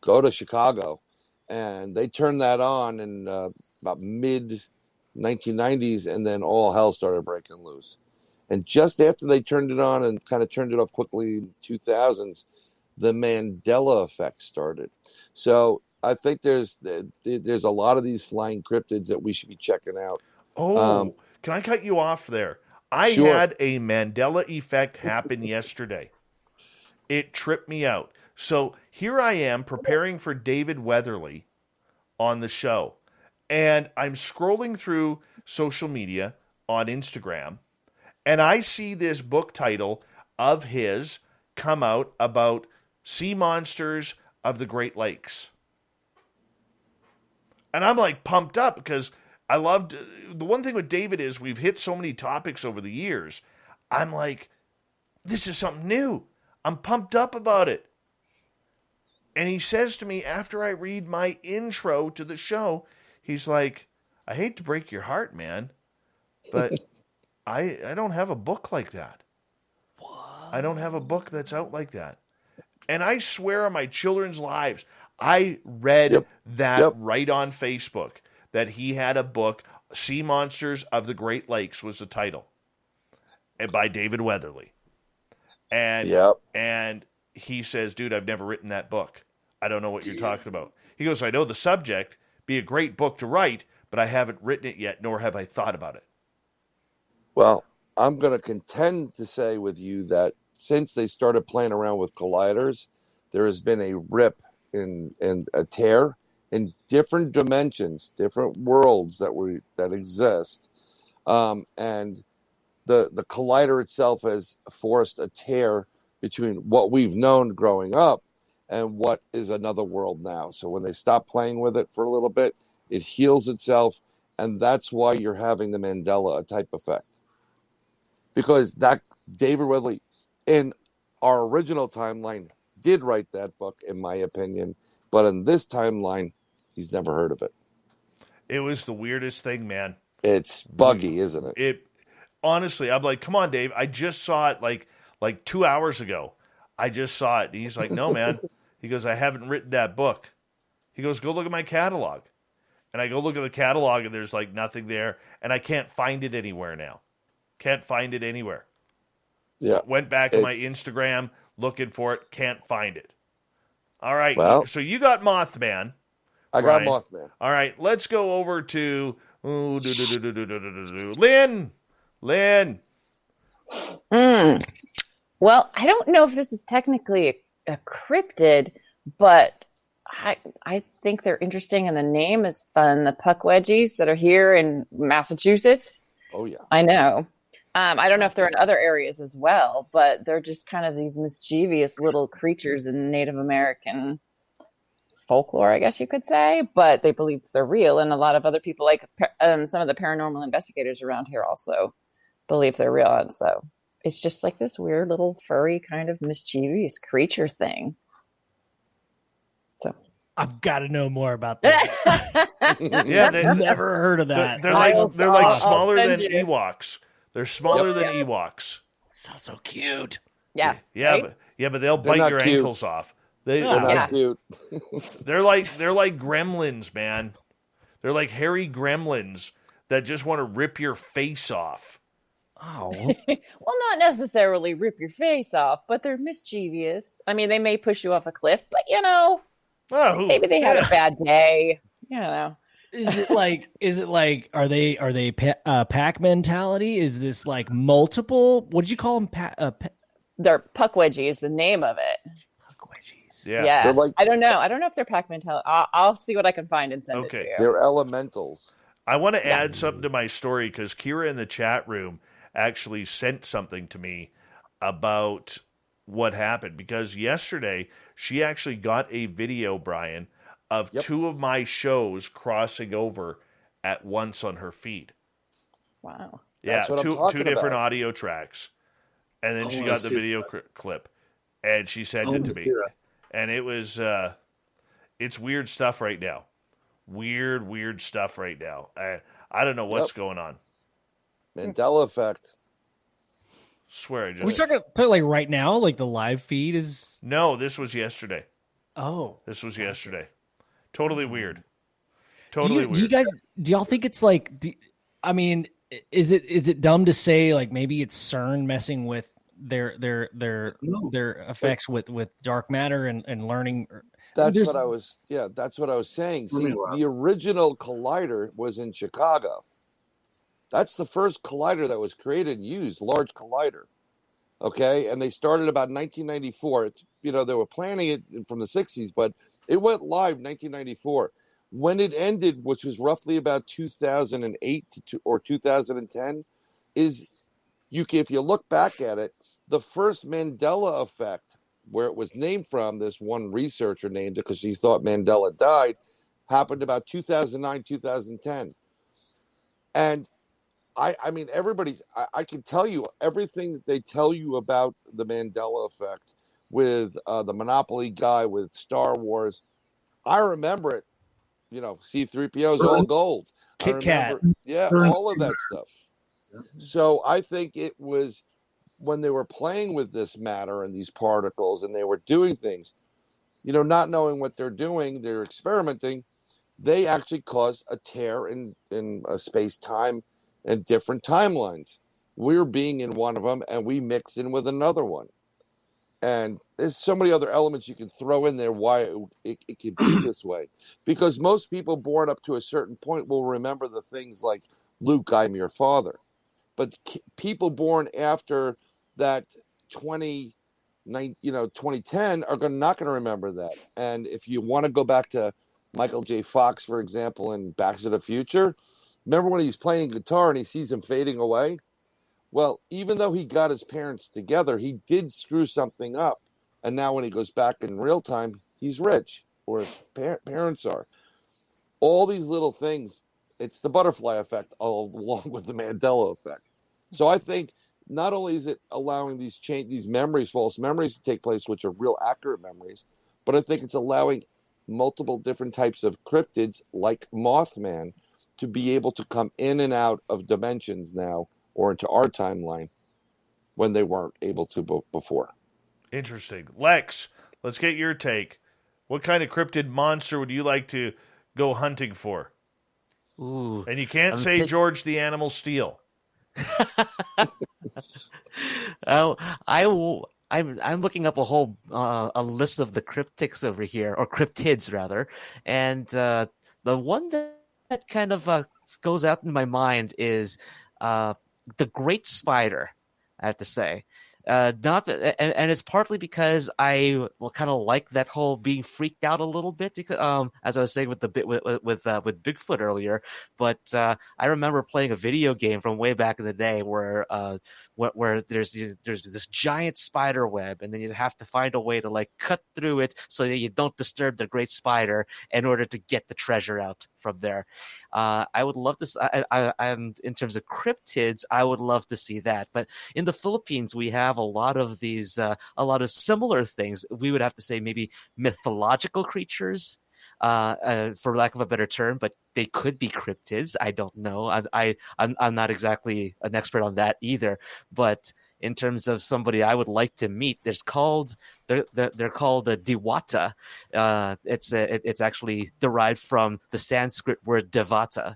go to Chicago, and they turned that on in about mid 1990s, and then all hell started breaking loose. And just after they turned it on and kind of turned it off quickly in 2000s, the Mandela effect started. So I think there's a lot of these flying cryptids that we should be checking out. Can I cut you off there? I Sure. had a Mandela effect happen yesterday. It tripped me out. So here I am preparing for David Weatherly on the show. And I'm scrolling through social media on Instagram. And I see this book title of his come out about sea monsters of the Great Lakes. And I'm like pumped up because I loved, the one thing with David is we've hit so many topics over the years. I'm like, this is something new. I'm pumped up about it. And he says to me after I read my intro to the show, he's like, I hate to break your heart, man, but I don't have a book like that. What? I don't have a book that's out like that. And I swear on my children's lives, I read that right on Facebook, that he had a book, Sea Monsters of the Great Lakes was the title, and by David Weatherly. And he says, dude, I've never written that book. I don't know what you're talking about. He goes, I know the subject, be a great book to write, but I haven't written it yet, nor have I thought about it. Well, I'm going to contend to say with you that since they started playing around with colliders, there has been a rip in a tear in different dimensions, different worlds that exist. And the collider itself has forced a tear between what we've known growing up and what is another world now. So when they stop playing with it for a little bit, it heals itself, and that's why you're having the Mandela type effect. Because that David Weatherly, in our original timeline, did write that book, in my opinion, but in this timeline, he's never heard of it. It was the weirdest thing, man. It's buggy, isn't it? Honestly, I'm like, come on, Dave. I just saw it like 2 hours ago. I just saw it. And he's like, no, man. He goes, I haven't written that book. He goes, go look at my catalog. And I go look at the catalog, and there's like nothing there. And I can't find it anywhere now. Can't find it anywhere. Yeah. Went back to my Instagram looking for it. Can't find it. All right. Well, so you got Mothman. I got Mothman. All right. Let's go over to Lynn. Lynn. Well, I don't know if this is technically a cryptid, but I think they're interesting, and the name is fun. The Puckwedgies that are here in Massachusetts. Oh, yeah. I know. I don't know if they're in other areas as well, but they're just kind of these mischievous little creatures in Native American folklore, I guess you could say, but they believe they're real. And a lot of other people, like some of the paranormal investigators around here, also believe they're real. And so it's just like this weird little furry kind of mischievous creature thing. So I've got to know more about that. Yeah, never heard of that. They're like smaller than Ewoks. They're smaller than Ewoks. So cute. Yeah. Yeah, right? but they'll bite your cute. ankles off. They're not cute. They're like gremlins, man. They're like hairy gremlins that just want to rip your face off. Oh. Well, not necessarily rip your face off, but they're mischievous. I mean, they may push you off a cliff, but maybe they had a bad day. Is it like are they pack mentality? Is this like multiple? What did you call them? They're Puckwedgie is the name of it. Puckwedgies. Yeah. I don't know. I don't know if they're pack mentality. I'll see what I can find and send it to you. They're elementals. I want to add something to my story because Kira in the chat room actually sent something to me about what happened, because yesterday she actually got a video, Brian, of two of my shows crossing over at once on her feed. Wow. Yeah, That's what two different audio tracks. And then she got the video clip, and she sent it to me. And it was It's weird stuff right now. Weird stuff right now. I don't know what's going on. Mandela effect. Swear I Are we just... talking like right now? Like the live feed is... No, this was yesterday. Oh. This was yesterday. Totally weird. Do you guys, do y'all think it's like, I mean, is it dumb to say like maybe it's CERN messing with their effects with dark matter and learning? That's what I was saying. See, the original collider was in Chicago. That's the first collider that was created and used, large collider. Okay, and they started about 1994. It's, they were planning it from the 60s, but it went live 1994. When it ended, which was roughly about 2008 or 2010, if you look back at it, the first Mandela effect, where it was named from, this one researcher named it because she thought Mandela died, happened about 2009, 2010. And I mean, I can tell you everything that they tell you about the Mandela effect with the Monopoly guy, with Star Wars. I remember it. C-3PO is all gold. Kit Kat. All of that stuff. So I think it was when they were playing with this matter and these particles and they were doing things, not knowing what they're doing, they're experimenting, they actually caused a tear in space-time and different timelines. We're being in one of them and we mix in with another one. And there's so many other elements you can throw in there why it can be this way. Because most people born up to a certain point will remember the things like, Luke, I'm your father. But people born after that 2010 are not going to remember that. And if you want to go back to Michael J. Fox, for example, in Back to the Future, remember when he's playing guitar and he sees him fading away? Well, even though he got his parents together, he did screw something up. And now when he goes back in real time, he's rich, or his parents are. All these little things, it's the butterfly effect along with the Mandela effect. So I think not only is it allowing these memories, false memories to take place, which are real accurate memories, but I think it's allowing multiple different types of cryptids like Mothman to be able to come in and out of dimensions now, or into our timeline, when they weren't able to before. Interesting. Lex, let's get your take. What kind of cryptid monster would you like to go hunting for? Ooh. And you can't say George the Animal Steel. I'm looking up a list of the cryptics over here, or cryptids rather, and the one that kind of goes out in my mind is the great spider, I have to say. And it's partly because I kind of like that whole being freaked out a little bit, because as I was saying with Bigfoot earlier. But I remember playing a video game from way back in the day where there's this giant spider web, and then you have to find a way to like cut through it so that you don't disturb the great spider in order to get the treasure out from there. I would love to. And in terms of cryptids, I would love to see that. But in the Philippines, we have a lot of these, a lot of similar things. We would have to say maybe mythological creatures, for lack of a better term, but they could be cryptids. I don't know. I'm not exactly an expert on that either. But in terms of somebody I would like to meet, they're called the Diwata. It's actually derived from the Sanskrit word Devata,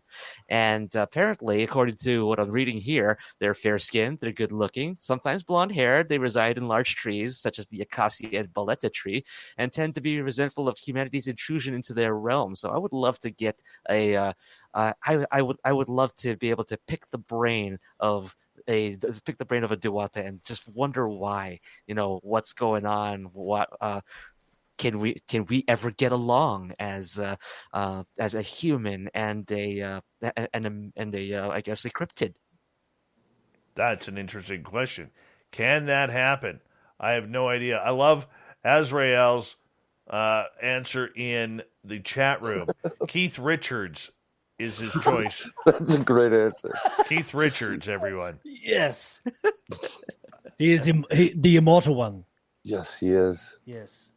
and apparently, according to what I'm reading here, they're fair-skinned, they're good-looking, sometimes blonde-haired. They reside in large trees such as the acacia and baleta tree, and tend to be resentful of humanity's intrusion into their realm. So I would love to get I would love to be able to pick the brain of a Diwata and just wonder why, what's going on, what can we ever get along as a human and a I guess a cryptid. That's an interesting question. Can that happen? I have no idea. I love Azrael's answer in the chat room. Keith Richards is his choice. That's a great answer. Keith Richards, everyone. Yes. He is the immortal one. Yes, he is. Yes.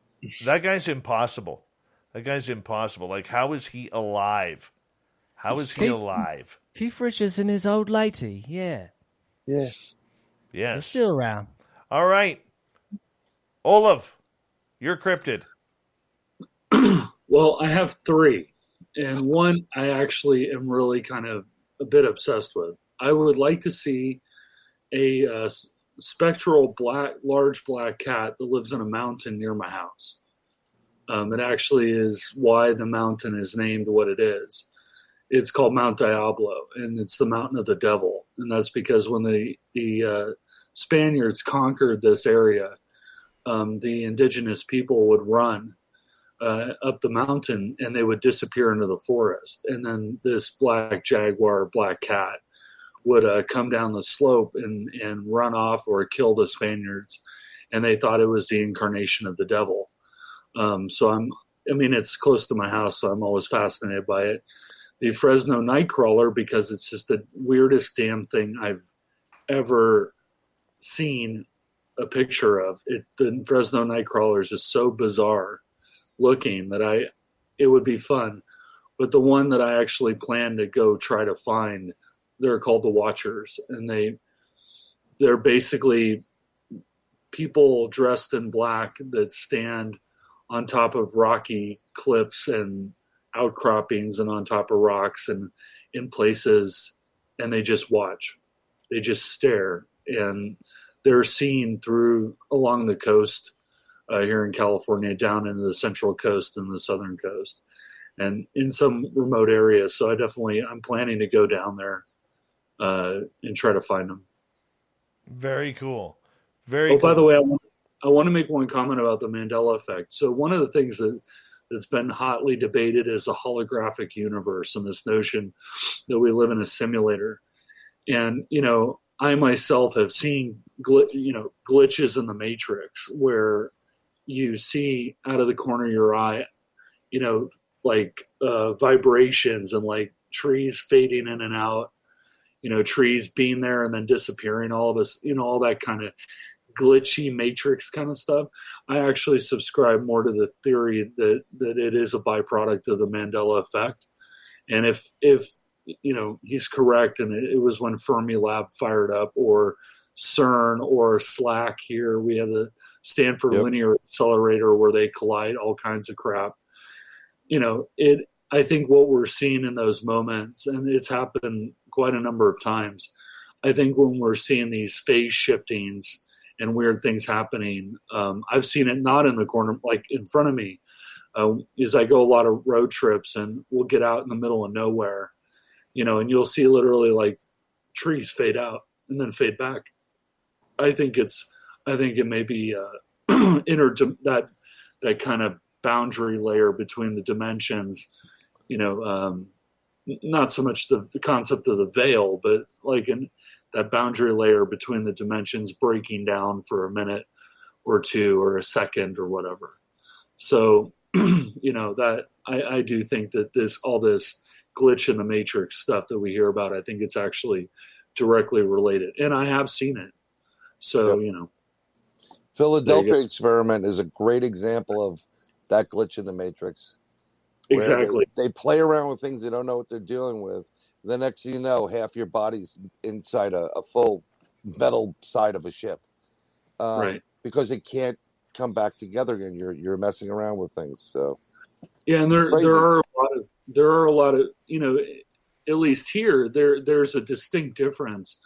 That guy's impossible. That guy's impossible. Like, how is he alive? How is he alive? Keith Richards and his old lady, yeah. Yeah. They're Yes. still around. All right. Olav, you're cryptid. Well, I have three, and one I actually am really kind of a bit obsessed with. I would like to see a spectral large black cat that lives in a mountain near my house. It actually is why the mountain is named what it is. It's called Mount Diablo, and it's the mountain of the devil. And that's because when the Spaniards conquered this area, the indigenous people would run up the mountain and they would disappear into the forest. And then this black jaguar, black cat, would come down the slope and run off or kill the Spaniards. And they thought it was the incarnation of the devil. It's close to my house, so I'm always fascinated by it. The Fresno Nightcrawler, because it's just the weirdest damn thing I've ever seen a picture of. The Fresno Nightcrawler is just so bizarre looking that it would be fun. But the one that I actually plan to go try to find, they're called the Watchers, and they're basically people dressed in black that stand on top of rocky cliffs and outcroppings and on top of rocks and in places, and they just watch. They just stare, and they're seen along the coast here in California, down into the central coast and the southern coast, and in some remote areas. So I'm planning to go down there and try to find them. Very cool. Very cool. By the way, I want to make one comment about the Mandela effect. So one of the things that's been hotly debated is a holographic universe and this notion that we live in a simulator. And, I myself have seen glitches in the Matrix where you see out of the corner of your eye, vibrations and like trees fading in and out, trees being there and then disappearing, all of us, all that kind of glitchy Matrix kind of stuff. I actually subscribe more to the theory that it is a byproduct of the Mandela effect. And if he's correct, and it was when Fermilab fired up, or CERN or SLAC here, we have the Stanford Linear Accelerator where they collide all kinds of crap. I think what we're seeing in those moments, and it's happened quite a number of times, I think when we're seeing these phase shiftings and weird things happening, I've seen it not in the corner, like in front of me, is I go a lot of road trips and we'll get out in the middle of nowhere, and you'll see literally like trees fade out and then fade back. I think it may be that kind of boundary layer between the dimensions, not so much the concept of the veil, but like that boundary layer between the dimensions breaking down for a minute or two or a second or whatever. So, that I do think that all this glitch in the Matrix stuff that we hear about, I think it's actually directly related, and I have seen it. So, Philadelphia experiment is a great example of that glitch in the Matrix. Exactly. They play around with things they don't know what they're dealing with. The next thing you know, half your body's inside a full metal side of a ship, right? Because it can't come back together again. You're messing around with things. So yeah, and there are a lot of at least here there's a distinct difference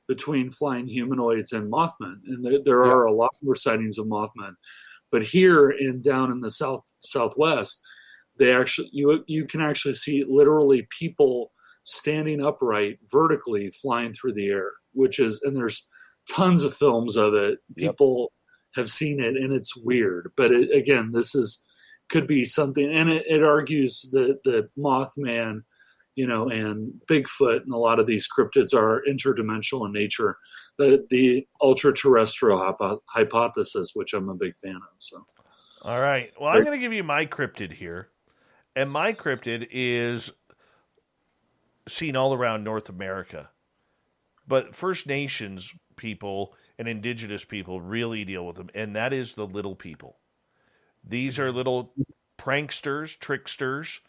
between flying humanoids and Mothmen, and there are a lot more sightings of Mothmen. But here down in the southwest, they actually you can actually see literally people standing upright vertically flying through the air, and there's tons of films of it. People have seen it, and it's weird. But again, could be something, and it argues that Mothman, and Bigfoot and a lot of these cryptids are interdimensional in nature. The ultra-terrestrial hypothesis, which I'm a big fan of. So, all right. Well, I'm going to give you my cryptid here, and my cryptid is seen all around North America, but First Nations people and indigenous people really deal with them, and that is the little people. These are little pranksters, tricksters,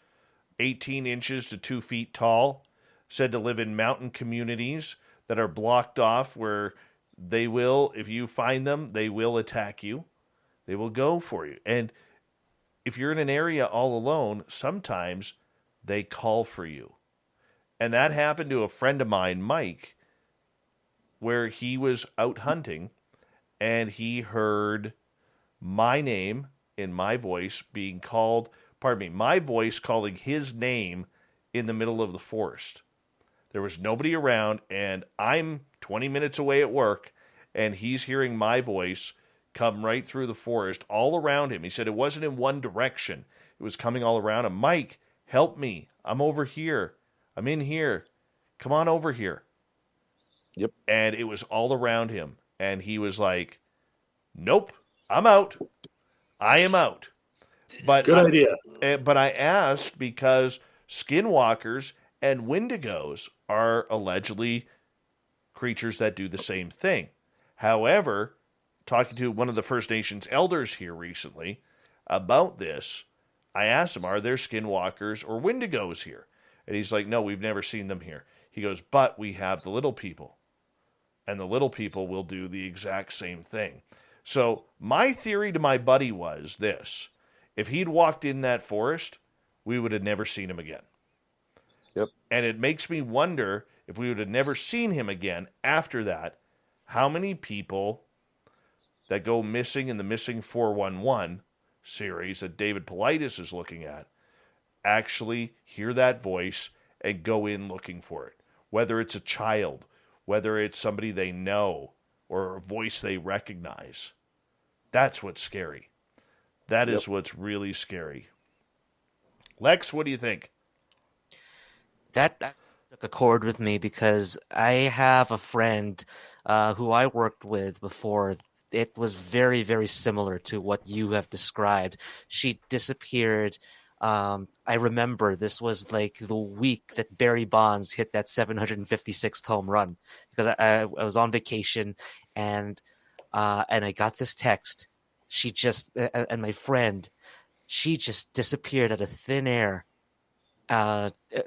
18 inches to 2 feet tall, said to live in mountain communities that are blocked off where they will, if you find them, they will attack you. They will go for you. And if you're in an area all alone, sometimes they call for you. And that happened to a friend of mine, Mike, where he was out hunting and he heard my name in my voice being called, my voice calling his name in the middle of the forest. There was nobody around, and I'm 20 minutes away at work, and he's hearing my voice come right through the forest all around him. He said it wasn't in one direction. It was coming all around him. Mike, help me. I'm over here. I'm in here. Come on over here. Yep. And it was all around him. And he was like, nope, I'm out. I am out. But Good idea. But I asked because skinwalkers and wendigos are allegedly creatures that do the same thing. However, talking to one of the First Nations elders here recently about this, I asked him, are there skinwalkers or wendigos here? And he's like, no, we've never seen them here. He goes, but we have the little people. And the little people will do the exact same thing. So my theory to my buddy was this. If he'd walked in that forest, we would have never seen him again. Yep. And it makes me wonder if we would have never seen him again after that, how many people that go missing in the Missing 411 series that David Politis is looking at actually hear that voice and go in looking for it. Whether it's a child, whether it's somebody they know, or a voice they recognize. That's what's scary. That is what's really scary. Lex, what do you think? That took a chord with me because I have a friend who I worked with before. It was very, very similar to what you have described. She disappeared. I remember this was like the week that Barry Bonds hit that 756th home run because I was on vacation and I got this text. She just and my friend, she just disappeared out of thin air,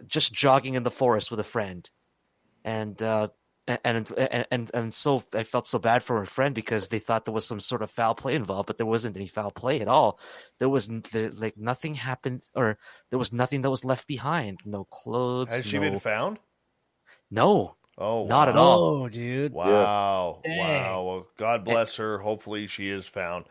just jogging in the forest with a friend, and so I felt so bad for her friend because they thought there was some sort of foul play involved, but there wasn't any foul play at all. There was nothing happened, or there was nothing that was left behind. No clothes. Has she been found? No. Oh, not at all. Oh, dude. Wow. Yeah. Wow. Well, God bless her. Hopefully she is found.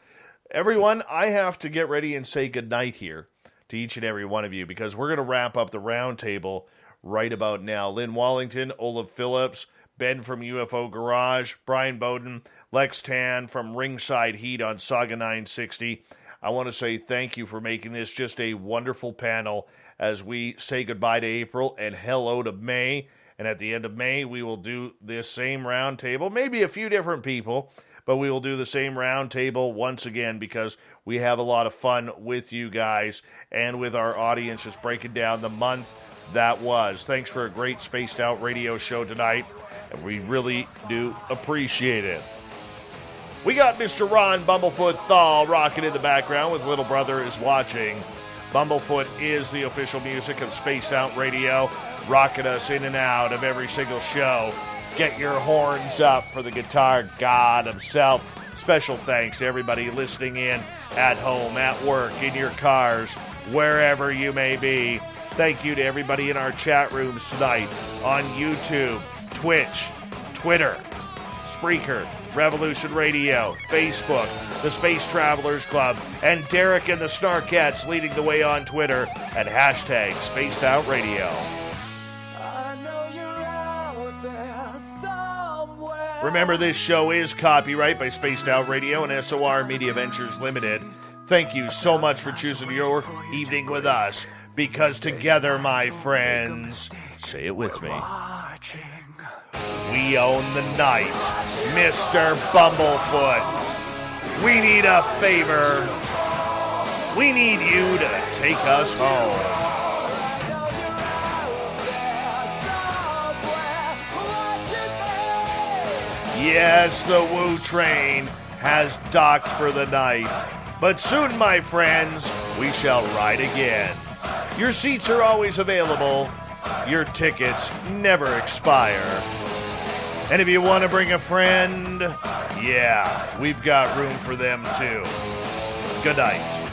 Everyone, I have to get ready and say goodnight here to each and every one of you because we're going to wrap up the roundtable right about now. Lynn Wallington, Olav Phillips, Ben from UFO Garage, Bryan Bowden, Lex Tan from Ringside Heat on Saga 960. I want to say thank you for making this just a wonderful panel as we say goodbye to April and hello to May. And at the end of May, we will do this same roundtable, maybe a few different people, but we will do the same roundtable once again because we have a lot of fun with you guys and with our audience just breaking down the month that was. Thanks for a great Spaced Out radio show tonight, and we really do appreciate it. We got Mr. Ron Bumblefoot Thal rocking in the background with Little Brother is Watching. Bumblefoot is the official music of Spaced Out Radio, rocking us in and out of every single show. Get your horns up for the guitar god himself. Special thanks to everybody listening in at home, at work, in your cars, wherever you may be. Thank you to everybody in our chat rooms tonight on YouTube, Twitch, Twitter, Spreaker, Revolution Radio, Facebook, the Space Travelers Club, and Derek and the Snarkettes leading the way on Twitter at hashtag Spaced Out Radio. Remember, this show is copyright by Spaced Out Radio and SOR Media Ventures Limited. Thank you so much for choosing your evening with us, because together, my friends, say it with me, we own the night, Mr. Bumblefoot. We need a favor. We need you to take us home. Yes, the Woo train has docked for the night. But soon, my friends, we shall ride again. Your seats are always available. Your tickets never expire. And if you want to bring a friend, yeah, we've got room for them too. Good night.